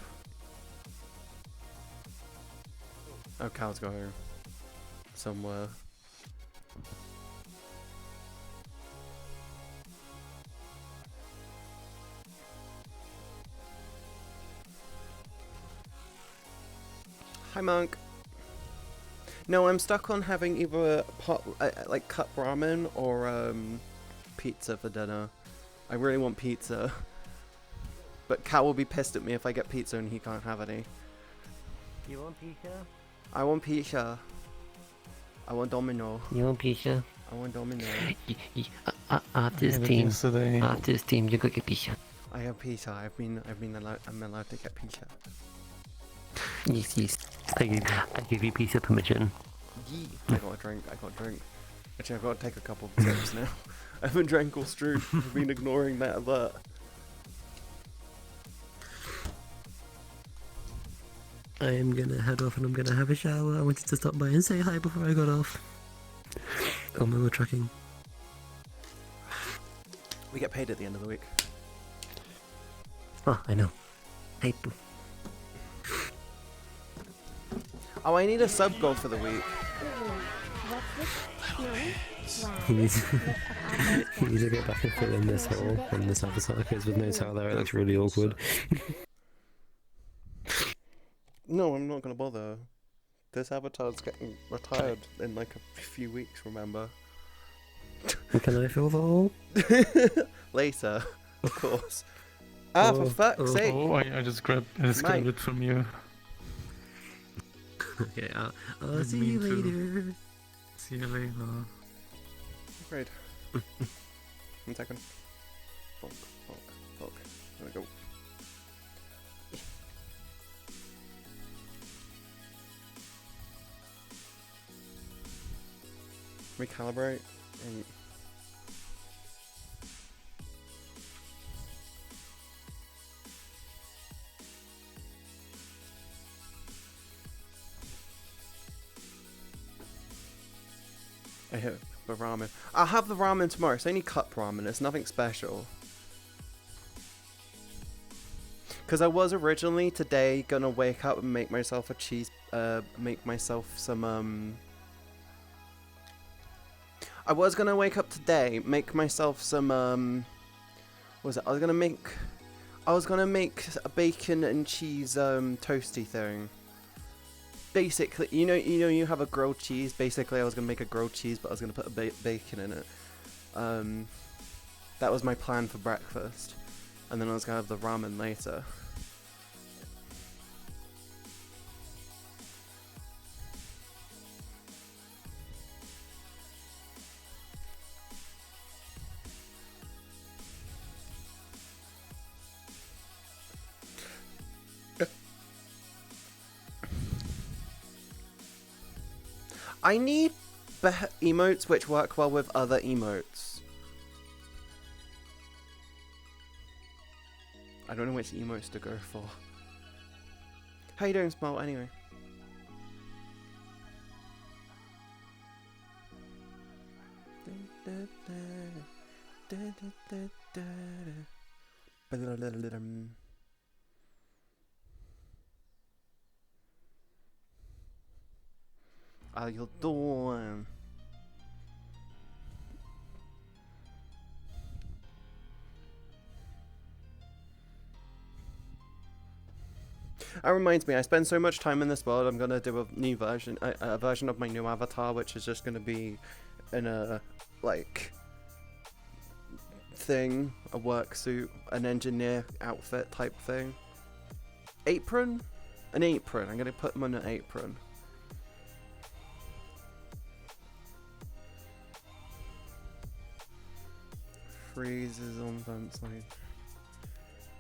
Speaker 3: Oh, Cal's going somewhere. Hi, Monk. No, I'm stuck on having either pot, like cup ramen or pizza for dinner. I really want pizza. But Cal will be pissed at me if I get pizza and he can't have any.
Speaker 13: You want pizza?
Speaker 3: I want pizza. I want Domino.
Speaker 13: You want pizza?
Speaker 3: I want Domino.
Speaker 13: After this team, you go get pizza.
Speaker 3: I have pizza. I'm allowed to get pizza.
Speaker 4: Yes. I give you pizza permission.
Speaker 3: Yee. I got a drink. Actually, I've got to take a couple of sips now. I haven't drank all street. I've been ignoring that alert.
Speaker 4: I am gonna head off and I'm gonna have a shower. I wanted to stop by and say hi before I got off. Oh my god, tracking.
Speaker 3: We get paid at the end of the week.
Speaker 4: Oh, I know. Hey, boo.
Speaker 3: Oh, I need a sub goal for the week.
Speaker 4: He needs to go back and fill in this hole and this avatar because with no towel there it looks really awkward.
Speaker 3: No, I'm not gonna bother. This avatar's getting retired in like a few weeks, remember?
Speaker 4: Can I fill the hole?
Speaker 3: Later, of course. Ah, for fuck's sake!
Speaker 6: Oh, I just grabbed it from you.
Speaker 4: Okay, I'll see you later.
Speaker 6: See you later.
Speaker 3: Great. 1 second. Bonk. There we go. Recalibrate and I hit the ramen. I'll have the ramen tomorrow. It's only cup ramen. It's nothing special. Because I was originally today gonna wake up and make myself a cheese. Make myself some I was gonna wake up today, make myself some what was it? I was gonna make a bacon and cheese toasty thing. Basically, you know, you have a grilled cheese. Basically, I was gonna make a grilled cheese, but I was gonna put a bacon in it. That was my plan for breakfast, and then I was gonna have the ramen later. I need emotes which work well with other emotes. I don't know which emotes to go for. How you doing, Smile, anyway? How you doing? That reminds me, I spend so much time in this world, I'm gonna do a new version, a version of my new avatar, which is just gonna be in a, like, thing, a work suit, an engineer outfit type thing. Apron? An apron. I'm gonna put him on an apron. Freezes on fence line.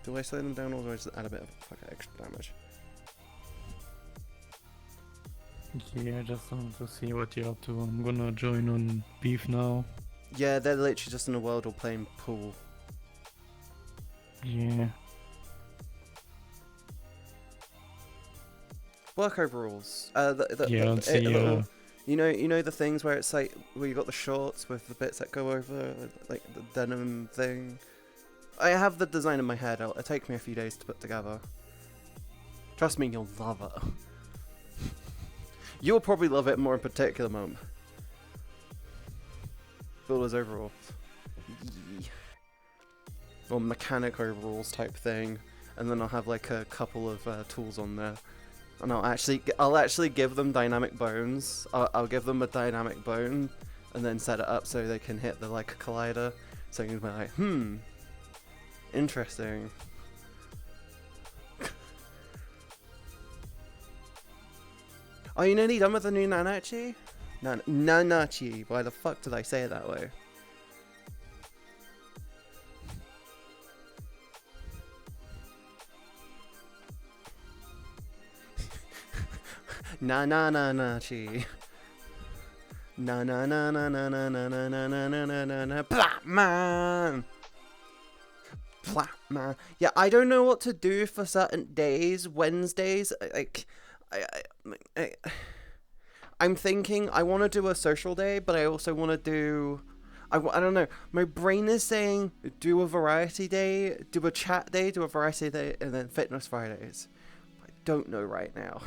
Speaker 3: Do I slow them down or do I just add a bit of extra damage?
Speaker 6: Yeah, I just want to see what you're up to. I'm gonna join on beef now.
Speaker 3: Yeah, they're literally just in a world or playing pool.
Speaker 6: Yeah.
Speaker 3: Work overalls.
Speaker 6: Yeah, I'll see
Speaker 3: You know the things where it's like where you got the shorts with the bits that go over, like the denim thing. I have the design in my head. It'll take me a few days to put together. Trust me, you'll love it. You'll probably love it more in particular, Mum. Builder's overalls. Yeah. Or mechanic overalls type thing. And then I'll have like a couple of tools on there. And I'll actually give them dynamic bones. I'll give them a dynamic bone and then set it up so they can hit the like collider. So you can be like, interesting. Are you nearly done with the new Nanachi? Nanachi. Why the fuck did I say it that way? Nanachi. Na Blackman. Blackman. Yeah, I don't know what to do for certain days. Wednesdays, like, I'm thinking I want to do a social day, but I also want to do. I don't know. My brain is saying do a variety day, do a chat day, do a variety day, and then fitness Fridays. I don't know right now.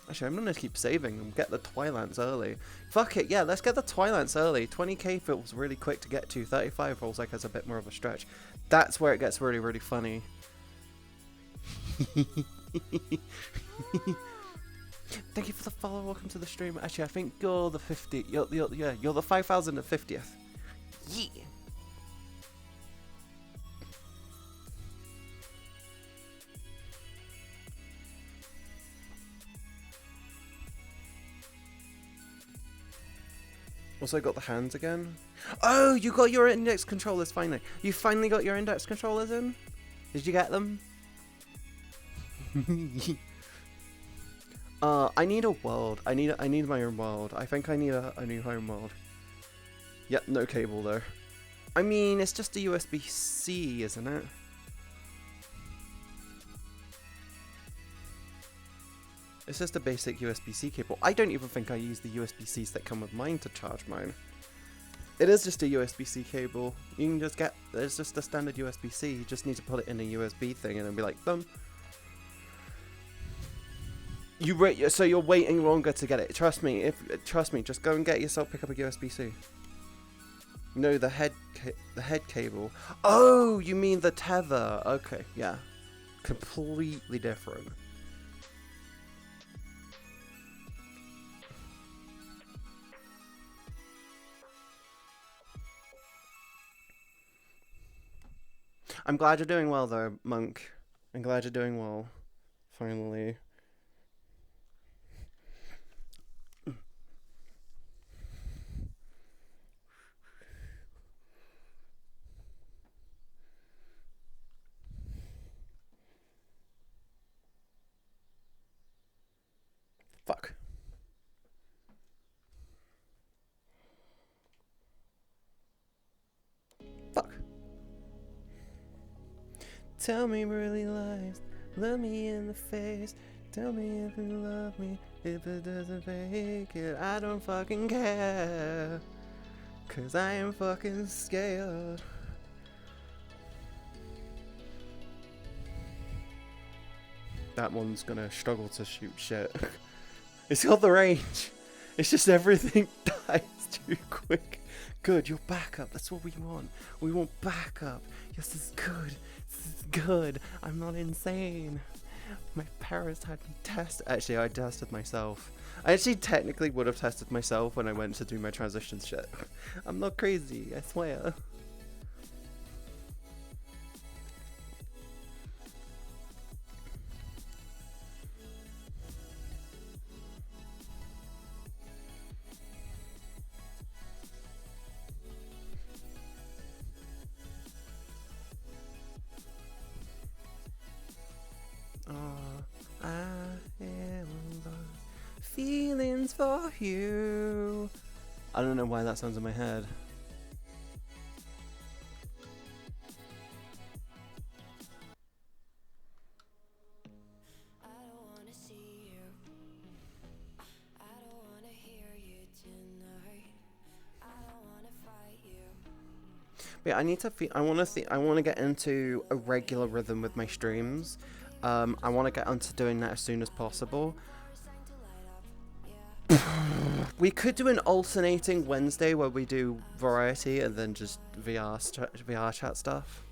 Speaker 3: Actually, I'm gonna keep saving and get the Twilants early. Fuck it, yeah, let's get the Twilants early. 20k feels really quick to get to. 35 feels like it's a bit more of a stretch. That's where it gets really, really funny. Thank you for the follow. Welcome to the stream. Actually, I think you're the 50. You're the 5,050th. Yeah. Also got the hands again. Oh, you got your index controllers finally. You finally got your index controllers in? Did you get them? I need a world. I need my own world. I think I need a new home world. Yep, no cable though. I mean, it's just a USB-C, isn't it? It's just a basic USB-C cable. I don't even think I use the USB-Cs that come with mine to charge mine. It is just a USB-C cable. You can just get, it's just a standard USB-C. You just need to put it in a USB thing and then be like, done. So you're waiting longer to get it. Trust me, just go and get yourself, pick up a USB-C. No, the head cable. Oh, you mean the tether. Okay, yeah. Completely different. I'm glad you're doing well though, Monk. I'm glad you're doing well. Finally. Fuck. Fuck. Tell me really lies, look me in the face. Tell me if you love me, if it doesn't fake it. I don't fucking care, 'cause I am fucking scared. That one's gonna struggle to shoot shit. It's got the range. It's just everything dies too quick. Good, you're backup. That's what we want. We want backup. Yes, this is good. This is good. I'm not insane. My parents had me test. Actually, I tested myself. I actually technically would have tested myself when I went to do my transitions shit. I'm not crazy, I swear. Feelings for you. I don't know why that sounds in my head. But yeah, I need to I want to get into a regular rhythm with my streams. I want to get onto doing that as soon as possible. We could do an alternating Wednesday where we do variety and then just VR chat stuff.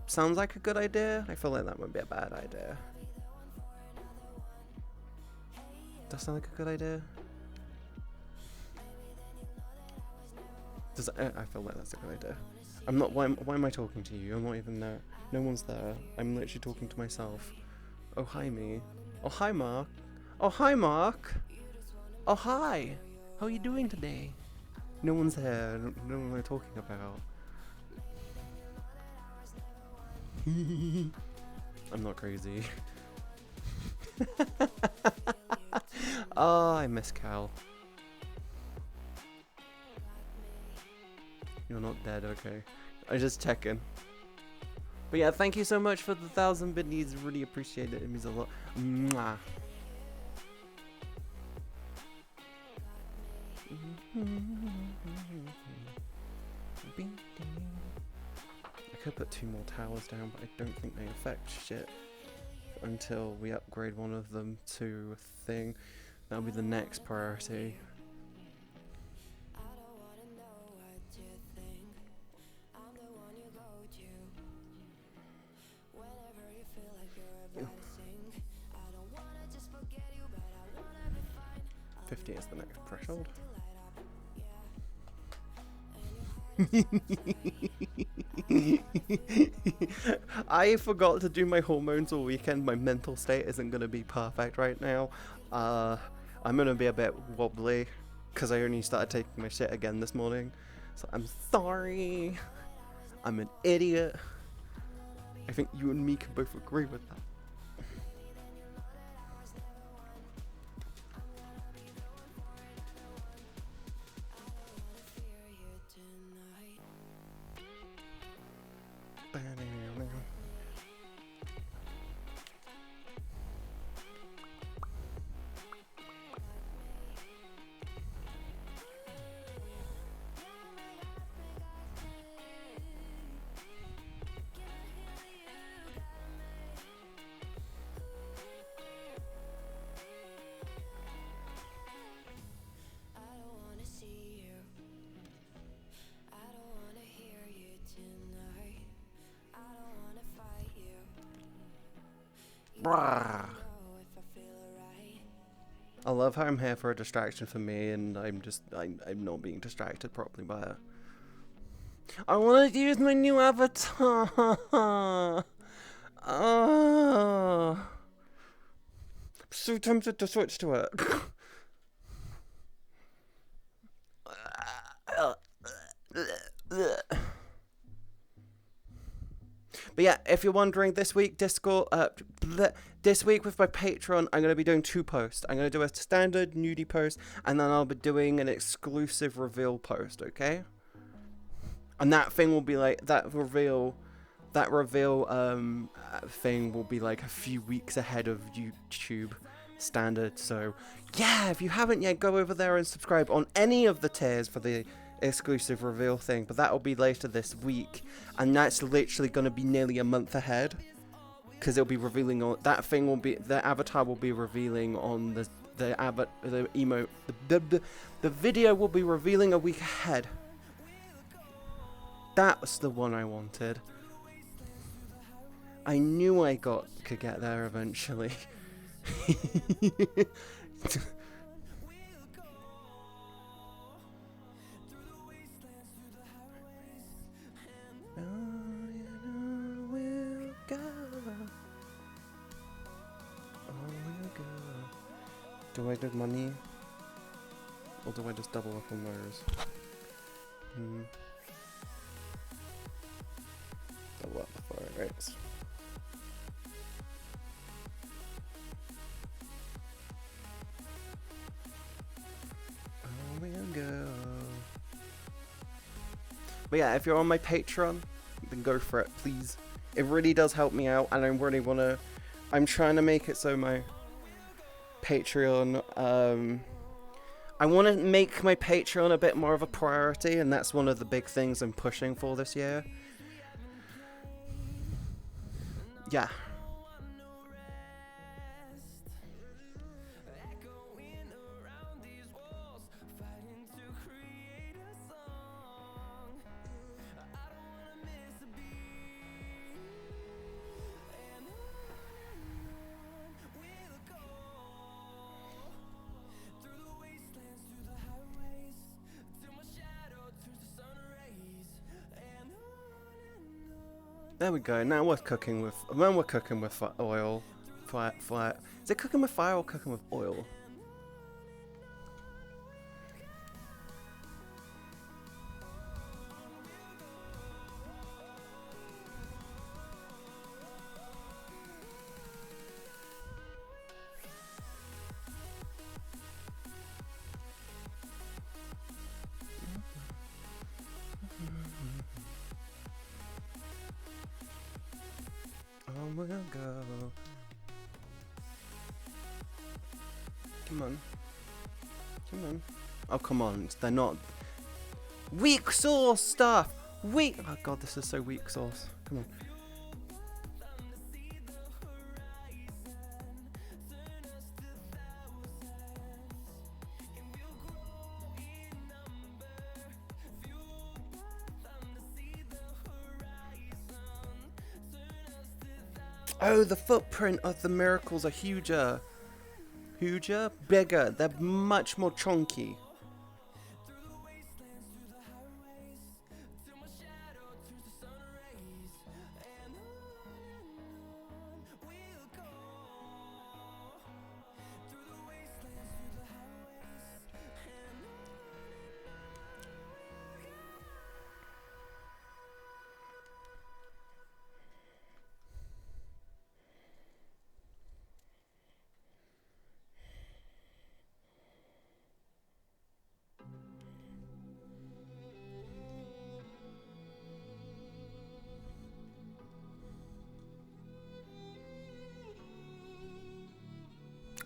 Speaker 3: Sounds like a good idea. I feel like that would be a bad idea. Does that sound like a good idea? I feel like that's a good idea. I'm not. Why am I talking to you? I'm not even there. No one's there. I'm literally talking to myself. Oh hi me. Oh hi Mark. Oh hi Mark. Oh hi. How are you doing today? No one's here. I don't know what I'm talking about. I'm not crazy. Oh, I miss Cal. You're not dead, okay. I just checking. But yeah, thank you so much for the 1,000 biddies. Really appreciate it. It means a lot. Mwah. I could put 2 more towers down, but I don't think they affect shit until we upgrade one of them to a thing. That'll be the next priority. Ew. 50 is the next threshold. I forgot to do my hormones all weekend. My mental state isn't going to be perfect right now. I'm going to be a bit wobbly because I only started taking my shit again this morning. So I'm sorry. I'm an idiot. I think you and me can both agree with that. I love how I'm here for a distraction for me, and I'm not being distracted properly by it. I want to use my new avatar. I'm so tempted to switch to it. But yeah, if you're wondering, this week Discord, this week with my Patreon, I'm going to be doing 2 posts. I'm going to do a standard nudie post, and then I'll be doing an exclusive reveal post, okay? And that thing will be like, that reveal thing will be like a few weeks ahead of YouTube standard. So yeah, if you haven't yet, go over there and subscribe on any of the tiers for the exclusive reveal thing, but that will be later this week, and that's literally going to be nearly a month ahead, because it'll be revealing on that thing will be, the avatar will be revealing on the video will be revealing a week ahead. That's the one I wanted. I knew I could get there eventually. Do I do money? Or do I just double up on those? Double up for it, right? Oh, we'll go. But yeah, if you're on my Patreon, then go for it, please. It really does help me out, and I really want to... I'm trying to make it so my Patreon, I want to make my Patreon a bit more of a priority, and that's one of the big things I'm pushing for this year. Yeah. There we go. Now we're cooking with. When we're cooking with oil, fire. Is it cooking with fire or cooking with oil? Oh my god. Come on. Come on. Oh, come on. They're not. Weak sauce stuff! Weak. Oh god, this is so weak sauce. Come on. Oh, the footprint of the miracles are huger. Huger? Bigger. They're much more chunky.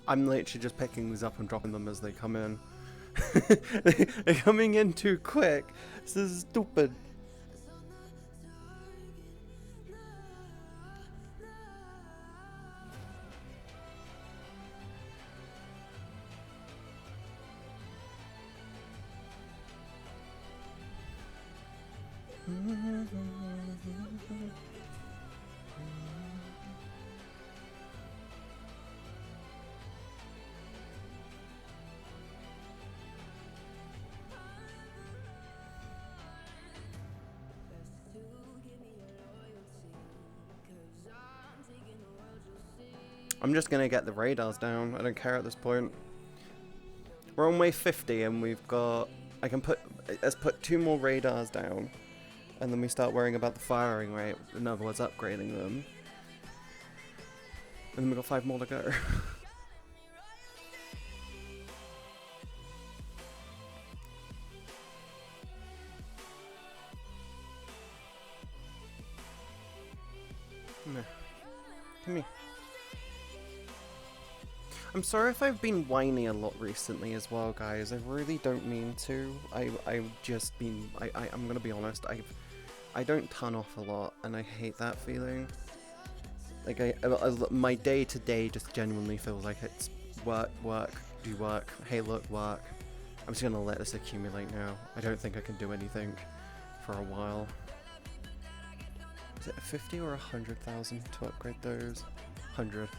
Speaker 3: I'm literally just picking these up and dropping them as they come in. They're coming in too quick. This is stupid. I'm just gonna get the radars down. I don't care at this point. We're on wave 50 and we've got... let's put 2 more radars down. And then we start worrying about the firing rate. In other words, upgrading them. And then we've got 5 more to go. Come here. Come here. I'm sorry if I've been whiny a lot recently as well, guys. I really don't mean to. I'm gonna be honest. I don't turn off a lot, and I hate that feeling. Like my day to day just genuinely feels like it's work, do work. Hey, look, work. I'm just gonna let this accumulate now. I don't think I can do anything for a while. Is it 50 or 100,000 to upgrade those? 100.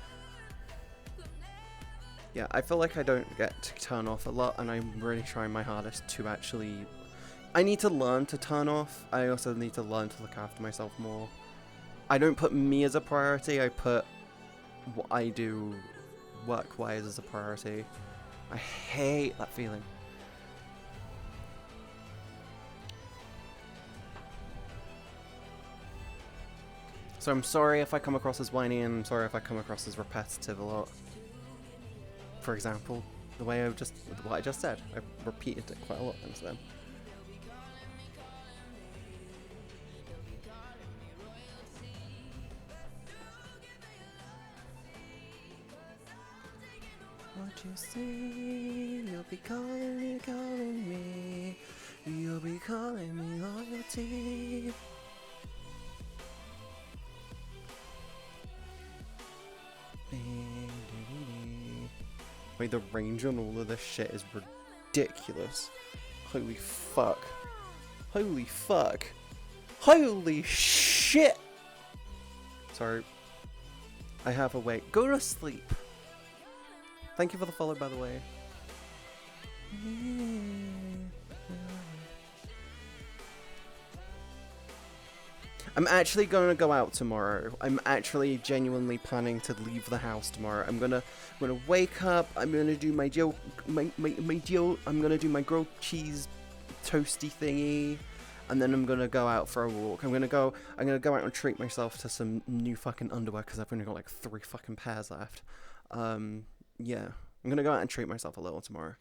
Speaker 3: Yeah, I feel like I don't get to turn off a lot, and I'm really trying my hardest to actually... I need to learn to turn off. I also need to learn to look after myself more. I don't put me as a priority, I put what I do work-wise as a priority. I hate that feeling. So I'm sorry if I come across as whiny, and I'm sorry if I come across as repetitive a lot. For example, what I just said. I've repeated it quite a lot since then. Don't you see? You'll be calling me. You'll be calling me loyalty. Wait, the range on all of this shit is ridiculous. Holy fuck. Holy fuck. Holy shit! Sorry. I have a wait. Go to sleep. Thank you for the follow, by the way. I'm actually going to go out tomorrow. I'm actually genuinely planning to leave the house tomorrow. I'm gonna wake up. I'm gonna do my I'm gonna do my grilled cheese toasty thingy, and then I'm gonna go out for a walk. I'm gonna go out and treat myself to some new fucking underwear because I've only got like 3 fucking pairs left. Yeah, I'm gonna go out and treat myself a little tomorrow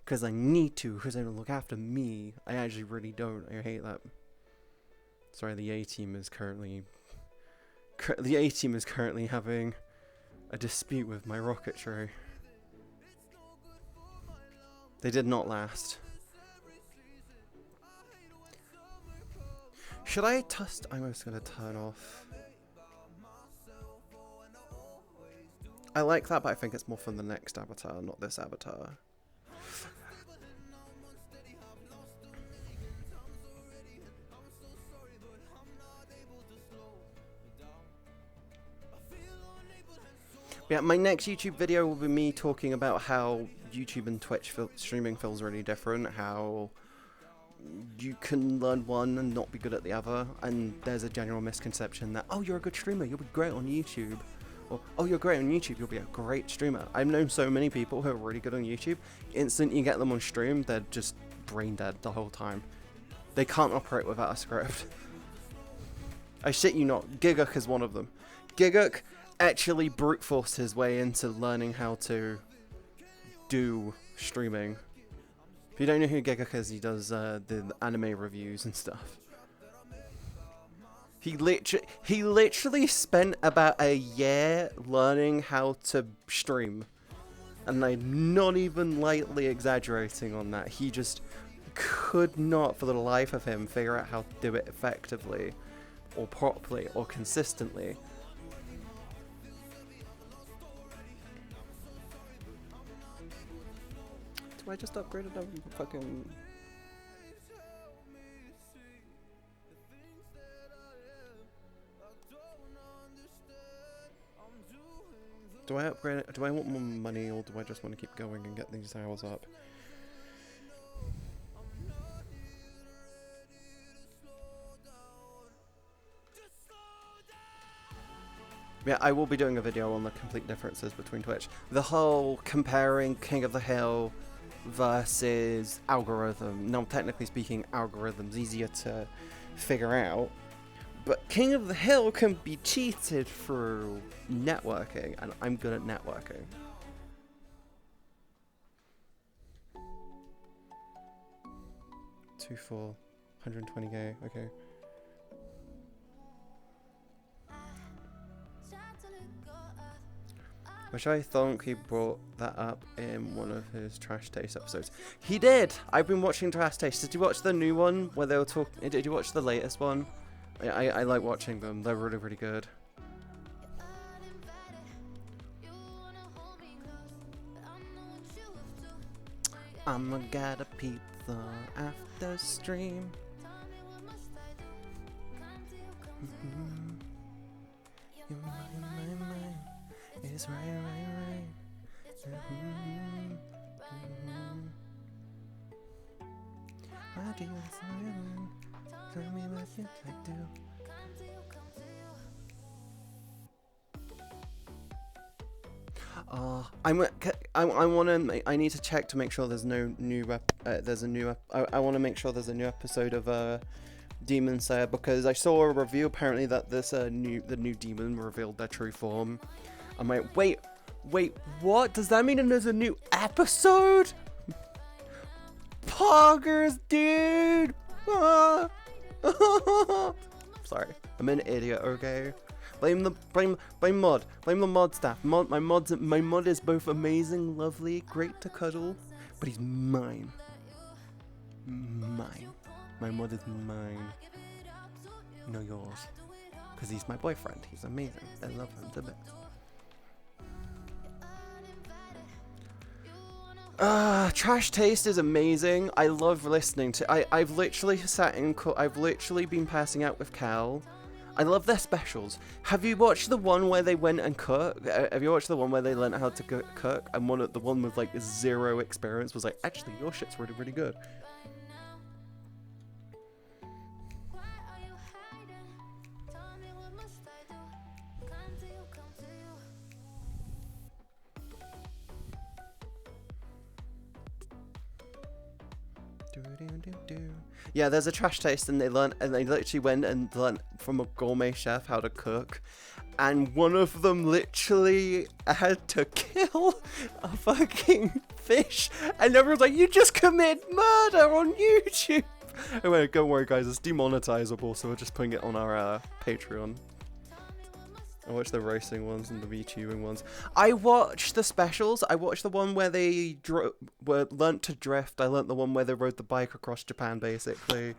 Speaker 3: because I need to, because I don't look after me. I actually really don't. I hate that. Sorry, the A-team is currently having a dispute with my rocketry. They did not last. Should I test? I'm just gonna turn off. I like that, but I think it's more for the next avatar, not this avatar. Yeah, my next YouTube video will be me talking about how YouTube and Twitch streaming feels really different, how you can learn one and not be good at the other, and there's a general misconception that, oh, you're a good streamer, you'll be great on YouTube, or, oh, you're great on YouTube, you'll be a great streamer. I've known so many people who are really good on YouTube, instant you get them on stream, they're just brain dead the whole time. They can't operate without a script. I shit you not, Giguk is one of them. Giguk actually brute forced his way into learning how to do streaming. If you don't know who Giguk is, he does the anime reviews and stuff. He literally spent about a year learning how to stream, and I'm not even lightly exaggerating on that. He just could not, for the life of him, figure out how to do it effectively, or properly, or consistently. I just upgraded a fucking... Do I upgrade it? Do I want more money, or do I just want to keep going and get these hours up? Yeah, I will be doing a video on the complete differences between Twitch. The whole comparing King of the Hill versus algorithm. Now, technically speaking, algorithm's easier to figure out, but King of the Hill can be cheated through networking, and I'm good at networking. Two for 120k, okay. Which I think he brought that up in one of his Trash Taste episodes. He did! I've been watching Trash Taste. Did you watch the new one where they were talking? Did you watch the latest one? I like watching them. They're really, really good. I'ma get a pizza after stream. Your mind. It's right. I do tell me what you like to. I need to check to make sure there's no new I want to make sure there's a new episode of Demon Slayer, because I saw a review apparently that the new demon revealed their true form. I'm like, wait, what? Does that mean there's a new episode? Poggers, dude! Sorry, I'm an idiot, okay? Blame mod. Blame the mod staff. My mod is both amazing, lovely, great to cuddle, but he's mine. Mine. My mod is mine. No yours. Because he's my boyfriend. He's amazing. I love him to bits. Trash Taste is amazing. I love listening to. I've literally sat in. I've literally been passing out with Cal. I love their specials. Have you watched the one where they went and cook? Have you watched the one where they learned how to cook? And the one with like 0 experience was like, actually, your shit's really, really good. Yeah, there's a Trash Taste, and they literally went and learned from a gourmet chef how to cook, and one of them literally had to kill a fucking fish, and everyone's like, "You just commit murder on YouTube." I went, "Don't worry, guys, it's demonetizable, so we're just putting it on our Patreon." I watched the roasting ones and the VTubing ones. I watched the specials. I watched the one where they learnt to drift. I learnt the one where they rode the bike across Japan, basically.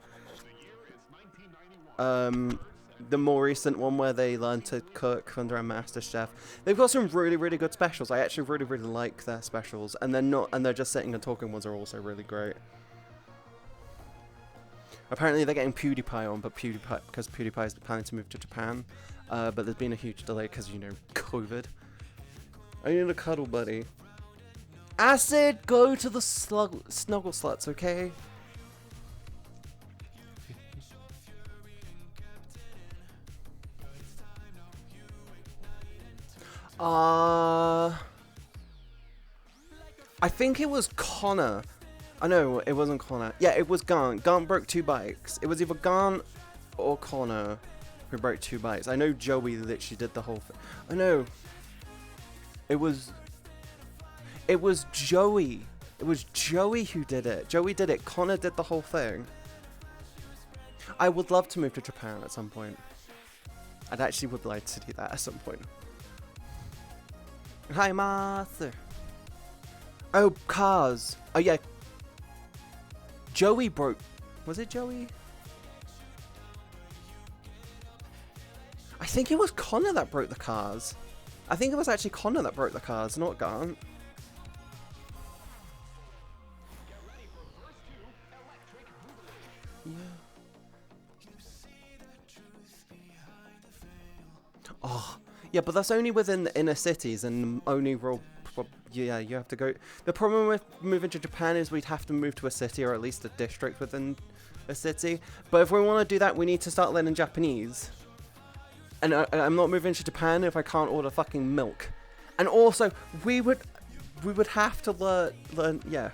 Speaker 3: The more recent one where they learned to cook under a master chef. They've got some really, really good specials. I actually really, really like their specials. And they're just sitting and talking ones are also really great. Apparently they're getting PewDiePie on, but because PewDiePie is planning to move to Japan. But there's been a huge delay because, you know, COVID. I need a cuddle buddy. Acid, go to the snuggle sluts, okay? I think it was Connor. Oh no, it wasn't Connor. Yeah, it was Gant. Gant broke 2 bikes. It was either Gant or Connor who broke 2 bikes. I know Joey literally did the whole thing. I know. It was Joey. It was Joey who did it. Joey did it. Connor did the whole thing. I would love to move to Japan at some point. I'd actually would like to do that at some point. Hi, Martha. Oh, cars. Oh, yeah. Joey broke... Was it Joey? I think it was Connor that broke the cars. I think it was actually Connor that broke the cars, not Gant. Yeah. Oh, yeah, but that's only within the inner cities and only rural. Yeah, you have to go. The problem with moving to Japan is we'd have to move to a city or at least a district within a city. But if we want to do that, we need to start learning Japanese. And I'm not moving to Japan if I can't order fucking milk. And also, we would have to learn. Yeah.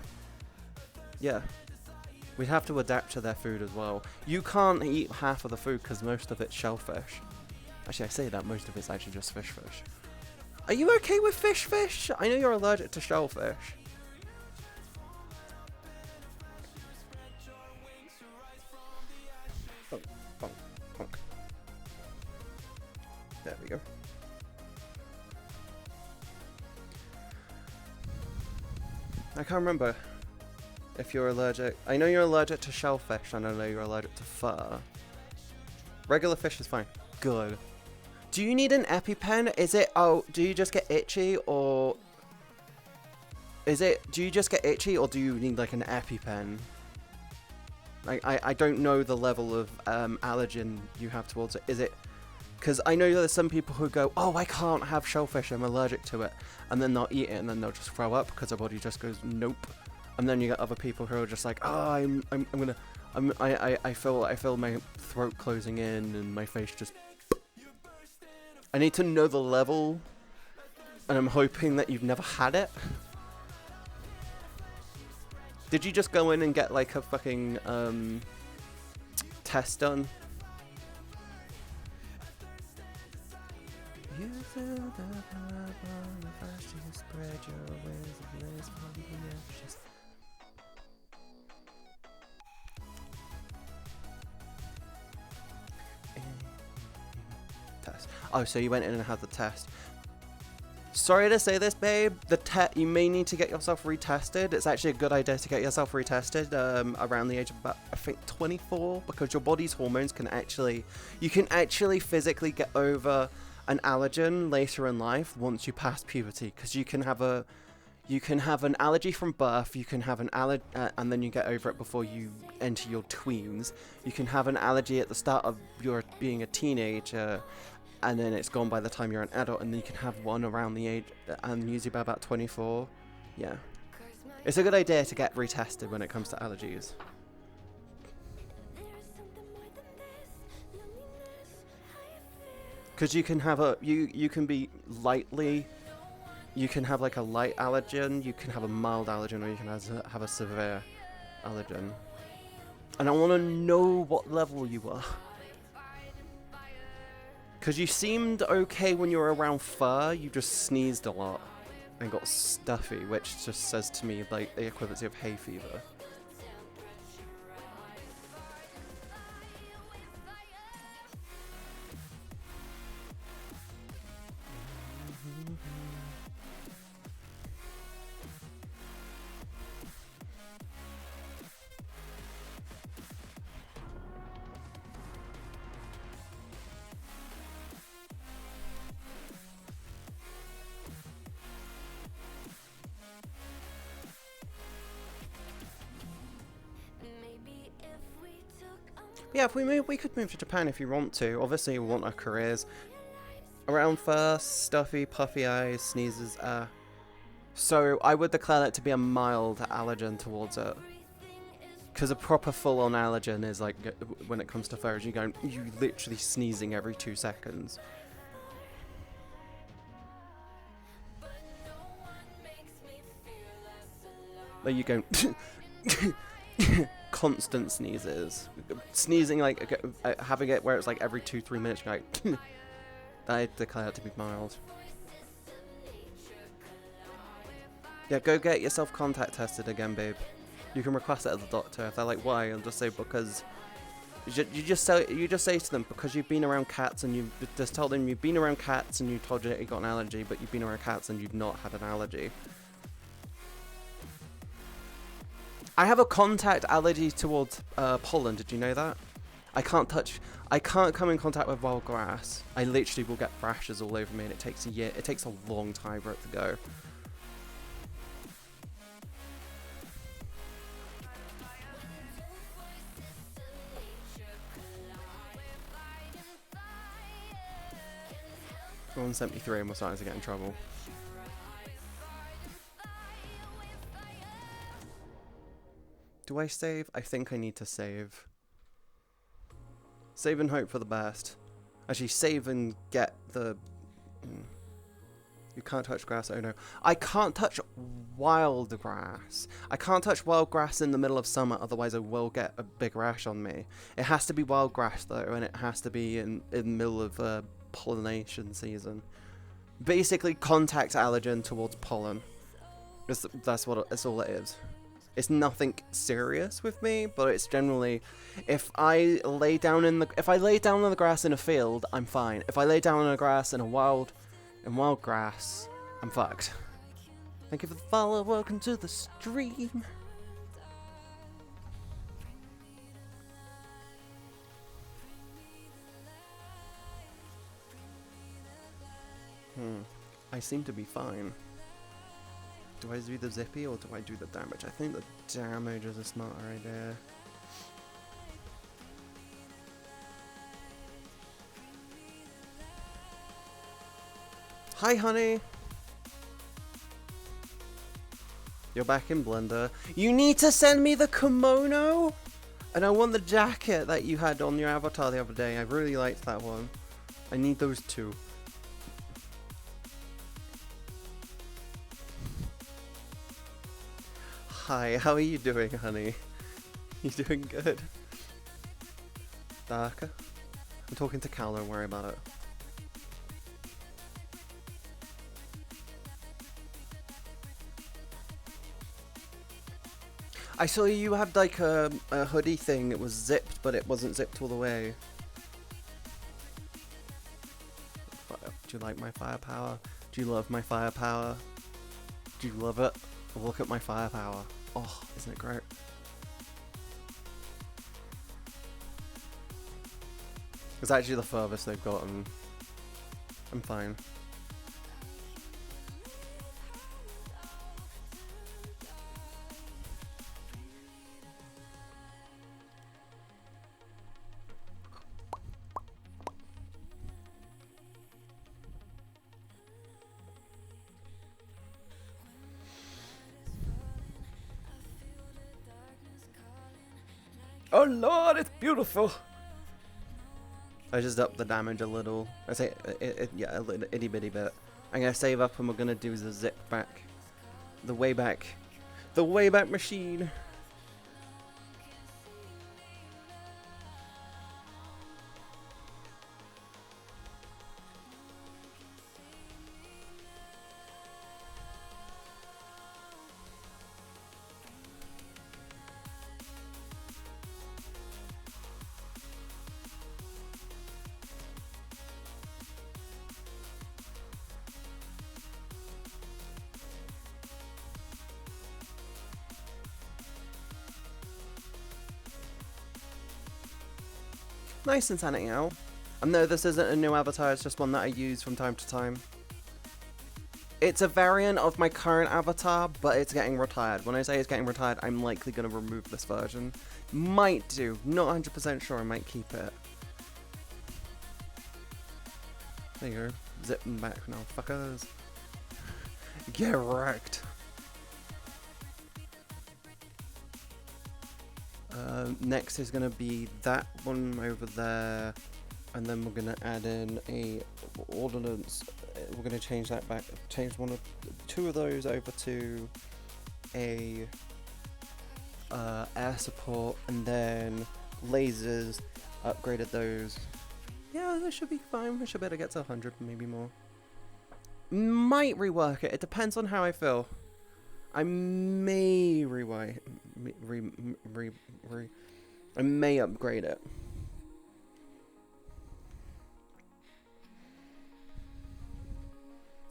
Speaker 3: We'd have to adapt to their food as well. You can't eat half of the food because most of it's shellfish. Actually, I say that most of it's actually just fish. Are you okay with fish? I know you're allergic to shellfish. Bonk. There we go. I can't remember if you're allergic. I know you're allergic to shellfish, and I know you're allergic to fur. Regular fish is fine. Good. Do you need an EpiPen? Is it, do you just get itchy, or do you just get itchy, or do you need like an EpiPen? I don't know the level of allergen you have towards it. Is it, because I know there's some people who go, oh, I can't have shellfish, I'm allergic to it, and then they'll eat it and then they'll just throw up because their body just goes nope. And then you get other people who are just like, oh, I feel my throat closing in and my face just. I need to know the level, and I'm hoping that you've never had it. Did you just go in and get like a fucking test done? You feel the power on the first you spread your wings of lace from the ashes. Oh, so you went in and had the test. Sorry to say this, babe. You may need to get yourself retested. It's actually a good idea to get yourself retested around the age of about, I think, 24, because your body's hormones can actually, you can actually physically get over an allergen later in life once you pass puberty, because you can have an allergy from birth, you can have an allergy, and then you get over it before you enter your tweens. You can have an allergy at the start of your being a teenager, and then it's gone by the time you're an adult, and then you can have one around the age, and usually by about 24. Yeah. It's a good idea to get retested when it comes to allergies. Because you can have you can be lightly, you can have like a light allergen, you can have a mild allergen, or you can have a severe allergen. And I want to know what level you are. Because you seemed okay when you were around fur, you just sneezed a lot and got stuffy, which just says to me like the equivalency of hay fever. Yeah, if we could move to Japan if you want to. Obviously, we want our careers. Around fur, stuffy, puffy eyes, sneezes, So I would declare that to be a mild allergen towards it. Because a proper full-on allergen is like, when it comes to fur, you literally sneezing every 2 seconds. Like you go... constant sneezes. Sneezing, like, having it where it's like every 2-3 minutes, you're like... I declare it to be mild. Yeah, go get yourself contact tested again, babe. You can request it at the doctor. If they're like, why? I'll just say, because... You just say to them, because you've been around cats, and you just tell them you've been around cats and you told you that you got an allergy, but you've been around cats and you've not had an allergy. I have a contact allergy towards pollen. Did you know that? I can't come in contact with wild grass. I literally will get rashes all over me, and it takes a year. It takes a long time for it to go. We're on 73 and we're starting to get in trouble. Do I save? I think I need to save. Save and hope for the best. Actually, save and get the... You can't touch grass, oh no. I can't touch wild grass. I can't touch wild grass in the middle of summer, otherwise I will get a big rash on me. It has to be wild grass though, and it has to be in the middle of pollination season. Basically, contact allergen towards pollen. That's all it is. It's nothing serious with me, but it's generally, if I lay down in the grass in a field, I'm fine. If I lay down in the grass in wild grass, I'm fucked. Thank you for the follow. Welcome to the stream. I seem to be fine. Do I do the zippy or do I do the damage? I think the damage is a smarter idea. Hi, honey. You're back in Blender. You need to send me the kimono! And I want the jacket that you had on your avatar the other day. I really liked that one. I need those two. Hi, how are you doing, honey? You doing good? Darker? I'm talking to Cal, don't worry about it. I saw you had like a hoodie thing. It was zipped, but it wasn't zipped all the way. Do you like my firepower? Do you love my firepower? Do you love it? Look at my firepower. Oh, isn't it great? It's actually the furthest they've gotten. I'm fine. Oh lord, it's beautiful! I just upped the damage a little. I say, yeah, a little itty bitty bit. I'm gonna save up and we're gonna do the zip back. The Wayback Machine. Nice Insanity Owl. And no, this isn't a new avatar, it's just one that I use from time to time. It's a variant of my current avatar, but it's getting retired. When I say it's getting retired, I'm likely going to remove this version. Might do. Not 100% sure, I might keep it. There you go. Zipping back now, fuckers. Get wrecked. Next is going to be that one over there, and then we're going to add in a ordnance. We're going to change that back, change two of those over to a air support, and then lasers, upgraded those. Yeah, that should be fine. We should be able to get to 100, maybe more. Might rework it. It depends on how I feel. I may I may upgrade it.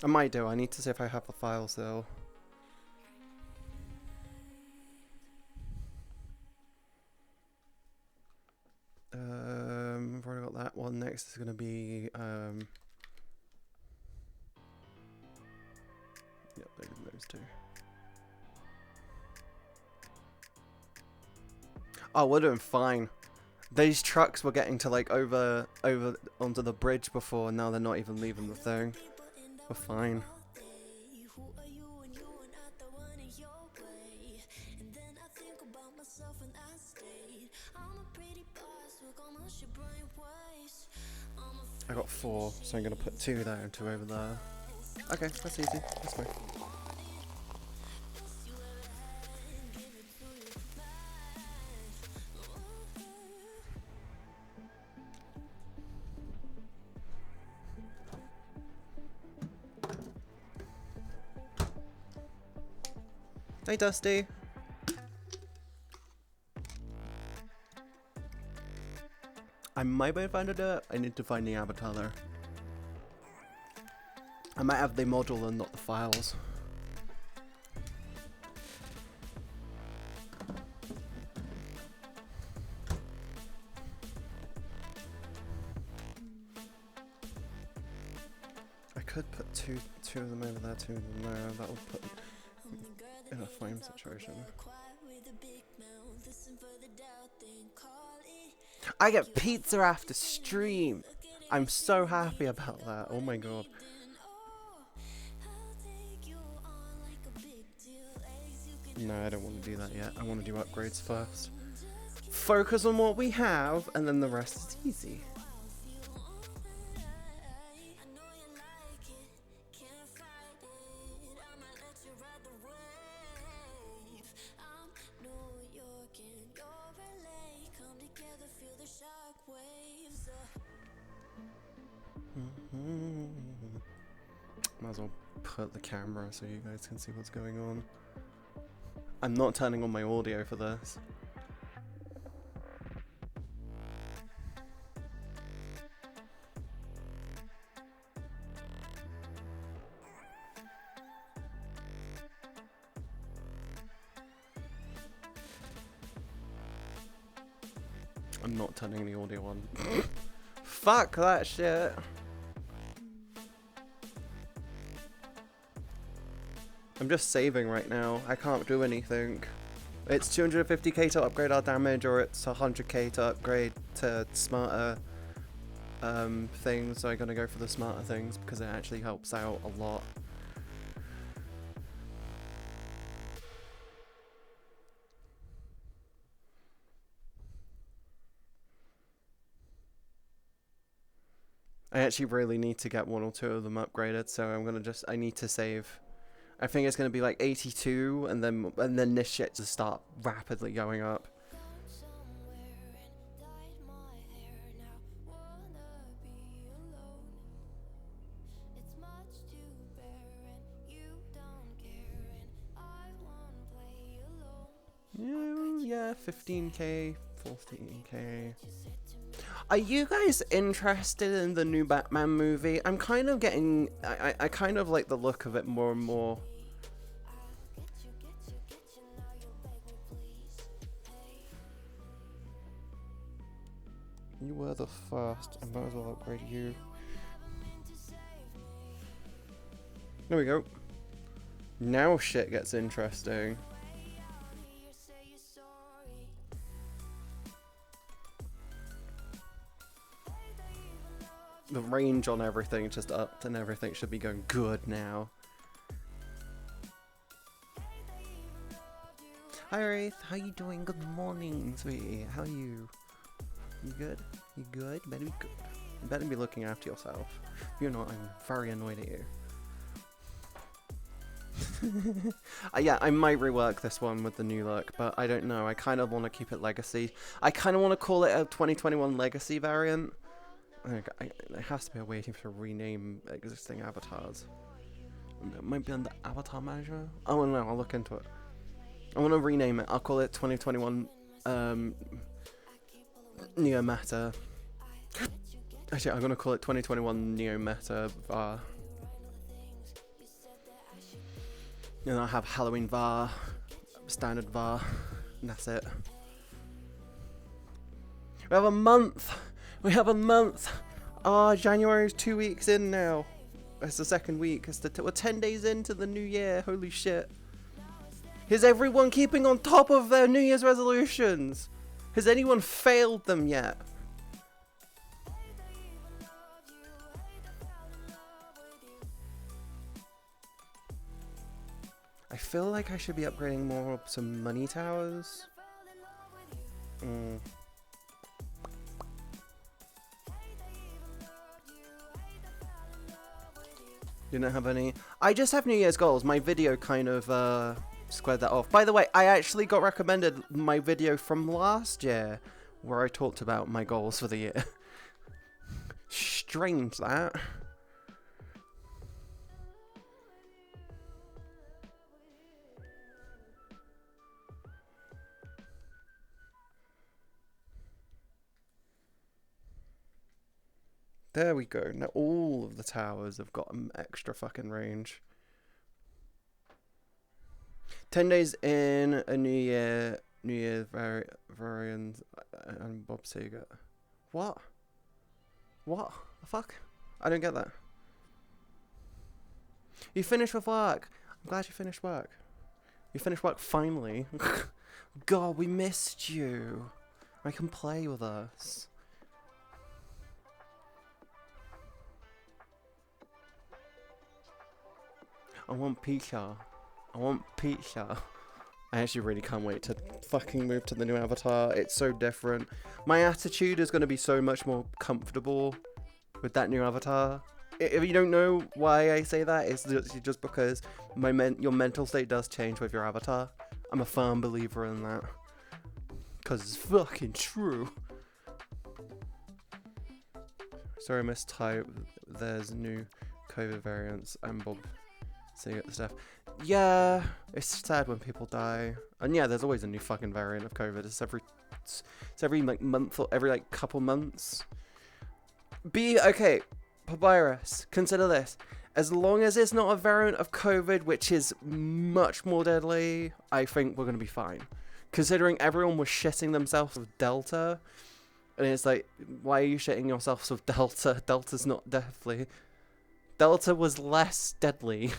Speaker 3: I might do. I need to see if I have the files though. I've already got that one. Next is going to be yep, those two. Oh, we're doing fine. These trucks were getting to like over onto the bridge before, and now they're not even leaving the thing. We're fine. I got 4, so I'm gonna put 2 there and 2 over there. Okay, that's easy. That's fine. Hey, Dusty. I might be able to find it. I need to find the avatar there. I might have the module and not the files. I could put two of them over there, 2 of them there. That would put in a flame situation. I get pizza after stream. I'm so happy about that. Oh my god. No, I don't want to do that yet. I want to do upgrades first. Focus on what we have, and then the rest is easy. Might as well put the camera so you guys can see what's going on. I'm not turning on my audio for this. I'm not turning the audio on. Fuck that shit. I'm just saving right now. I can't do anything. It's 250k to upgrade our damage, or it's 100k to upgrade to smarter things. So I'm gonna go for the smarter things because it actually helps out a lot. I actually really need to get 1 or 2 of them upgraded, so I'm gonna I need to save. I think it's gonna be like 82, and then this shit just start rapidly going up. Yeah, 15k, 14k. Are you guys interested in the new Batman movie? I'm kind of getting... I kind of like the look of it more and more. You were the first. I might as well upgrade you. There we go. Now shit gets interesting. The range on everything just upped and everything should be going good now. Hi Wraith, how you doing? Good morning, sweetie. How are you? You good? You good? You better be good. You better be looking after yourself. If you're not, I'm very annoyed at you. Yeah, I might rework this one with the new look, but I don't know. I kind of want to keep it legacy. I kind of want to call it a 2021 legacy variant. There has to be a way to rename existing avatars. It might be under Avatar Manager? Oh no, I'll look into it. I want to rename it. I'll call it 2021 Neo Meta. Actually, I'm going to call it 2021 Neo Meta VAR. And I'll have Halloween VAR, Standard VAR, and that's it. We have a month! We have a month! Ah, January is 2 weeks in now. It's the second week. We're 10 days into the new year. Holy shit. Is everyone keeping on top of their New Year's resolutions? Has anyone failed them yet? I feel like I should be upgrading more of some money towers. You don't have any? I just have New Year's goals. My video kind of squared that off. By the way, I actually got recommended my video from last year where I talked about my goals for the year. Strange that. There we go. Now all of the towers have got an extra fucking range. 10 days in a New Year variant and Bob Seger. What? What the fuck? I don't get that. You finished with work. I'm glad you finished work. You finished work finally. God, we missed you. I can play with us. I want pizza. I want pizza. I actually really can't wait to fucking move to the new avatar. It's so different. My attitude is going to be so much more comfortable with that new avatar. If you don't know why I say that, it's just because your mental state does change with your avatar. I'm a firm believer in that. Because it's fucking true. Sorry, I mistyped. There's new COVID variants and Bob. So you get the stuff. Yeah, it's sad when people die. And yeah, there's always a new fucking variant of COVID. It's every like month or every like couple months. Okay, Papyrus, consider this. As long as it's not a variant of COVID which is much more deadly, I think we're gonna be fine. Considering everyone was shitting themselves with Delta, And it's like, why are you shitting yourself with Delta? Delta's not deadly. Delta was less deadly.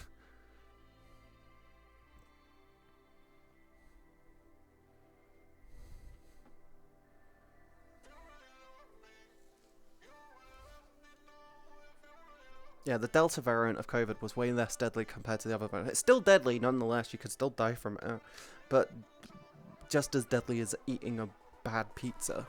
Speaker 3: Yeah, the Delta variant of COVID was way less deadly compared to the other variant. It's still deadly, nonetheless. You could still die from it. But just as deadly as eating a bad pizza.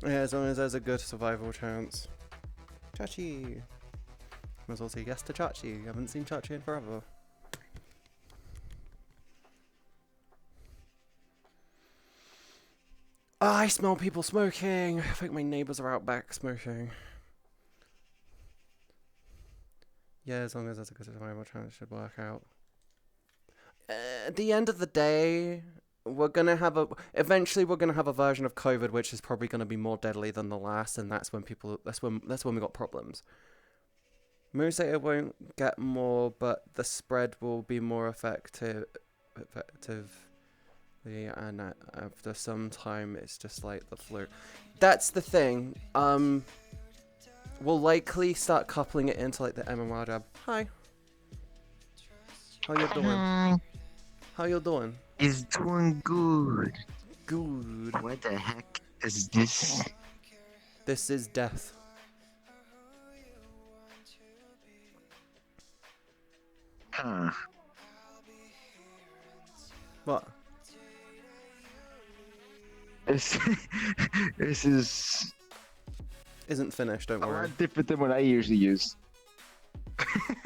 Speaker 3: Yeah, as long as there's a good survival chance. Chachi! Might as well say yes to Chachi. I haven't seen Chachi in forever. Oh, I smell people smoking! I think my neighbours are out back smoking. Yeah, as long as there's a good survival chance, it should work out. At the end of the day, we're gonna have eventually we're gonna have a version of COVID which is probably gonna be more deadly than the last, and that's when we got problems. It won't get more, but the spread will be more effectively, and after some time it's just like the flu. That's the thing. We'll likely start coupling it into like the MMR jab. Hi. How you doing? How you doing?
Speaker 15: He's doing good.
Speaker 3: Good.
Speaker 15: What the heck is this?
Speaker 3: This is death.
Speaker 15: Huh.
Speaker 3: What?
Speaker 15: This
Speaker 3: isn't finished, don't worry.
Speaker 15: A lot different than what I usually use.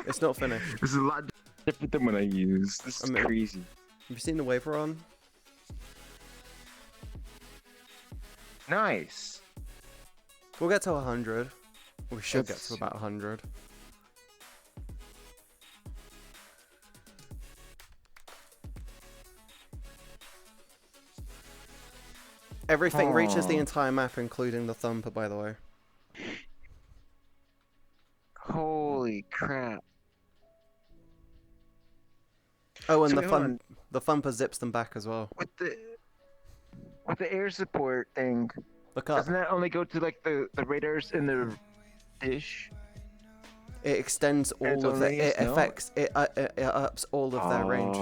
Speaker 3: It's not finished.
Speaker 15: This is a lot different than what I use. This is crazy.
Speaker 3: Have you seen the wave we're on?
Speaker 15: Nice.
Speaker 3: We'll get to 100. We should get to about 100. Everything reaches the entire map, including the thumper, by the way.
Speaker 15: Holy crap.
Speaker 3: Oh, and
Speaker 15: So
Speaker 3: the thumper zips them back as well.
Speaker 15: With the air support thing,
Speaker 3: Look up.
Speaker 15: doesn't that only go to like the radars in the dish?
Speaker 3: It extends all of it. It affects. It ups all of their range.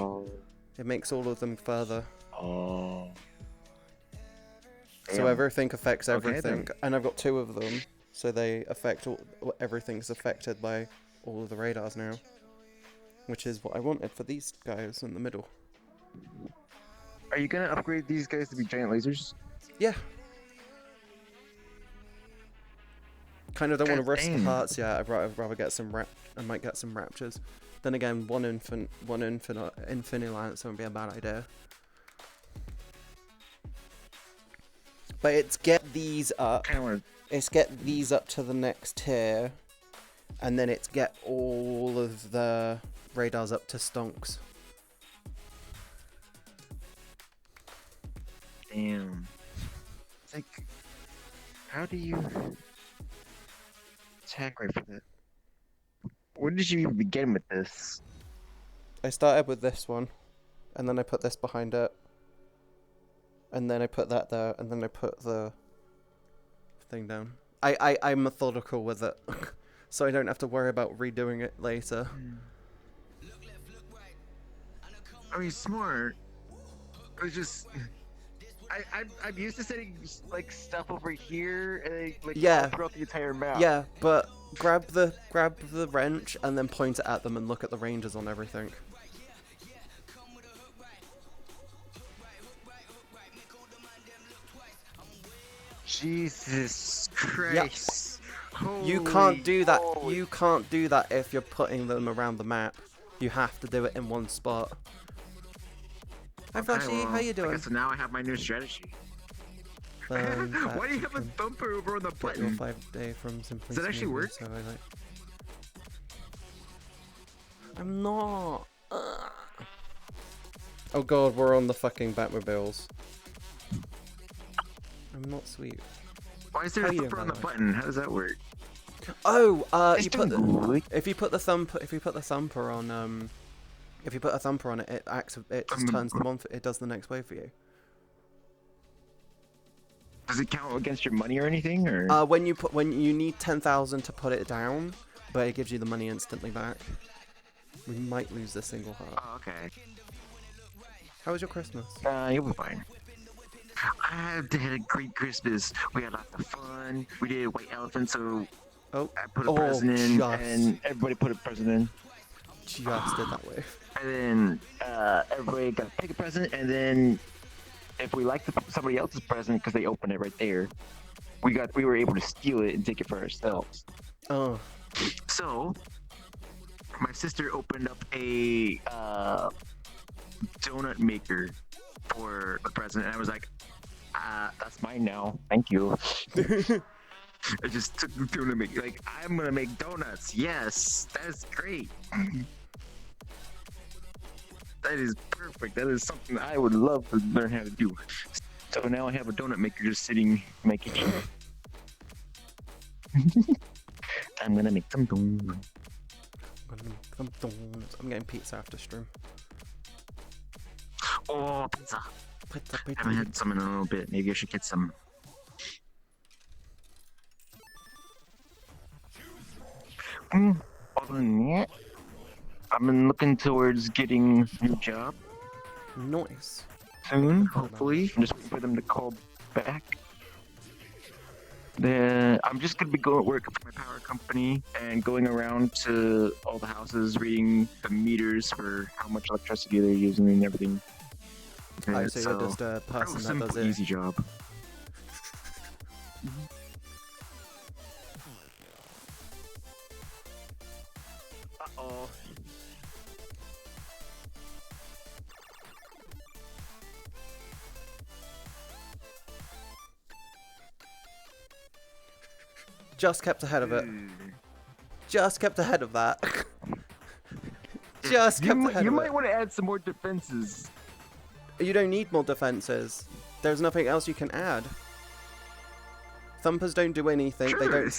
Speaker 3: It makes all of them further.
Speaker 15: Oh.
Speaker 3: So
Speaker 15: Damn.
Speaker 3: everything affects
Speaker 15: Okay,
Speaker 3: everything,
Speaker 15: then.
Speaker 3: and I've got 2 of them, so they affect all. Everything's affected by all of the radars now, which is what I wanted for these guys in the middle.
Speaker 15: Are you gonna upgrade these guys to be giant lasers?
Speaker 3: Yeah. Kind of don't want to risk the
Speaker 15: dang.
Speaker 3: hearts yet. I'd rather get some I might get some raptures. Then again, one infinity lance won't be a bad idea. But it's get these up. It's get these up to the next tier, and then it's get all of the radars up to stonks.
Speaker 15: Damn. It's like, how do you attack right for that? Where did you even begin with this?
Speaker 3: I started with this one, and then I put this behind it, and then I put that there, and then I put the thing down. I'm methodical with it, so I don't have to worry about redoing it later.
Speaker 15: I mean, smart. It was just, I'm used to setting like stuff over here and like
Speaker 3: Yeah.
Speaker 15: all throughout the entire map.
Speaker 3: Yeah, but grab the wrench and then point it at them and look at the ranges on everything.
Speaker 15: Jesus Christ.
Speaker 3: You can't do that.
Speaker 15: Holy
Speaker 3: You can't do that if you're putting them around the map. You have to do it in one spot. Hi Flashy,
Speaker 15: well,
Speaker 3: how you doing?
Speaker 15: So now I have my new strategy. Why do you have a thumper over on the
Speaker 3: Get your
Speaker 15: button?
Speaker 3: 5-day from Simply
Speaker 15: Does that actually
Speaker 3: Smoothie,
Speaker 15: work?
Speaker 3: So I like... I'm not. Oh god, we're on the fucking Batmobiles. I'm not sweet.
Speaker 15: Why is there a thumper on the button? How does that work?
Speaker 3: Oh, you put the, if you put a thumper on it, it just turns them on. It does the next wave for you.
Speaker 15: Does it count against your money or anything, or?
Speaker 3: When you need 10,000 to put it down, but it gives you the money instantly back. We might lose this single heart.
Speaker 15: Oh, okay.
Speaker 3: How was your Christmas?
Speaker 15: You'll be fine. I had a great Christmas. We had lots of fun. We did White Elephant, so I put a present in, and everybody put a present in.
Speaker 3: Just did that way.
Speaker 15: And then everybody got to pick a present, and then if we liked somebody else's present because they opened it right there, we were able to steal it and take it for ourselves.
Speaker 3: Oh.
Speaker 15: So my sister opened up a donut maker for a present, and I was like, that's mine now. Thank you. I just took the donut maker. Like, I'm gonna make donuts. Yes, that's great. That is perfect. That is something I would love to learn how to do. So now I have a donut maker just sitting in my kitchen. I'm gonna make some donuts.
Speaker 3: I'm getting pizza after stream.
Speaker 15: Oh, pizza. I haven't had some in a little bit. Maybe I should get some. Other than that, I've been looking towards getting a new job.
Speaker 3: Nice.
Speaker 15: Soon, hopefully. I'm just waiting for them to call back. Then I'm just gonna be going to work for my power company and going around to all the houses, reading the meters for how much electricity they're using and everything.
Speaker 3: So you're just a person that does it.
Speaker 15: Easy job. Uh-oh.
Speaker 3: Just kept ahead of it. Just kept ahead of that. Just kept ahead of it.
Speaker 15: You might want to add some more defenses.
Speaker 3: You don't need more defenses. There's nothing else you can add. Thumpers don't do anything.
Speaker 15: Sure.
Speaker 3: They don't.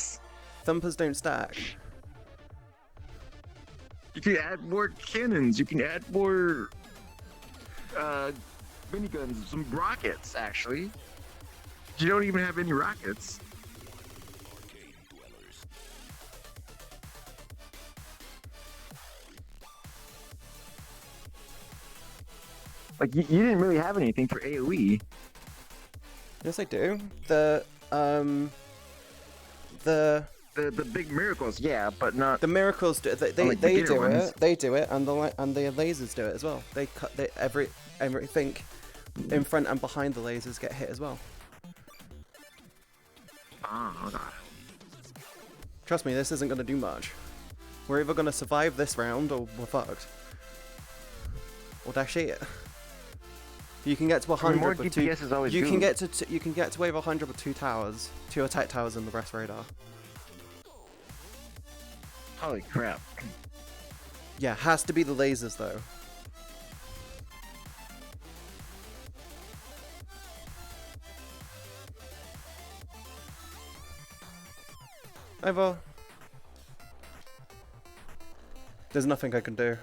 Speaker 3: Thumpers don't stack.
Speaker 15: You can add more cannons. You can add more miniguns, some rockets. Actually, you don't even have any rockets. Like, you didn't really have anything for AoE.
Speaker 3: Yes, I do. The
Speaker 15: big miracles, yeah, but not
Speaker 3: the miracles. They do it. They do it, and the lasers do it as well. They cut everything in front and behind the lasers get hit as well.
Speaker 15: Oh god.
Speaker 3: Trust me, this isn't gonna do much. We're either gonna survive this round or we're fucked. Or dash it. You can get to 100
Speaker 15: more
Speaker 3: with
Speaker 15: DPS
Speaker 3: two.
Speaker 15: is always
Speaker 3: You
Speaker 15: good.
Speaker 3: can get to wave 100 with 2 towers, 2 attack towers, and the rest radar.
Speaker 15: Holy crap!
Speaker 3: Yeah, has to be the lasers though. Over. There's nothing I can do.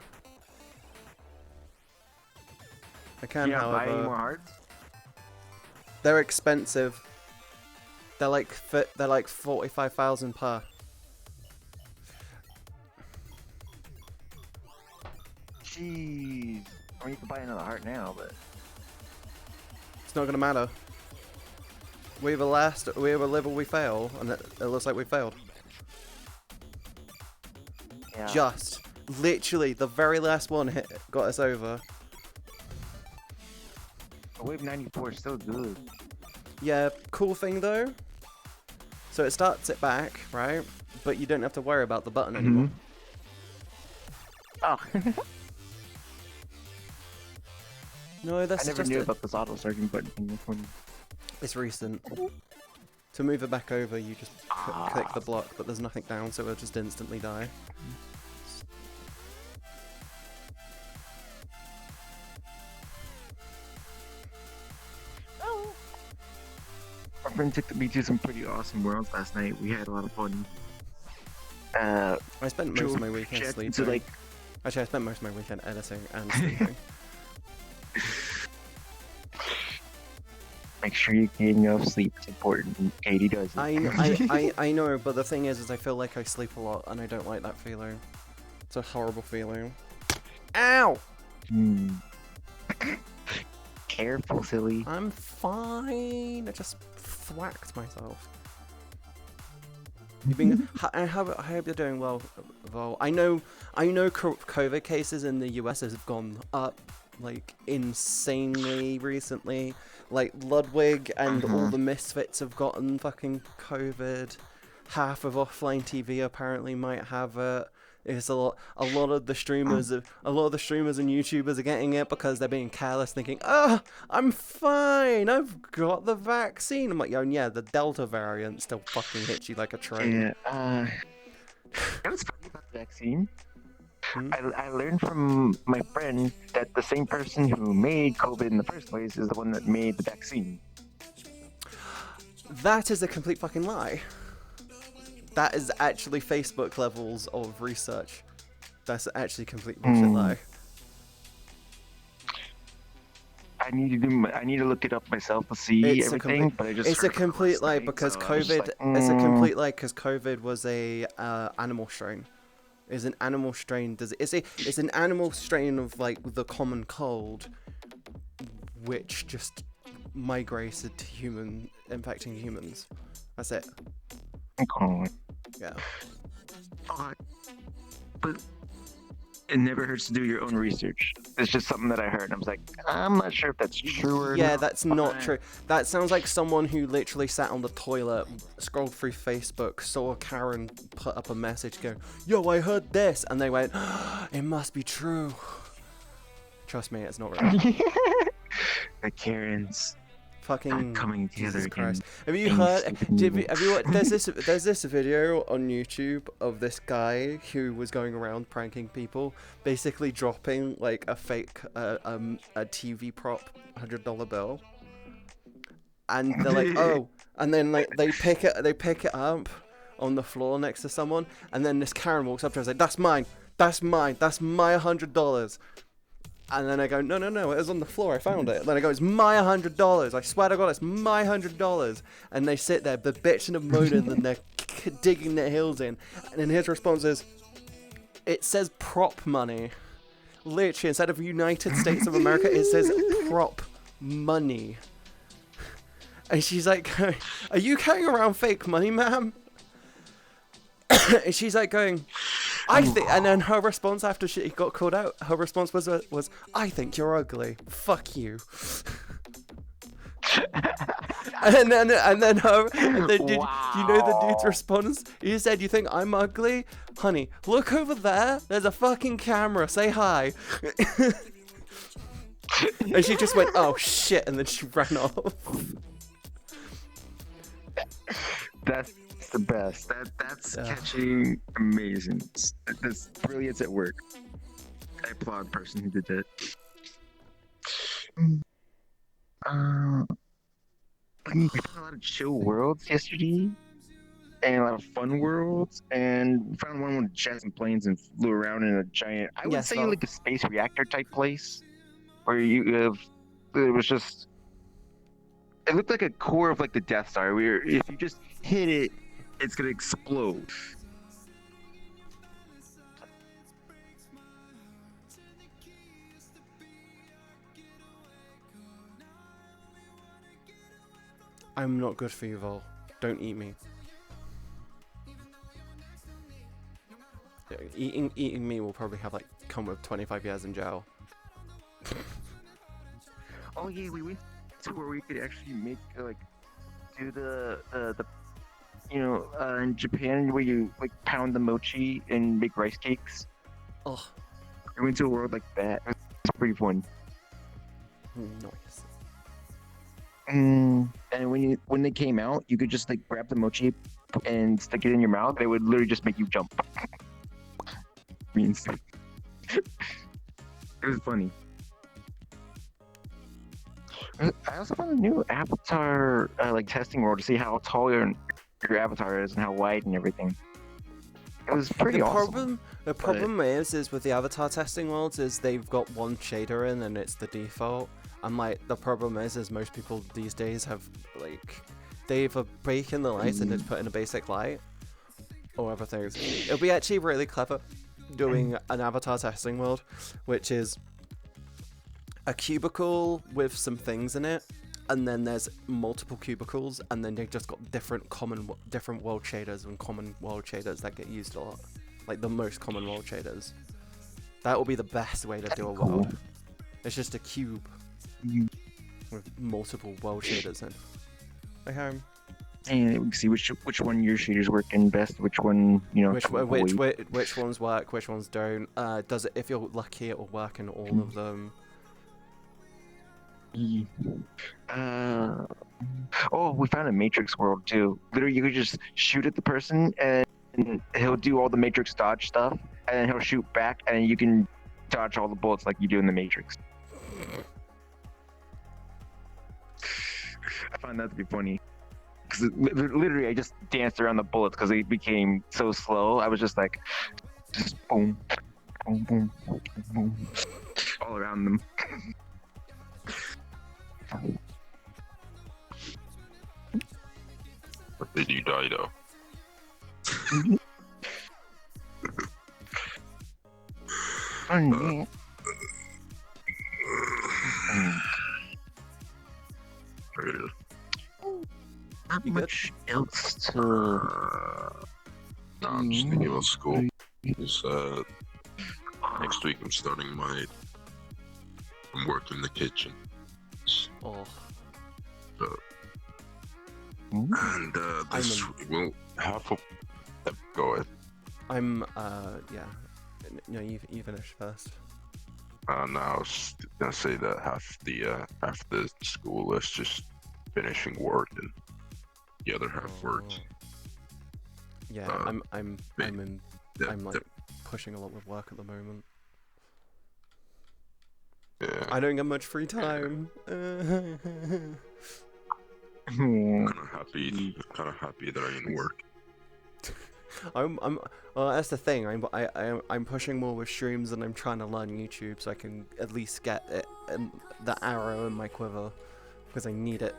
Speaker 3: I can,
Speaker 15: You not buy any
Speaker 3: however.
Speaker 15: more hearts?
Speaker 3: They're expensive. They're like 45,000 per.
Speaker 15: Jeez. I mean, you can buy another heart now, but
Speaker 3: It's not gonna matter. We either live or we fail, and it looks like we failed.
Speaker 15: yeah.
Speaker 3: Just literally the very last one got us over.
Speaker 15: Wave 94 is still good.
Speaker 3: Yeah, cool thing though. So it starts it back, right? But you don't have to worry about the button anymore.
Speaker 15: Oh.
Speaker 3: No, that's
Speaker 15: I never
Speaker 3: just
Speaker 15: knew about this auto starting button in this one.
Speaker 3: It's recent. To move it back over, you just click the block, but there's nothing down, so it'll just instantly die.
Speaker 15: friend took me to some pretty awesome worlds last night. We had a lot of fun.
Speaker 3: I spent most of my weekend sleeping.
Speaker 15: So, like,
Speaker 3: actually, I spent most of my weekend editing and sleeping.
Speaker 15: Make sure you're getting enough sleep. It's important. Katie does it.
Speaker 3: I know, but the thing is I feel like I sleep a lot, and I don't like that feeling. It's a horrible feeling. Ow!
Speaker 15: Careful, silly.
Speaker 3: I'm fine. I just thwacked myself. I hope you're doing well, Vol. I know COVID cases in the US have gone up like insanely recently. Like Ludwig and all the misfits have gotten fucking COVID. Half of offline TV apparently might have it. It's a lot of the streamers and YouTubers are getting it because they're being careless, thinking, "Oh, I'm fine. I've got the vaccine." I'm like, yeah, the Delta variant still fucking hits you like a train.
Speaker 15: Yeah. That was funny about the vaccine. I learned from my friend that the same person who made COVID in the first place is the one that made the vaccine.
Speaker 3: That is a complete fucking lie. That is actually Facebook levels of research. That's actually a complete bullshit lie.
Speaker 15: I need to look it up myself to see everything, but I just
Speaker 3: it's a complete lie because COVID. It's a complete lie because COVID was a animal strain. Is an animal strain. It's an animal strain of like the common cold, which just migrated to infecting humans. That's it.
Speaker 15: Okay.
Speaker 3: Yeah.
Speaker 15: But it never hurts to do your own research. It's just something that I heard, and I was like, I'm not sure if that's true or not.
Speaker 3: Yeah, that's not true. That sounds like someone who literally sat on the toilet, scrolled through Facebook, saw Karen put up a message going, "Yo, I heard this," and they went, "It must be true." Trust me, it's not real.
Speaker 15: The Karens.
Speaker 3: Fucking
Speaker 15: coming together again.
Speaker 3: Have you heard? Have you? There's this video on YouTube of this guy who was going around pranking people, basically dropping like a fake a TV prop $100 bill, and they're like, oh, and then like they pick it up on the floor next to someone, and then this Karen walks up to her and says, "That's mine, that's my $100." And then I go, no, it was on the floor, I found it. And then I go, it's my $100, I swear to God, it's my $100. And they sit there, they're bitching and moaning, and they're digging their heels in. And then his response is, it says prop money. Literally, instead of United States of America, it says prop money. And she's like, are you carrying around fake money, ma'am? And she's like going, I think, and then her response after she got called out, her response was, I think you're ugly. Fuck you. and then you know the dude's response? He said, "You think I'm ugly? Honey, look over there. There's a fucking camera. Say hi." And she just went, "Oh shit," and then she ran off.
Speaker 15: That's the best. That's catchy, amazing. That's brilliance at work. I applaud the person who did that. We found a lot of chill worlds yesterday, and a lot of fun worlds, and we found one with jets and planes and flew around in a giant, I would say like a space reactor type place, where it looked like a core of like the Death Star, where if you just hit it, it's gonna explode.
Speaker 3: I'm not good for you, Vol. Don't eat me. Eating me will probably come with 25 years in jail.
Speaker 15: Oh yeah, we went to where we could actually make do the in Japan where you pound the mochi and make rice cakes.
Speaker 3: Oh.
Speaker 15: I went to a world like that. It's pretty fun.
Speaker 3: Nice.
Speaker 15: And when they came out, you could just grab the mochi and stick it in your mouth. It would literally just make you jump. It was funny. I also found a new avatar like testing world to see how tall your avatar is and how wide and everything. It was pretty awesome.
Speaker 3: The problem is with the avatar testing worlds is they've got one shader in and it's the default. And like the problem is most people these days have like they either break in the lights and just put in a basic light or other things. It'll be actually really clever doing an avatar testing world, which is a cubicle with some things in it, and then there's multiple cubicles, and then they've just got different world shaders and common world shaders that get used a lot, like the most common world shaders. That will be the best way to do a world. It's just a cube with multiple world shaders in. Hey, home.
Speaker 15: And we can see which one your shaders work in best, which one
Speaker 3: which ones work, which ones don't. Does it? If you're lucky, it will work in all of them.
Speaker 15: Oh, we found a Matrix world too. Literally, you could just shoot at the person, and he'll do all the Matrix dodge stuff, and then he'll shoot back, and you can dodge all the bullets like you do in the Matrix. I found that to be funny. Because literally, I just danced around the bullets because they became so slow. I was just like, just boom, boom, boom, boom, all around them.
Speaker 16: But did you die though?
Speaker 15: Not much else to.
Speaker 16: No, I'm just thinking about school. Because next week I'm starting I'm working in the kitchen.
Speaker 3: Oh.
Speaker 16: And this will half of. Go ahead.
Speaker 3: Yeah. No, you finish first.
Speaker 16: No, I was gonna say that half the school is just finishing work and the other half works.
Speaker 3: Yeah, I'm pushing a lot with work at the moment.
Speaker 16: Yeah.
Speaker 3: I don't get much free time.
Speaker 16: Kind of happy that I didn't work.
Speaker 3: Well, that's the thing. I'm pushing more with streams, and I'm trying to learn YouTube so I can at least get it the arrow in my quiver because I need it.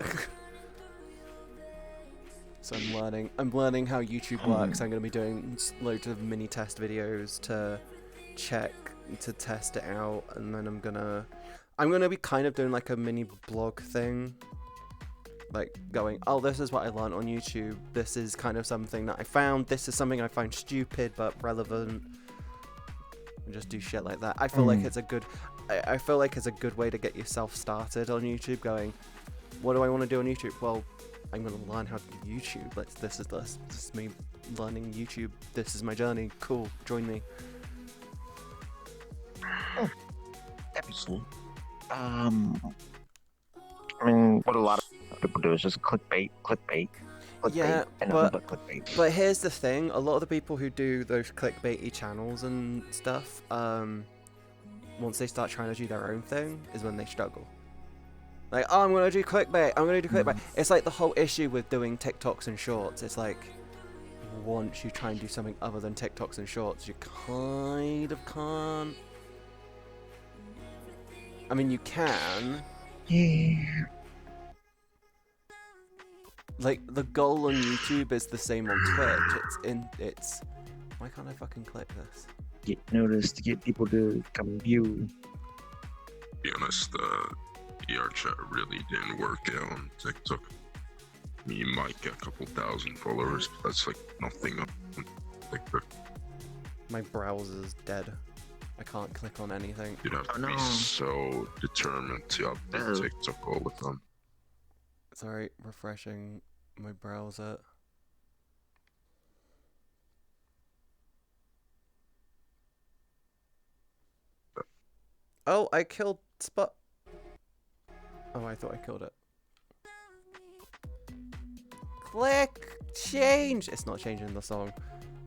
Speaker 3: So I'm learning how YouTube works. I'm gonna be doing loads of mini test videos to test it out, and then I'm gonna be kind of doing like a mini blog thing. Like going, oh, this is what I learned on YouTube. This is kind of something that I found. This is something I find stupid but relevant. And just do shit like that. I feel like it's a good. I feel like it's a good way to get yourself started on YouTube. Going, what do I want to do on YouTube? Well, I'm gonna learn how to do YouTube. This is me learning YouTube. This is my journey. Cool, join me.
Speaker 15: Episode. I mean, what a lot of people do is just clickbait,
Speaker 3: yeah,
Speaker 15: and nothing but clickbait.
Speaker 3: But here's the thing: a lot of the people who do those clickbaity channels and stuff, once they start trying to do their own thing, is when they struggle. Like, oh, I'm gonna do clickbait. It's like the whole issue with doing TikToks and Shorts. It's like, once you try and do something other than TikToks and Shorts, you kind of can't. I mean, you can.
Speaker 15: Yeah.
Speaker 3: Like, the goal on YouTube is the same on Twitch. It's. Why can't I fucking click this?
Speaker 15: Get noticed, to get people to come view.
Speaker 16: To be honest, VRchat really didn't work out on TikTok. You might get a couple thousand followers, but that's like nothing on TikTok.
Speaker 3: My browser's dead. I can't click on anything.
Speaker 16: You'd have to be so determined to update TikTok all the time.
Speaker 3: Sorry, refreshing my browser. Oh, I killed Spot. Oh, I thought I killed it. Click! Change! It's not changing the song.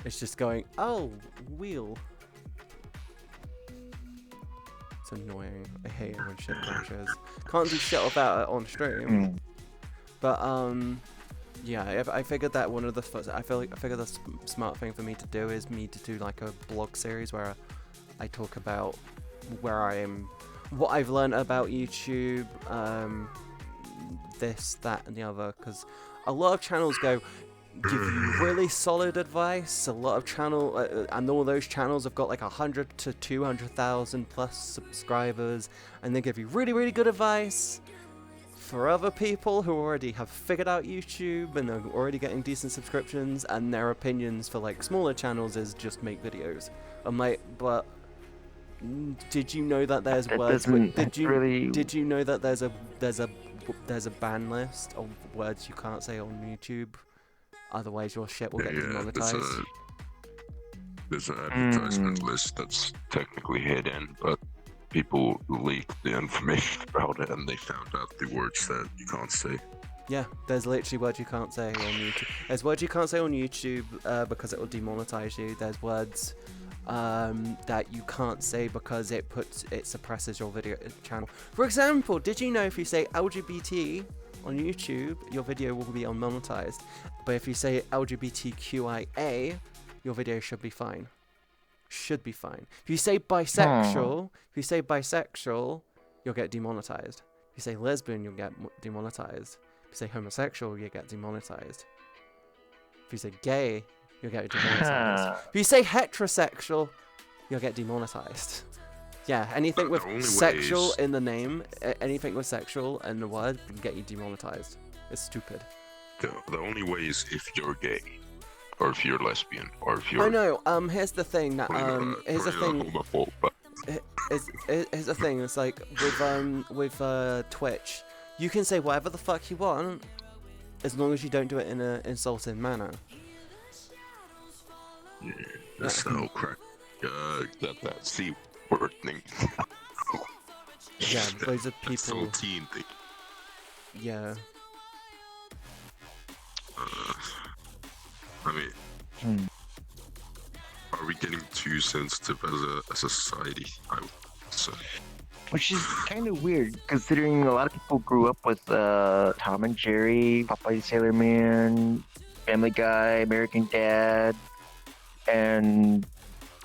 Speaker 3: It's just going, oh, wheel. It's annoying. I hate it when shit crashes. Can't do shit about it on stream. But yeah, I figured that one of the I figured the smart thing for me to do is me to do like a blog series where I talk about where I am, what I've learned about YouTube, this, that, and the other. Because a lot of channels give you really solid advice. A lot of and all those channels have got like 100 to 200,000 plus subscribers, and they give you really, really good advice. For other people who already have figured out YouTube and are already getting decent subscriptions, and their opinions for like smaller channels is just make videos. I'm like, but did you know that there's words? Did you know that there's a ban list of words you can't say on YouTube? Otherwise, your shit will get demonetized.
Speaker 16: There's an advertisement list that's technically hidden, but people leaked the information about it and they found out the words that you can't say.
Speaker 3: Yeah, there's literally words you can't say on YouTube. There's words you can't say on YouTube because it will demonetize you. There's words that you can't say because it suppresses your video channel. For example, did you know if you say LGBT on YouTube, your video will be unmonetized, but if you say LGBTQIA, your video should be fine. Should be fine. If you say bisexual, you'll get demonetized. If you say lesbian, you'll get demonetized. If you say homosexual, you get demonetized. If you say gay, you'll get demonetized. If you say heterosexual, you'll get demonetized. Yeah, anything with sexual in the name, anything with sexual in the word can get you demonetized. It's stupid.
Speaker 16: The only way is if you're gay, or if you're lesbian, or if you're...
Speaker 3: I know, here's the thing that, here's the thing, it's like, with Twitch, you can say whatever the fuck you want, as long as you don't do it in an insulting manner.
Speaker 16: Yeah, that's the whole crack, that C word thing.
Speaker 3: Yeah, those are people...
Speaker 16: Insulting thing.
Speaker 3: Yeah.
Speaker 16: I mean, are we getting too sensitive as a society? I would say.
Speaker 15: Which is kind of weird, considering a lot of people grew up with Tom and Jerry, Popeye Sailor Man, Family Guy, American Dad, and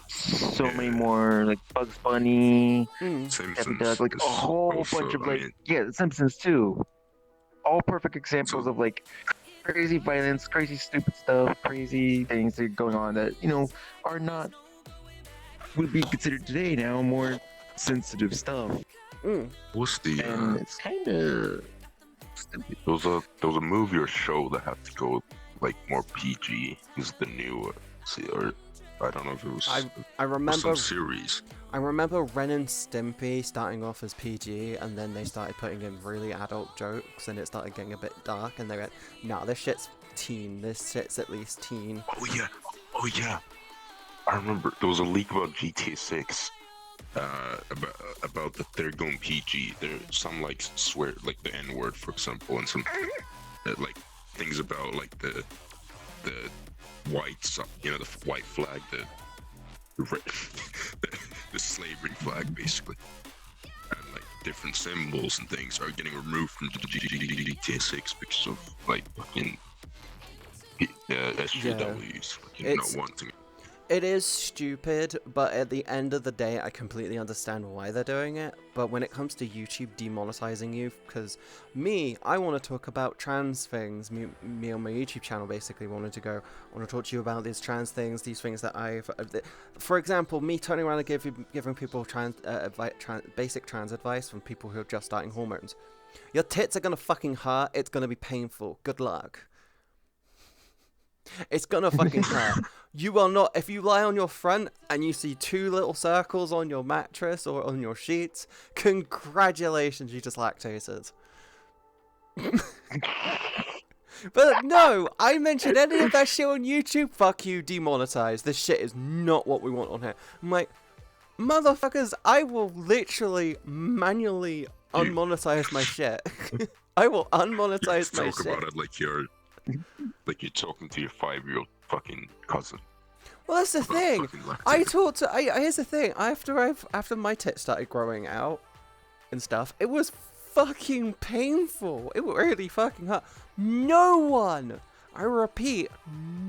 Speaker 15: so many more, like Bugs Bunny,
Speaker 16: Simpsons,
Speaker 15: Doug, like a whole bunch of like, The Simpsons too. All perfect examples of like crazy violence, crazy stupid stuff, crazy things that are going on that, are not, would be considered today now more sensitive stuff.
Speaker 16: What's the
Speaker 15: and it's kind of
Speaker 16: stupid. There was a movie or show that had to go like more PG. Is the new or I don't know if it was.
Speaker 3: I remember
Speaker 16: some series.
Speaker 3: I remember Ren and Stimpy starting off as PG, and then they started putting in really adult jokes, and it started getting a bit dark. And they went, "Nah, this shit's teen. This shit's at least teen."
Speaker 16: Oh yeah. I remember there was a leak about GTA 6. About that they're going PG. There's some like swear, like the N-word, for example, and some like things about like the white, the white flag, the slavery flag, basically, and like different symbols and things are getting removed from GTA 6 because of like fucking SJWs fucking not wanting it.
Speaker 3: It is stupid, but at the end of the day, I completely understand why they're doing it. But when it comes to YouTube demonetizing you, because I want to talk about trans things. Me on my YouTube channel basically wanted to go, I want to talk to you about these trans things, these things that for example, me turning around and giving people basic trans advice from people who are just starting hormones. Your tits are going to fucking hurt, it's going to be painful, good luck. It's gonna fucking hurt. You will not, if you lie on your front and you see 2 little circles on your mattress or on your sheets, congratulations, you just lactated. But no, I mentioned any of that shit on YouTube, fuck you, demonetized. This shit is not what we want on here. I'm like, motherfuckers, I will literally manually unmonetize my shit. I will unmonetize my shit.
Speaker 16: Talk about it like you're talking to your 5-year-old fucking cousin.
Speaker 3: Well, that's the thing. Here's the thing. After my tits started growing out and stuff, it was fucking painful. It really fucking hurt. No one, I repeat,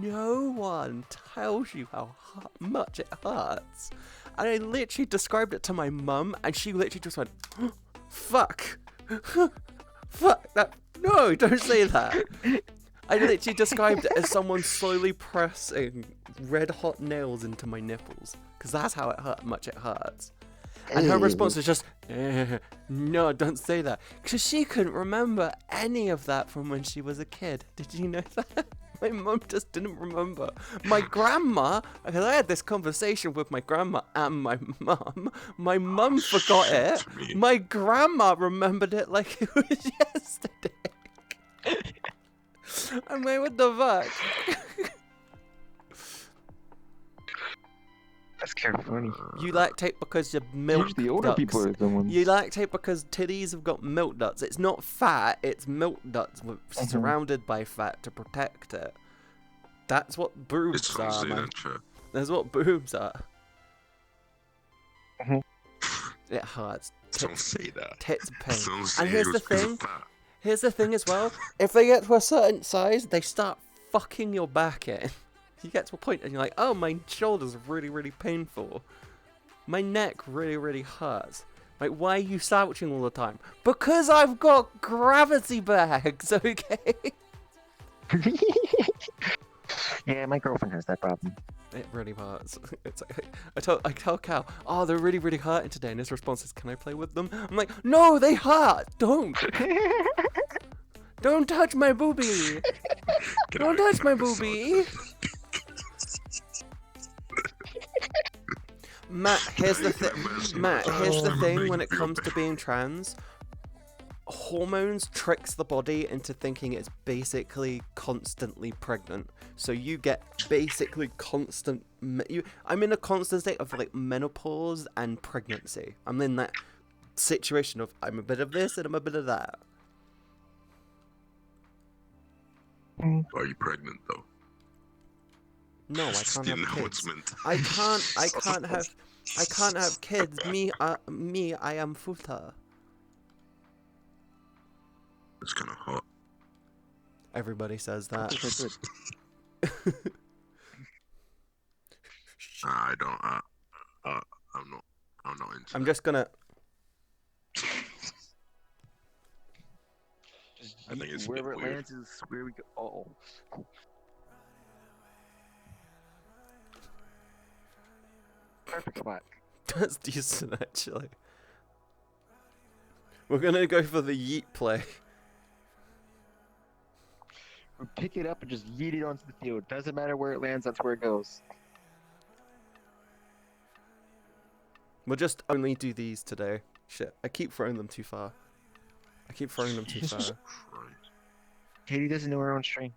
Speaker 3: no one tells you how much it hurts. And I literally described it to my mum, and she literally just went, "Fuck, fuck that. No, don't say that." I literally described it as someone slowly pressing red hot nails into my nipples, because that's how much it hurts. And her response was just, "No, don't say that," because she couldn't remember any of that from when she was a kid. Did you know that? My mum just didn't remember. My grandma, because I had this conversation with my grandma and my mum. My mum forgot it. My grandma remembered it like it was yesterday. I'm like, what the fuck?
Speaker 15: That's kind of funny.
Speaker 3: You lactate because your milk
Speaker 15: the older
Speaker 3: ducts.
Speaker 15: people are the ones.
Speaker 3: You lactate because titties have got milk ducts. It's not fat, it's milk ducts surrounded by fat to protect it. That's what boobs are, man. That's what boobs are. It hurts.
Speaker 16: Don't say that.
Speaker 3: Tits pain.
Speaker 16: Don't
Speaker 3: And
Speaker 16: say
Speaker 3: here's
Speaker 16: it
Speaker 3: the
Speaker 16: was 'cause of
Speaker 3: thing.
Speaker 16: fat.
Speaker 3: Here's the thing as well. If they get to a certain size, they start fucking your back in. You get to a point and you're like, oh, my shoulders are really, really painful. My neck really, really hurts. Like, why are you slouching all the time? Because I've got gravity bags, okay?
Speaker 15: Yeah, my girlfriend has that problem.
Speaker 3: It really hurts. It's like, I tell Cal, oh, they're really, really hurting today. And his response is, can I play with them? I'm like, no, they hurt. Don't. Don't touch my boobie. Don't touch my boobie. Matt, here's the thing. Matt, here's the thing when it comes to being trans. Hormones tricks the body into thinking it's basically constantly pregnant. So you get basically constant... I'm in a constant state of like menopause and pregnancy. I'm in that situation of I'm a bit of this and I'm a bit of that.
Speaker 16: Are you pregnant though?
Speaker 3: No, I can't have kids. I can't have kids. Me, I am Futa.
Speaker 16: It's kind of hot.
Speaker 3: Everybody says that.
Speaker 16: I don't. I'm not into.
Speaker 3: I'm just gonna.
Speaker 16: I think it's
Speaker 15: wherever it
Speaker 16: weird.
Speaker 15: lands is where we go. Oh. Perfect spot.
Speaker 3: That's decent, actually. We're gonna go for the yeet play.
Speaker 15: We pick it up and just yeet it onto the field. Doesn't matter where it lands, that's where it goes.
Speaker 3: We'll just only do these today. Shit, I keep throwing them too far. I keep throwing them too far.
Speaker 15: Katie doesn't know her own strength.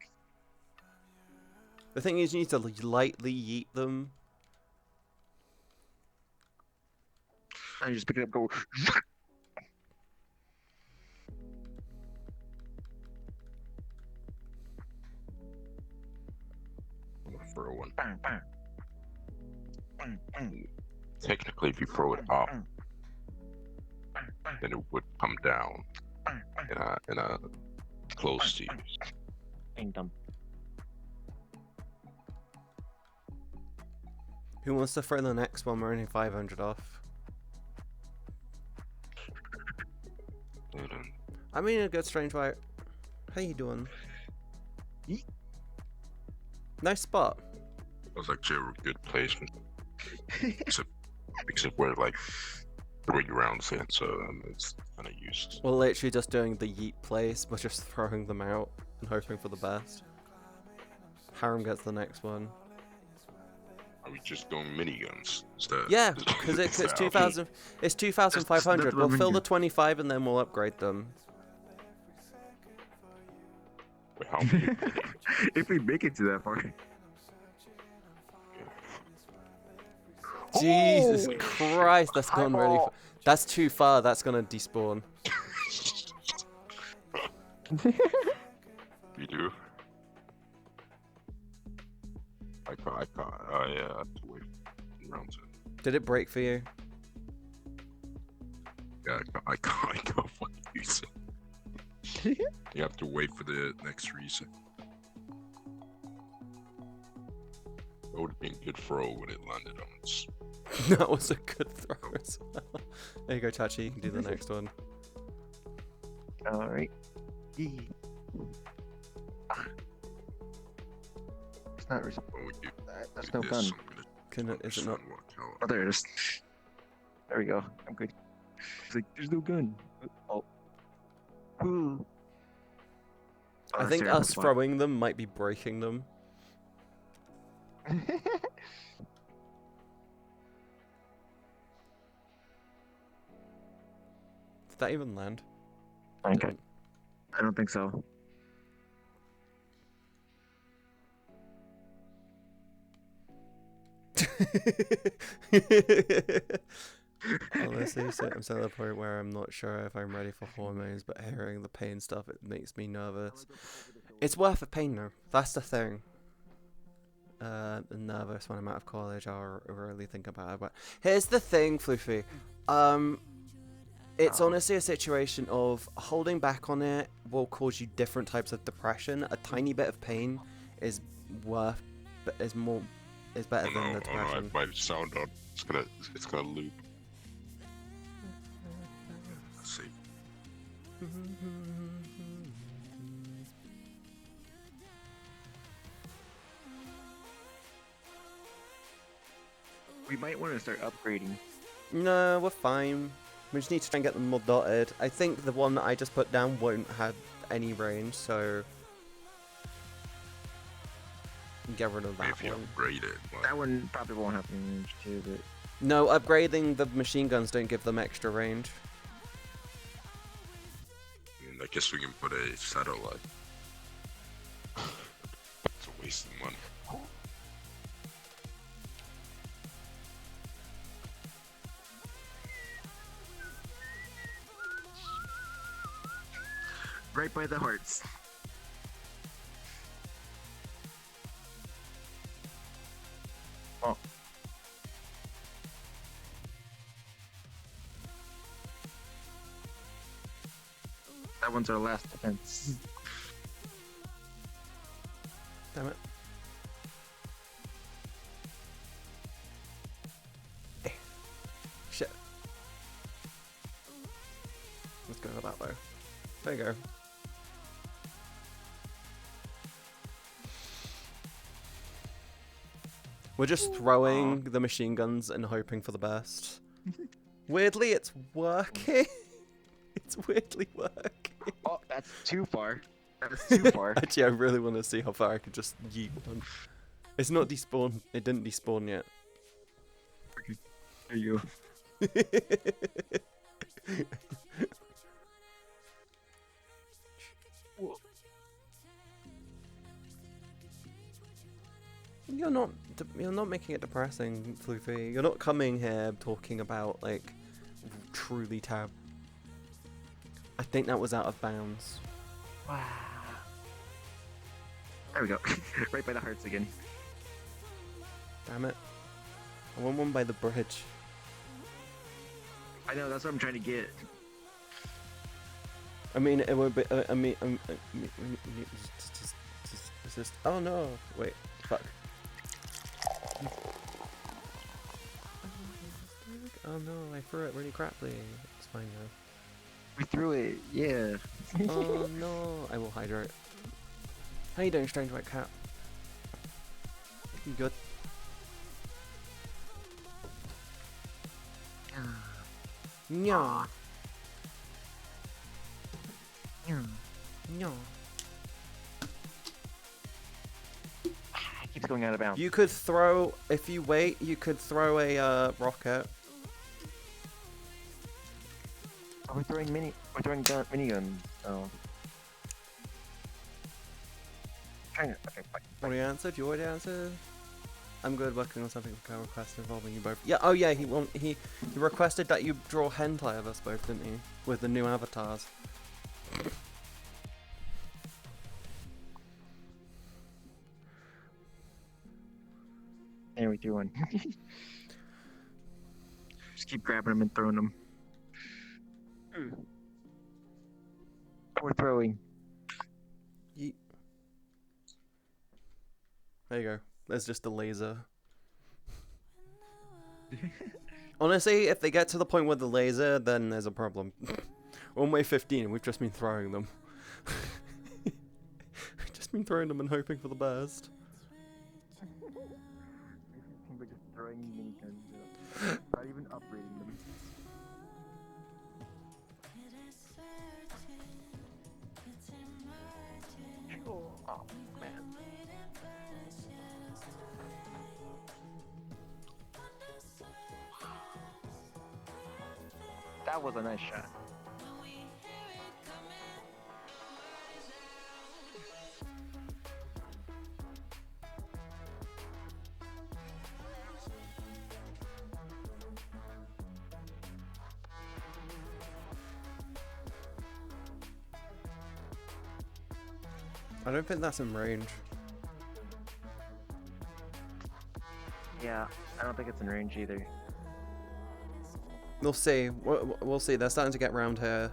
Speaker 3: The thing is, you need to lightly yeet them.
Speaker 15: I just pick it up, go.
Speaker 16: Throw one.
Speaker 15: Bang, bang. Bang, bang.
Speaker 16: Technically, if you throw it up, then it would come down in a close to you.
Speaker 15: Kingdom.
Speaker 3: Who wants to throw the next one? We're only 500 off. I mean, a good strange white. How you doing? Nice spot.
Speaker 16: That was actually a good placement. except we're like 3 rounds in, so it's kind of used.
Speaker 3: We're literally just doing the yeet place. We're just throwing them out and hoping for the best. Harem gets the next one.
Speaker 16: Are we just doing miniguns?
Speaker 3: Yeah, because it's 2,000. It's 2,500. We'll fill the 25 and then we'll upgrade them.
Speaker 16: Wait, how many?
Speaker 15: If we make it to that part.
Speaker 3: Jesus Christ, that's gone really far. That's too far. That's gonna despawn.
Speaker 16: You do? I can't. Oh yeah, I have to wait for round 10.
Speaker 3: Did it break for you?
Speaker 16: Yeah, I can't fucking use it. You have to wait for the next reset. It would have been good throw when it landed on its.
Speaker 3: That was a good throw as well. There you go, Tachi. You can do the next one.
Speaker 15: Alright. It's not There's no gun.
Speaker 3: Is it not?
Speaker 15: Oh, there it is. There we go. I'm good. It's like, there's no gun. Oh. Ooh.
Speaker 3: I think us throwing them might be breaking them. Did that even land?
Speaker 15: Okay. I don't think so.
Speaker 3: Honestly, I'm still at the point where I'm not sure if I'm ready for hormones, but hearing the pain stuff, it makes me nervous. It's worth the pain though. That's the thing. Nervous when I'm out of college. I'll really think about it. But here's the thing, Floofy. It's honestly a situation of holding back on it will cause you different types of depression. A tiny bit of pain is better than the depression.
Speaker 16: I have my sound on. It's gonna loop. Let's see.
Speaker 15: We might want to start upgrading.
Speaker 3: No, we're fine. We just need to try and get them more dotted. I think the one that I just put down won't have any range, so get rid of that
Speaker 16: if you
Speaker 3: one.
Speaker 16: upgrade it.
Speaker 15: That one probably won't have any range too, but...
Speaker 3: No, upgrading the machine guns don't give them extra range.
Speaker 16: I guess we can put a satellite. It's a waste of money.
Speaker 15: Right by the hearts. Oh. That one's our last defense.
Speaker 3: Damn it. Shit. Let's go with that though. There you go. We're just throwing the machine guns and hoping for the best. Weirdly, it's working. It's weirdly working.
Speaker 15: Oh, that's too far. That's too far.
Speaker 3: Actually, I really want to see how far I could just yeet one. It's not despawned. It didn't despawn yet.
Speaker 15: There you go. You're not making it depressing, Floofy. You're not coming here talking about like truly tab. I think that was out of bounds. Wow. There we go. Right by the hearts again.
Speaker 3: Damn it. I want one by the bridge.
Speaker 15: I know, that's what I'm trying to get.
Speaker 3: I mean, it would be. Just. Oh no! Wait. Fuck. Oh no! I threw it really crappily. It's fine though.
Speaker 15: We threw it. Yeah.
Speaker 3: Oh no! I will hydrate. How you doing, strange white cat? You good? No. No.
Speaker 15: It keeps going out of bounds.
Speaker 3: You could throw, if you wait, you could throw a rocket.
Speaker 15: Oh, we're throwing miniguns. Oh. Okay, fine.
Speaker 3: What do you answer? Do you already answer? I'm good working on something with a request involving you both. Yeah, oh yeah, he requested that you draw hentai of us both, didn't he? With the new avatars.
Speaker 15: There we do one. Just keep grabbing them and throwing them. Poor throwing.
Speaker 3: Yeet. There you go. There's just a laser. Honestly, if they get to the point with the laser, then there's a problem. We're on way 15 and we've just been throwing them. We've just been throwing them and hoping for the best.
Speaker 15: We're just throwing miniguns. Not even upgrading them. Oh, man. That was a nice shot.
Speaker 3: I don't think that's in range.
Speaker 15: Yeah, I don't think it's in range either.
Speaker 3: We'll see. We'll see. They're starting to get round here.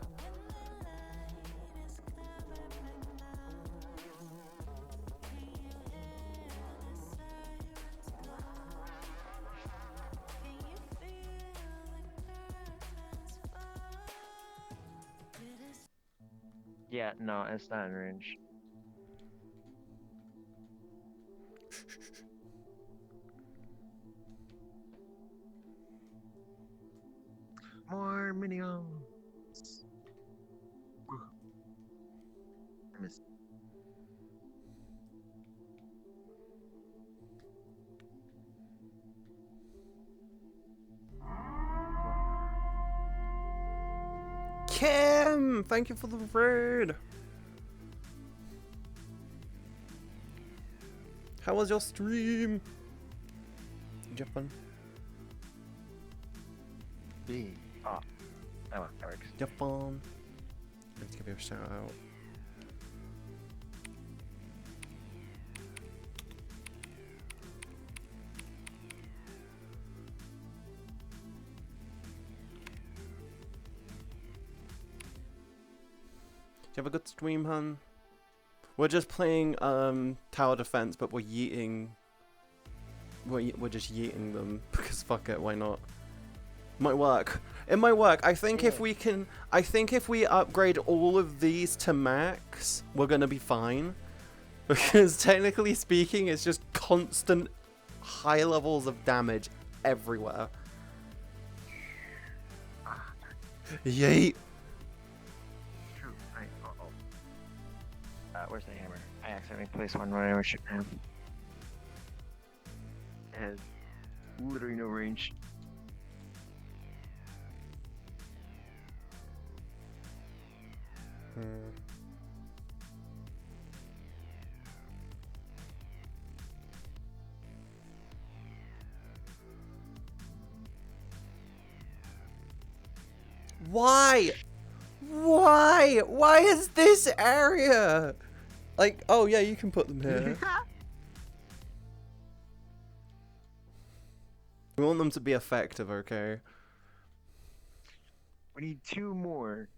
Speaker 15: Yeah, no, it's not in range. More miniguns. I missed.
Speaker 3: Kim, thank you for the raid. How was your stream? Did you have fun?
Speaker 15: Oh, that works.
Speaker 3: Did you have fun? Let's give you a shout out. Did you have a good stream, hun? We're just playing tower defense, but we're yeeting. We're just yeeting them because fuck it, why not? Might work. It might work. I think if we can. I think if we upgrade all of these to max, we're gonna be fine. Because technically speaking, it's just constant high levels of damage everywhere. Yeet.
Speaker 15: True. Where's the hammer? I accidentally placed one where I shouldn't have. It has literally no range.
Speaker 3: Why? Why? Why is this area? Like, oh yeah, you can put them here. We want them to be effective, okay?
Speaker 15: We need 2 more.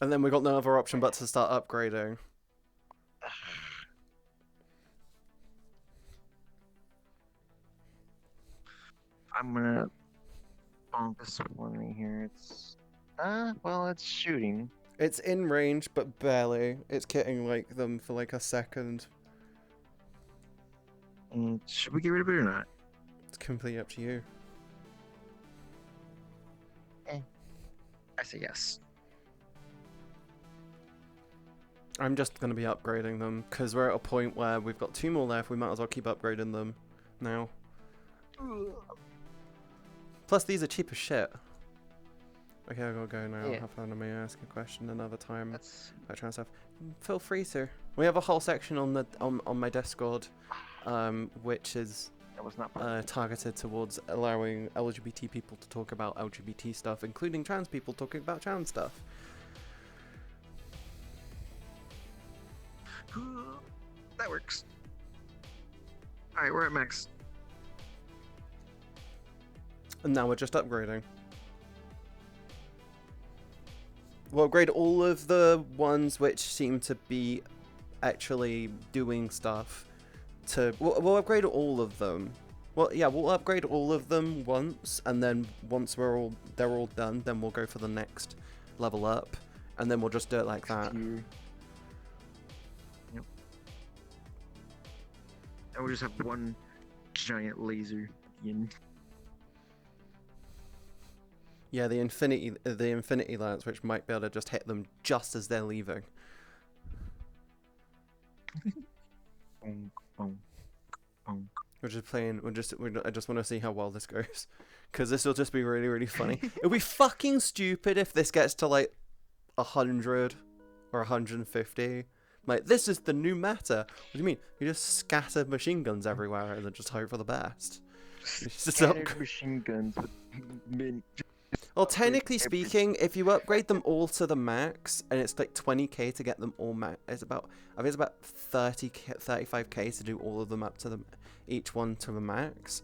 Speaker 3: And then we got no other option but to start upgrading.
Speaker 15: I'm gonna bonk this one right here. It's well, it's shooting.
Speaker 3: It's in range, but barely. It's kitting like them for like a second.
Speaker 15: Should we get rid of it or not?
Speaker 3: It's completely up to you.
Speaker 15: I say yes.
Speaker 3: I'm just going to be upgrading them, because we're at a point where we've got 2 more left, we might as well keep upgrading them now. Plus these are cheap as shit. Okay, I gotta go now.
Speaker 15: Yeah.
Speaker 3: Have fun. I may ask a question another time. That kind of stuff. Feel free to. We have a whole section on the on my Discord, which is targeted towards allowing LGBT people to talk about LGBT stuff, including trans people talking about trans stuff.
Speaker 15: That works. Alright, we're at max.
Speaker 3: And now we're just upgrading. We'll upgrade all of the ones which seem to be actually doing stuff. We'll upgrade all of them. Well, yeah, we'll upgrade all of them once, and then once they're all done, then we'll go for the next level up, and then we'll just do it like that.
Speaker 15: Yep. And we'll just have one giant laser at the end.
Speaker 3: Yeah, the infinity lance, which might be able to just hit them just as they're leaving. We're just playing. I just want to see how well this goes, because this will just be really, really funny. It'll be fucking stupid if this gets to like 100 or 150. Like, this is the new meta. What do you mean? You just scatter machine guns everywhere and then just hope for the best.
Speaker 15: Scattered machine guns with
Speaker 3: Well, technically speaking, if you upgrade them all to the max, and it's like 20k to get them all max, I think it's about 35k to do all of them up to each one to the max.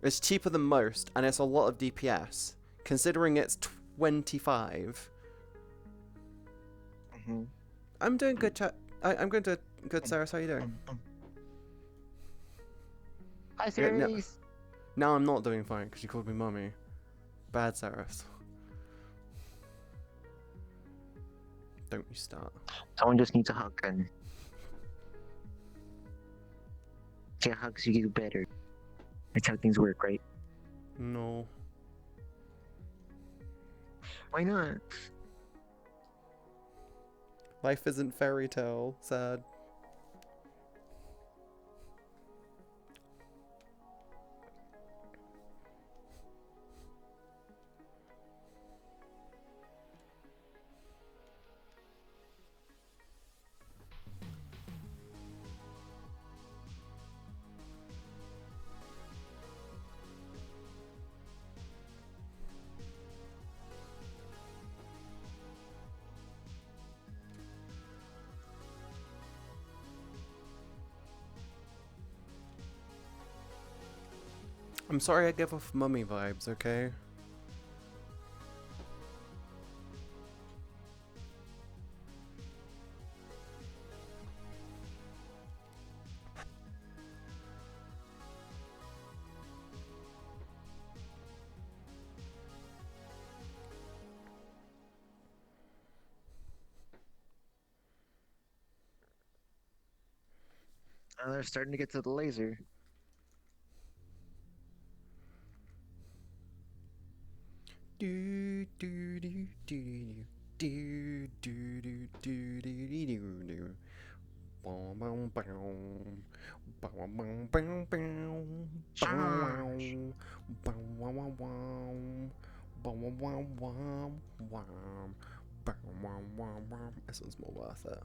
Speaker 3: It's cheaper than most, and it's a lot of DPS, considering it's 25. I'm doing good, chat. I'm going to good, Sarah. How are you doing?
Speaker 15: Hi, Ceres.
Speaker 3: No, I'm not doing fine because you called me mummy. Bad, Sarah. Don't you start.
Speaker 15: Someone just needs a hug, and get hugs, you do better. That's how things work, right?
Speaker 3: No.
Speaker 15: Why not?
Speaker 3: Life isn't fairy tale. Sad. I'm sorry I give off mummy vibes, okay?
Speaker 15: They're starting to get to the laser.
Speaker 3: Do do do do do do do do do do do. Boom boom boom. Boom boom boom boom. Boom boom wow wow. Boom wow wow wow. Boom wow wow wow. This one's more worth it.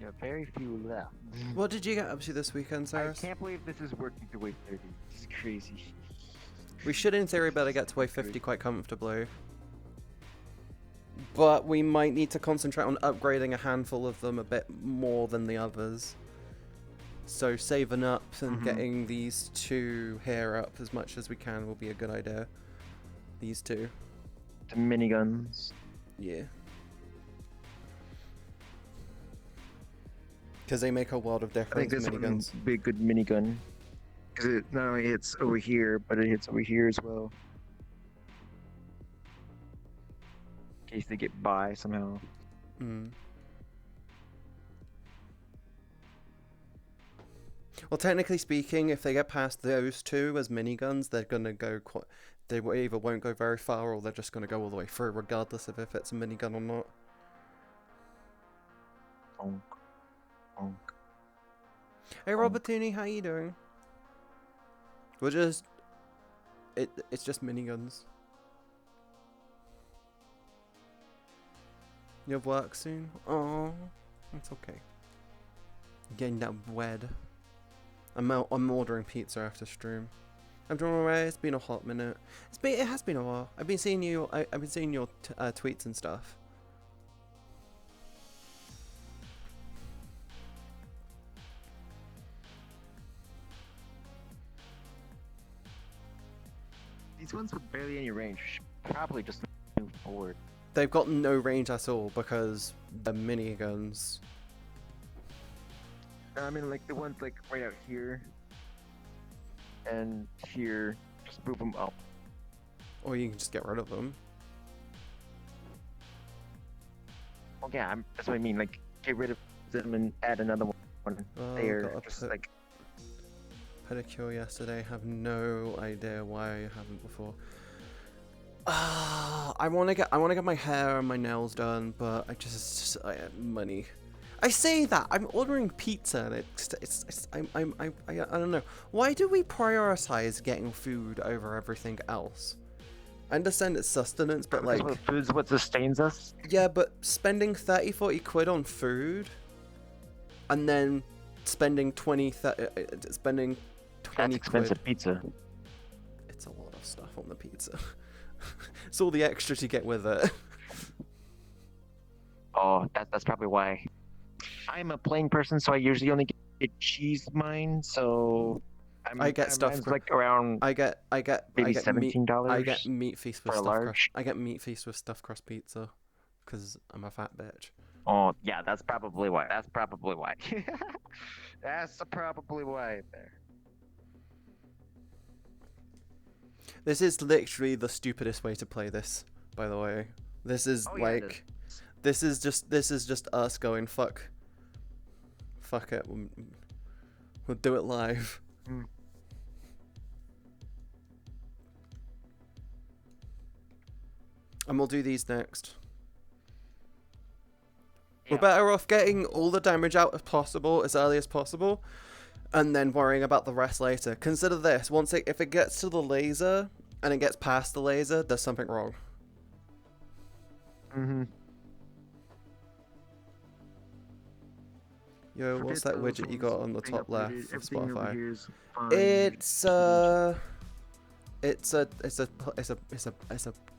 Speaker 15: Yeah, very few left.
Speaker 3: What did you get up to this weekend, Cyrus?
Speaker 15: I can't believe this is working to wave 30. This is crazy.
Speaker 3: We should, in theory, better get to wave 50 quite comfortably. But we might need to concentrate on upgrading a handful of them a bit more than the others. So saving up and getting these two here up as much as we can will be a good idea. These two.
Speaker 15: The miniguns.
Speaker 3: Yeah. Because they make a world of difference.
Speaker 15: I think this
Speaker 3: miniguns.
Speaker 15: would be a good minigun. Because it not only hits over here, but it hits over here as well. In case they get by somehow.
Speaker 3: Well, technically speaking, if they get past those two as miniguns, they're gonna go quite. They either won't go very far, or they're just gonna go all the way through, regardless of if it's a minigun or not. Hey Robertini, how you doing? We're just... It's just miniguns. You have work soon? Oh, that's okay. Getting that wed. I'm ordering pizza after stream. I'm doing alright. It's been a hot minute. It has been a while. I've been seeing you. I've been seeing your tweets and stuff.
Speaker 15: These ones with barely any range. Probably just move forward.
Speaker 3: They've got no range at all because they're miniguns.
Speaker 15: I mean, like the ones like right out here and here, just move them up.
Speaker 3: Or you can just get rid of them.
Speaker 15: Well, yeah, that's what I mean. Like, get rid of them and add another one there. Just like
Speaker 3: pedicure yesterday. Have no idea why I haven't before. I want to get my hair and my nails done, but I have money. I say that I'm ordering pizza, and I don't know. Why do we prioritize getting food over everything else? I understand it's sustenance, but like
Speaker 15: food's what sustains us.
Speaker 3: Yeah, but spending 30-40 quid on food, and then spending 20 spending 20
Speaker 15: That's expensive
Speaker 3: quid.
Speaker 15: pizza.
Speaker 3: It's a lot of stuff on the pizza. It's all the extras you get with it.
Speaker 15: Oh, that's probably why. I'm a plain person, so I usually only get cheese mine. So
Speaker 3: I get stuff
Speaker 15: mine's like around.
Speaker 3: I get
Speaker 15: maybe $17.
Speaker 3: I get meat feast with
Speaker 15: for a
Speaker 3: stuffed crust.
Speaker 15: large.
Speaker 3: I get meat feast with stuffed crust pizza, because I'm a fat bitch.
Speaker 15: Oh yeah, that's probably why. That's probably why. That's probably why there.
Speaker 3: This is literally the stupidest way to play this, by the way. This is like, this is just us going fuck it. We'll do it live. And we'll do these next. We're better off getting all the damage out as possible, as early as possible, and then worrying about the rest later. Consider this: if it gets to the laser and it gets past the laser, there's something wrong. Yo, what's that widget you got on the top left of Spotify? It's a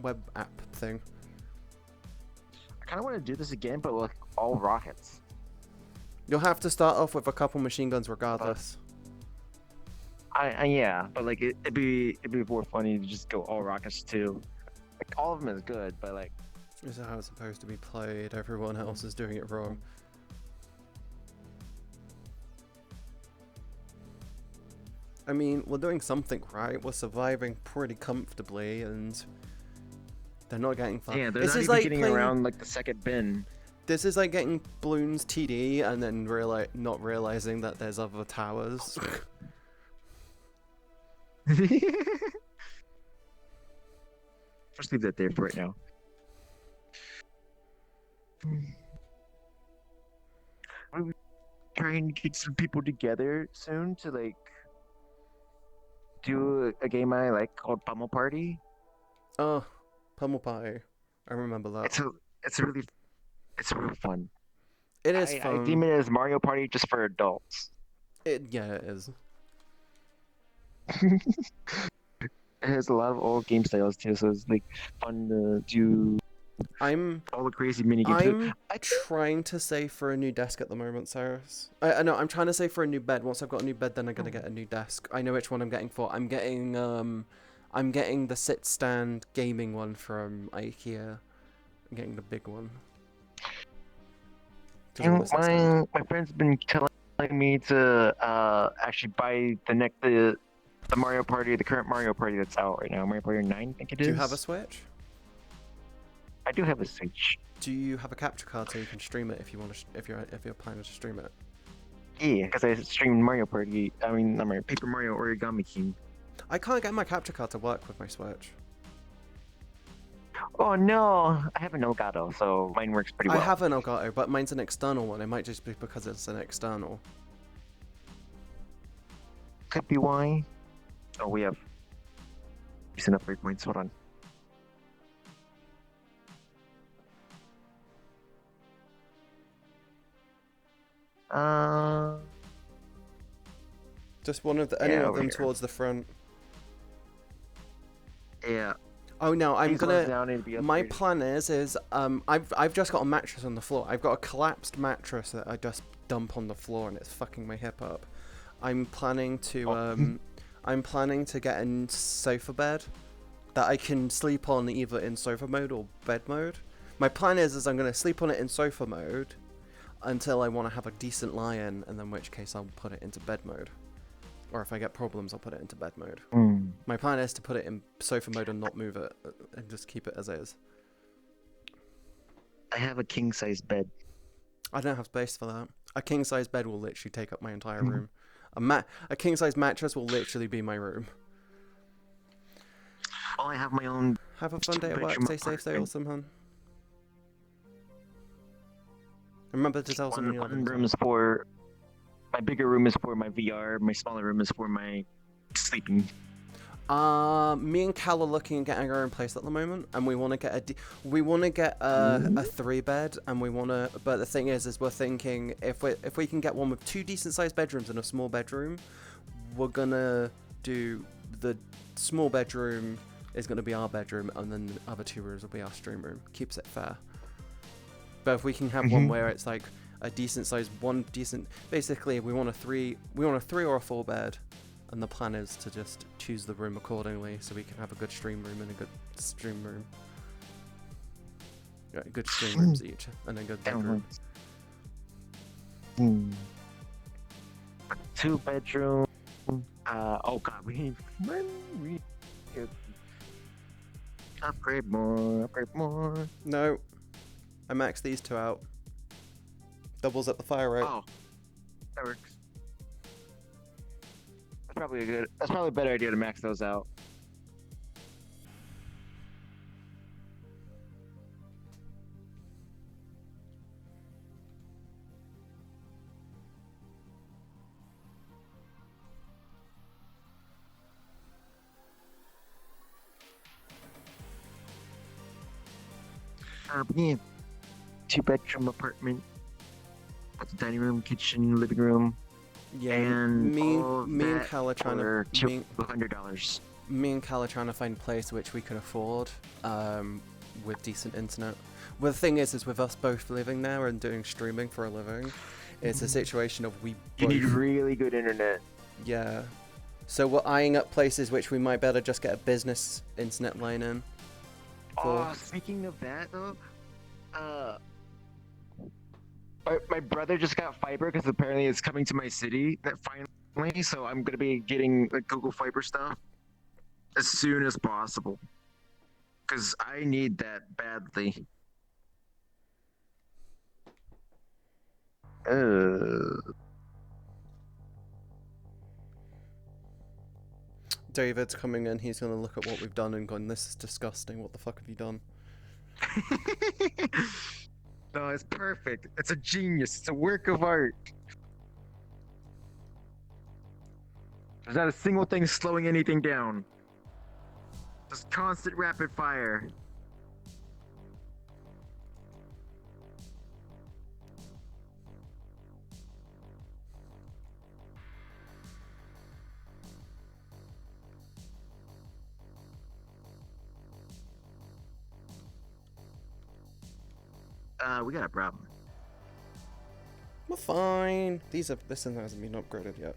Speaker 3: web app thing.
Speaker 15: I kind of want to do this again, but with all rockets.
Speaker 3: You'll have to start off with a couple machine guns regardless.
Speaker 15: Yeah, but like it'd be more funny to just go all rockets too. Like all of them is good, but like
Speaker 3: this is how it's supposed to be played. Everyone else is doing it wrong. I mean, we're doing something right. We're surviving pretty comfortably, and they're not getting far.
Speaker 15: Yeah, they're
Speaker 3: this
Speaker 15: not
Speaker 3: is
Speaker 15: even
Speaker 3: like
Speaker 15: getting
Speaker 3: playing...
Speaker 15: around like the second bin.
Speaker 3: This is like getting Bloons TD and then not realizing that there's other towers.
Speaker 15: Just leave that there for right now. We're trying to get some people together soon to like do a game I like called Pummel Party.
Speaker 3: Oh, Pummel Party. I remember that.
Speaker 15: It's real fun.
Speaker 3: It is fun.
Speaker 15: I deem it as Mario Party just for adults.
Speaker 3: Yeah, it is.
Speaker 15: It has a lot of old game styles too, so it's like fun to do. All the crazy mini games.
Speaker 3: I'm trying to save for a new desk at the moment, Cyrus. I know. I'm trying to save for a new bed. Once I've got a new bed, then I'm gonna get a new desk. I know which one I'm getting for. I'm getting the sit stand gaming one from IKEA. I'm getting the big one.
Speaker 15: My friend's been telling me to actually buy the Mario Party, the current Mario Party that's out right now, Mario Party 9, I think it is.
Speaker 3: Do you have a Switch?
Speaker 15: I do have a Switch.
Speaker 3: Do you have a capture card so you can stream it if you want to? If you're planning to stream it?
Speaker 15: Yeah, because I streamed Mario Party. I mean, not Mario, Paper Mario Origami King.
Speaker 3: I can't get my capture card to work with my Switch.
Speaker 15: Oh no, I have an Elgato, so mine works pretty well.
Speaker 3: I have an Elgato, but mine's an external one. It might just be because it's an external.
Speaker 15: Could be why. Oh, we have decent upgrade points. Hold on.
Speaker 3: Just one of any of them towards the front.
Speaker 15: Yeah.
Speaker 3: Oh no, I'm gonna. My
Speaker 15: upgraded.
Speaker 3: plan is I've just got a mattress on the floor. I've got a collapsed mattress that I just dump on the floor and it's fucking my hip up. I'm planning to I'm planning to get a sofa bed that I can sleep on either in sofa mode or bed mode. My plan is I'm gonna sleep on it in sofa mode until I want to have a decent lie-in, and then in which case I'll put it into bed mode. Or if I get problems, I'll put it into bed mode. My plan is to put it in sofa mode and not move it, and just keep it as is.
Speaker 15: I have a king-size bed.
Speaker 3: I don't have space for that. A king-size bed will literally take up my entire room. A king-size mattress will literally be my room.
Speaker 15: Oh, I have my own.
Speaker 3: Have a fun day at work. Stay safe, stay awesome, hun. Remember to tell someone you love them.
Speaker 15: One room is for. My bigger room is for my VR. My smaller room is for my sleeping.
Speaker 3: Me and Cal are looking at getting our own place at the moment, and we want to get a 3-bed, and we want to. But the thing is we're thinking if we can get one with 2 decent-sized bedrooms and a small bedroom, we're gonna do the small bedroom is gonna be our bedroom, and then the other 2 rooms will be our stream room. Keeps it fair. But if we can have one where it's like a decent size, basically we want a 3 or a 4 bed, and the plan is to just choose the room accordingly so we can have a good stream room and a good stream room. Yeah, good stream rooms each, and a good bedroom.
Speaker 15: 2-bedroom. Oh god, we need upgrade more.
Speaker 3: No, I maxed these 2 out. Doubles up the fire rate.
Speaker 15: Oh, that works. That's probably a better idea to max those out. Yeah. 2-bedroom apartment. With the dining room, kitchen, living room.
Speaker 3: Yeah,
Speaker 15: and
Speaker 3: me and Cal are trying to
Speaker 15: $200.
Speaker 3: Me and Cal are trying to find a place which we can afford, with decent internet. Well, the thing is with us both living there and doing streaming for a living, it's a situation of
Speaker 15: you need really good internet.
Speaker 3: Yeah, so we're eyeing up places which we might better just get a business internet line in.
Speaker 15: Oh, speaking of that though, my brother just got fiber because apparently it's coming to my city that finally, so I'm gonna be getting like Google Fiber stuff as soon as possible because I need that badly.
Speaker 3: David's coming in, he's gonna look at what we've done and going, this is disgusting, what the fuck have you done?
Speaker 15: No, it's perfect. It's a genius. It's a work of art. There's not a single thing slowing anything down. Just constant rapid fire. We got a problem.
Speaker 3: We're fine. This one hasn't been upgraded yet.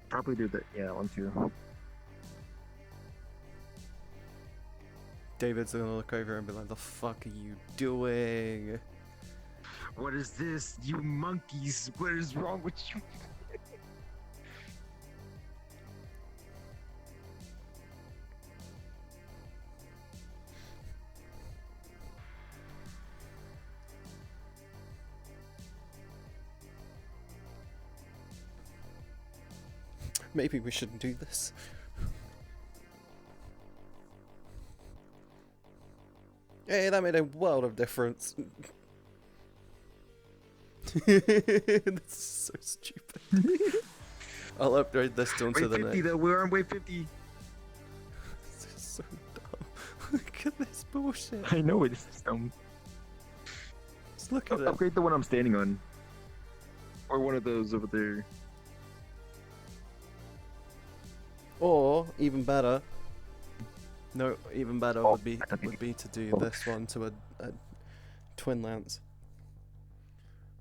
Speaker 15: Probably do that. Yeah, 1, 2.
Speaker 3: David's gonna look over and be like, the fuck are you doing?
Speaker 15: What is this? You monkeys, what is wrong with you?
Speaker 3: Maybe we shouldn't do this. Hey, that made a world of difference. This is so stupid. I'll upgrade this to onto the next.
Speaker 15: 50 though, we're on wave 50.
Speaker 3: This is so dumb. Look at this bullshit.
Speaker 15: I know it is dumb.
Speaker 3: Just look at it.
Speaker 15: Upgrade the one I'm standing on. Or one of those over there.
Speaker 3: Or, even better. No, even better would be to do this one to a twin lance.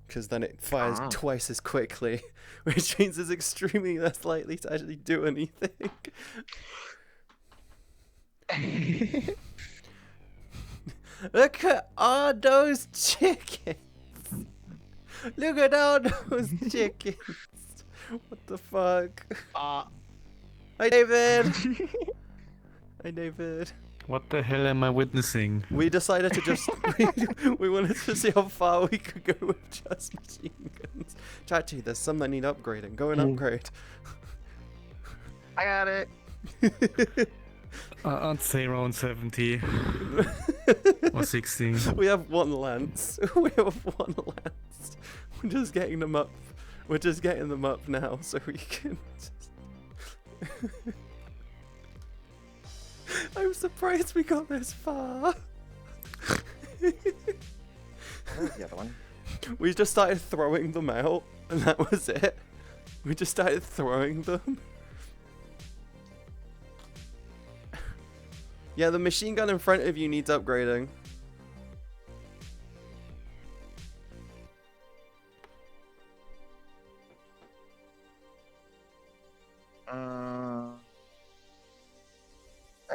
Speaker 3: Because then it fires twice as quickly, which means it's extremely less likely to actually do anything. Look at all those chickens! Look at all those chickens! What the fuck? Hi, David! Hi, David.
Speaker 6: What the hell am I witnessing?
Speaker 3: We decided to just... we wanted to see how far we could go with just machine guns. Chachi, there's some that need upgrading. Go and upgrade.
Speaker 15: I got it.
Speaker 6: I'd say around 70. Or 60.
Speaker 3: We have one lance. We have one lance. We're just getting them up. We're just getting them up now so we can just... I'm surprised we got this far.
Speaker 15: Where's the other one?
Speaker 3: We just started throwing them out, and that was it. We just started throwing them. Yeah, the machine gun in front of you needs upgrading.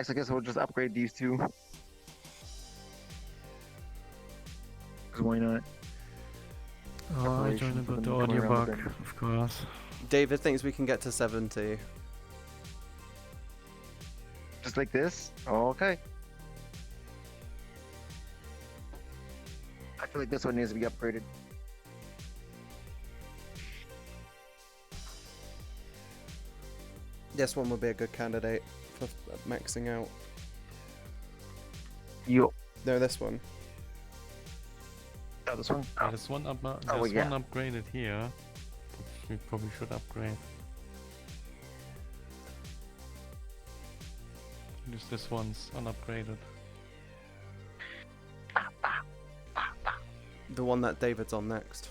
Speaker 15: I guess we'll just upgrade these two. Cause why not?
Speaker 6: Oh, I joined about the audiobook, of course.
Speaker 3: David thinks we can get to 70.
Speaker 15: Just like this? Oh, okay. I feel like this one needs to be upgraded.
Speaker 3: This one would be a good candidate for maxing out.
Speaker 15: Yo.
Speaker 3: No, this one.
Speaker 15: Oh, this one?
Speaker 6: Yeah, there's one upgraded here. We probably should upgrade. Just this one's unupgraded.
Speaker 3: The one that David's on next.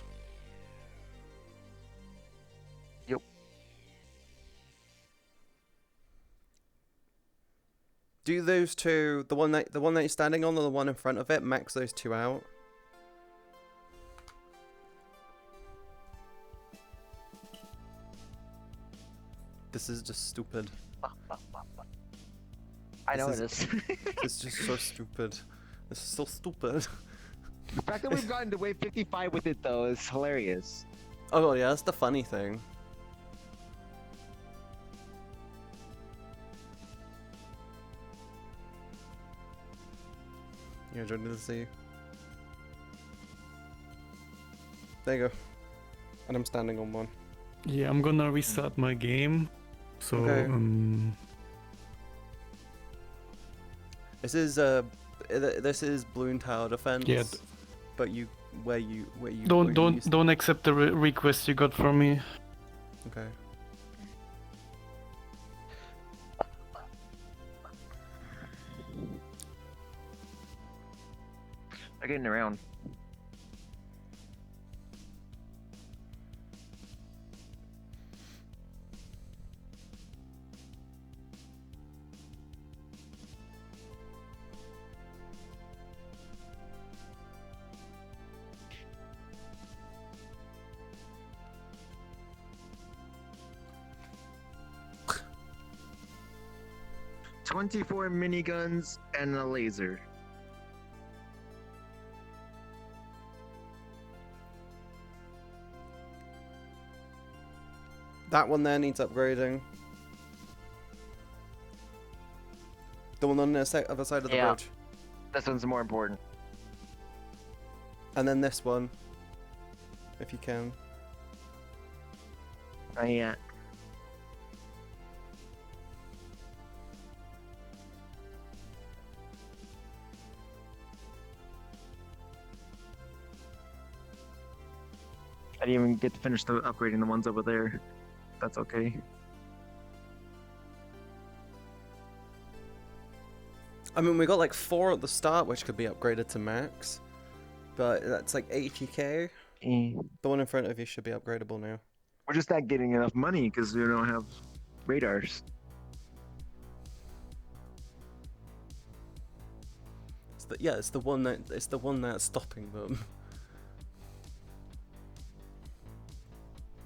Speaker 15: Yep.
Speaker 3: Do those two, the one that you're standing on or the one in front of it, max those two out. This is just stupid.
Speaker 15: I know it is.
Speaker 3: It's just so stupid. This is so stupid.
Speaker 15: The fact that we've gotten to wave 55 with it though is hilarious.
Speaker 3: Oh yeah, that's the funny thing. You're joining the sea. There you go. And I'm standing on one.
Speaker 6: Yeah, I'm gonna restart my game. So
Speaker 3: Okay. This is Balloon Tower Defense.
Speaker 6: Yeah.
Speaker 3: But where you
Speaker 6: don't accept the request you got from me.
Speaker 3: Okay.
Speaker 15: They're getting around. "24 miniguns and a laser."
Speaker 3: That one there needs upgrading. The one on the other side of the bridge.
Speaker 15: This one's more important.
Speaker 3: And then this one. If you can.
Speaker 15: Yeah. I didn't even get to finish upgrading the ones over there. That's okay.
Speaker 3: I mean, we got like 4 at the start, which could be upgraded to max. But that's like 80k. The one in front of you should be upgradable now.
Speaker 15: We're just not getting enough money because we don't have radars.
Speaker 3: It's the one that's stopping them.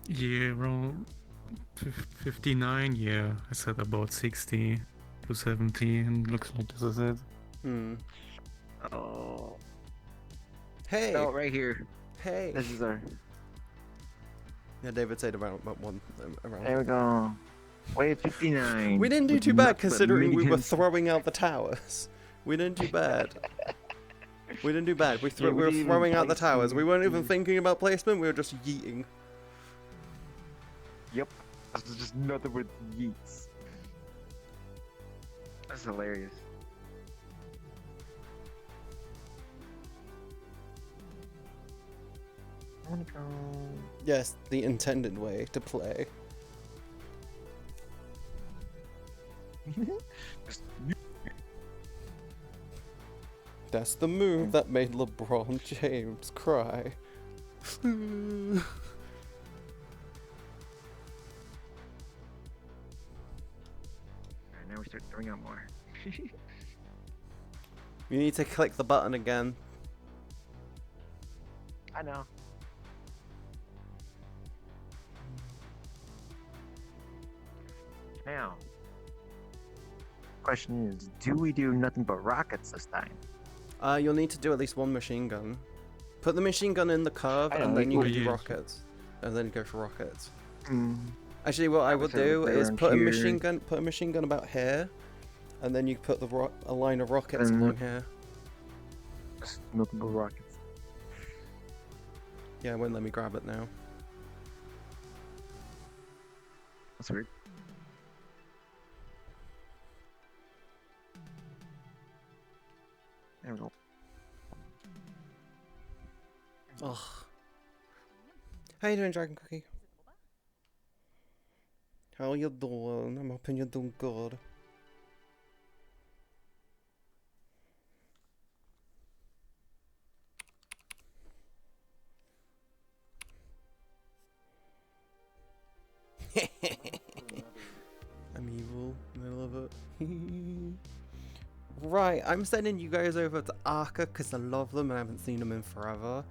Speaker 17: Yeah, around 59. Yeah, I said about 60 to 70, and looks like this is it.
Speaker 15: Oh.
Speaker 3: Hey.
Speaker 15: Oh, right here.
Speaker 3: Hey.
Speaker 15: This is our.
Speaker 3: Yeah, David said around one.
Speaker 15: There we go. Wave 59.
Speaker 3: We didn't do too bad considering we were throwing out the towers. We didn't do bad. We didn't do bad. We were throwing out the towers. We weren't even thinking about placement. We were just yeeting.
Speaker 15: Yep. This is just nothing but yeets. That's hilarious. I wanna go.
Speaker 3: Yes, the intended way to play. That's the move that made LeBron James cry.
Speaker 15: Alright, now we start throwing out more.
Speaker 3: You need to click the button again.
Speaker 15: I know. Now, question is, do we do nothing but rockets this time?
Speaker 3: You'll need to do at least one machine gun. Put the machine gun in the curve, and then you can do rockets, and then go for rockets. Actually, what I would do is put a machine gun about here, and then you put a line of rockets along here.
Speaker 15: Nothing but rockets.
Speaker 3: Yeah, it won't let me grab it now.
Speaker 15: That's weird. There we go.
Speaker 3: Ugh. How you doing, Dragon Cookie? How you doing? I'm hoping you're doing good. I'm evil, and I love it. Right, I'm sending you guys over to Arca because I love them and I haven't seen them in forever.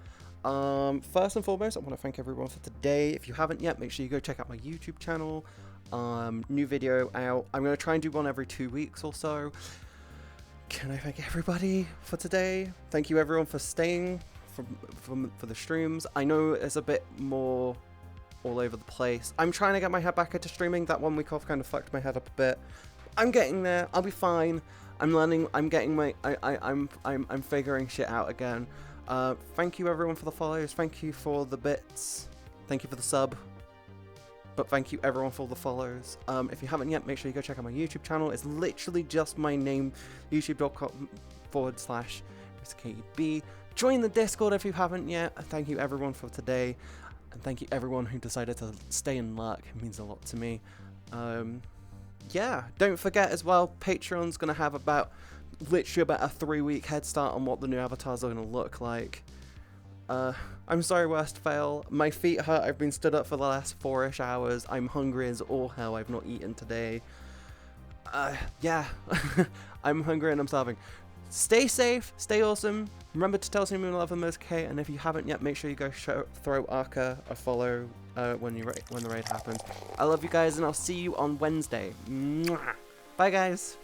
Speaker 3: First and foremost, I want to thank everyone for today. If you haven't yet, make sure you go check out my YouTube channel. New video out. I'm going to try and do one every 2 weeks or so. Can I thank everybody for today? Thank you everyone for staying for the streams. I know it's a bit more all over the place. I'm trying to get my head back into streaming. That 1 week off kind of fucked my head up a bit. I'm getting there. I'll be fine. I'm learning. I'm getting my. I'm figuring shit out again. Thank you everyone for the follows. Thank you for the bits. Thank you for the sub. But thank you everyone for the follows. If you haven't yet, make sure you go check out my YouTube channel. It's literally just my name, youtube.com/MzCatieB. Join the Discord if you haven't yet. Thank you everyone for today. And thank you everyone who decided to stay in luck. It means a lot to me. Yeah, don't forget as well, Patreon's going to have literally about a 3-week head start on what the new avatars are going to look like. I'm sorry, worst fail. My feet hurt. I've been stood up for the last 4-ish hours. I'm hungry as all hell. I've not eaten today. Yeah, I'm hungry and I'm starving. Stay safe, stay awesome. Remember to tell someone you love them, MzCatieB, and if you haven't yet, make sure you go throw Arca a follow when the raid happens. I love you guys, and I'll see you on Wednesday. Mwah. Bye, guys.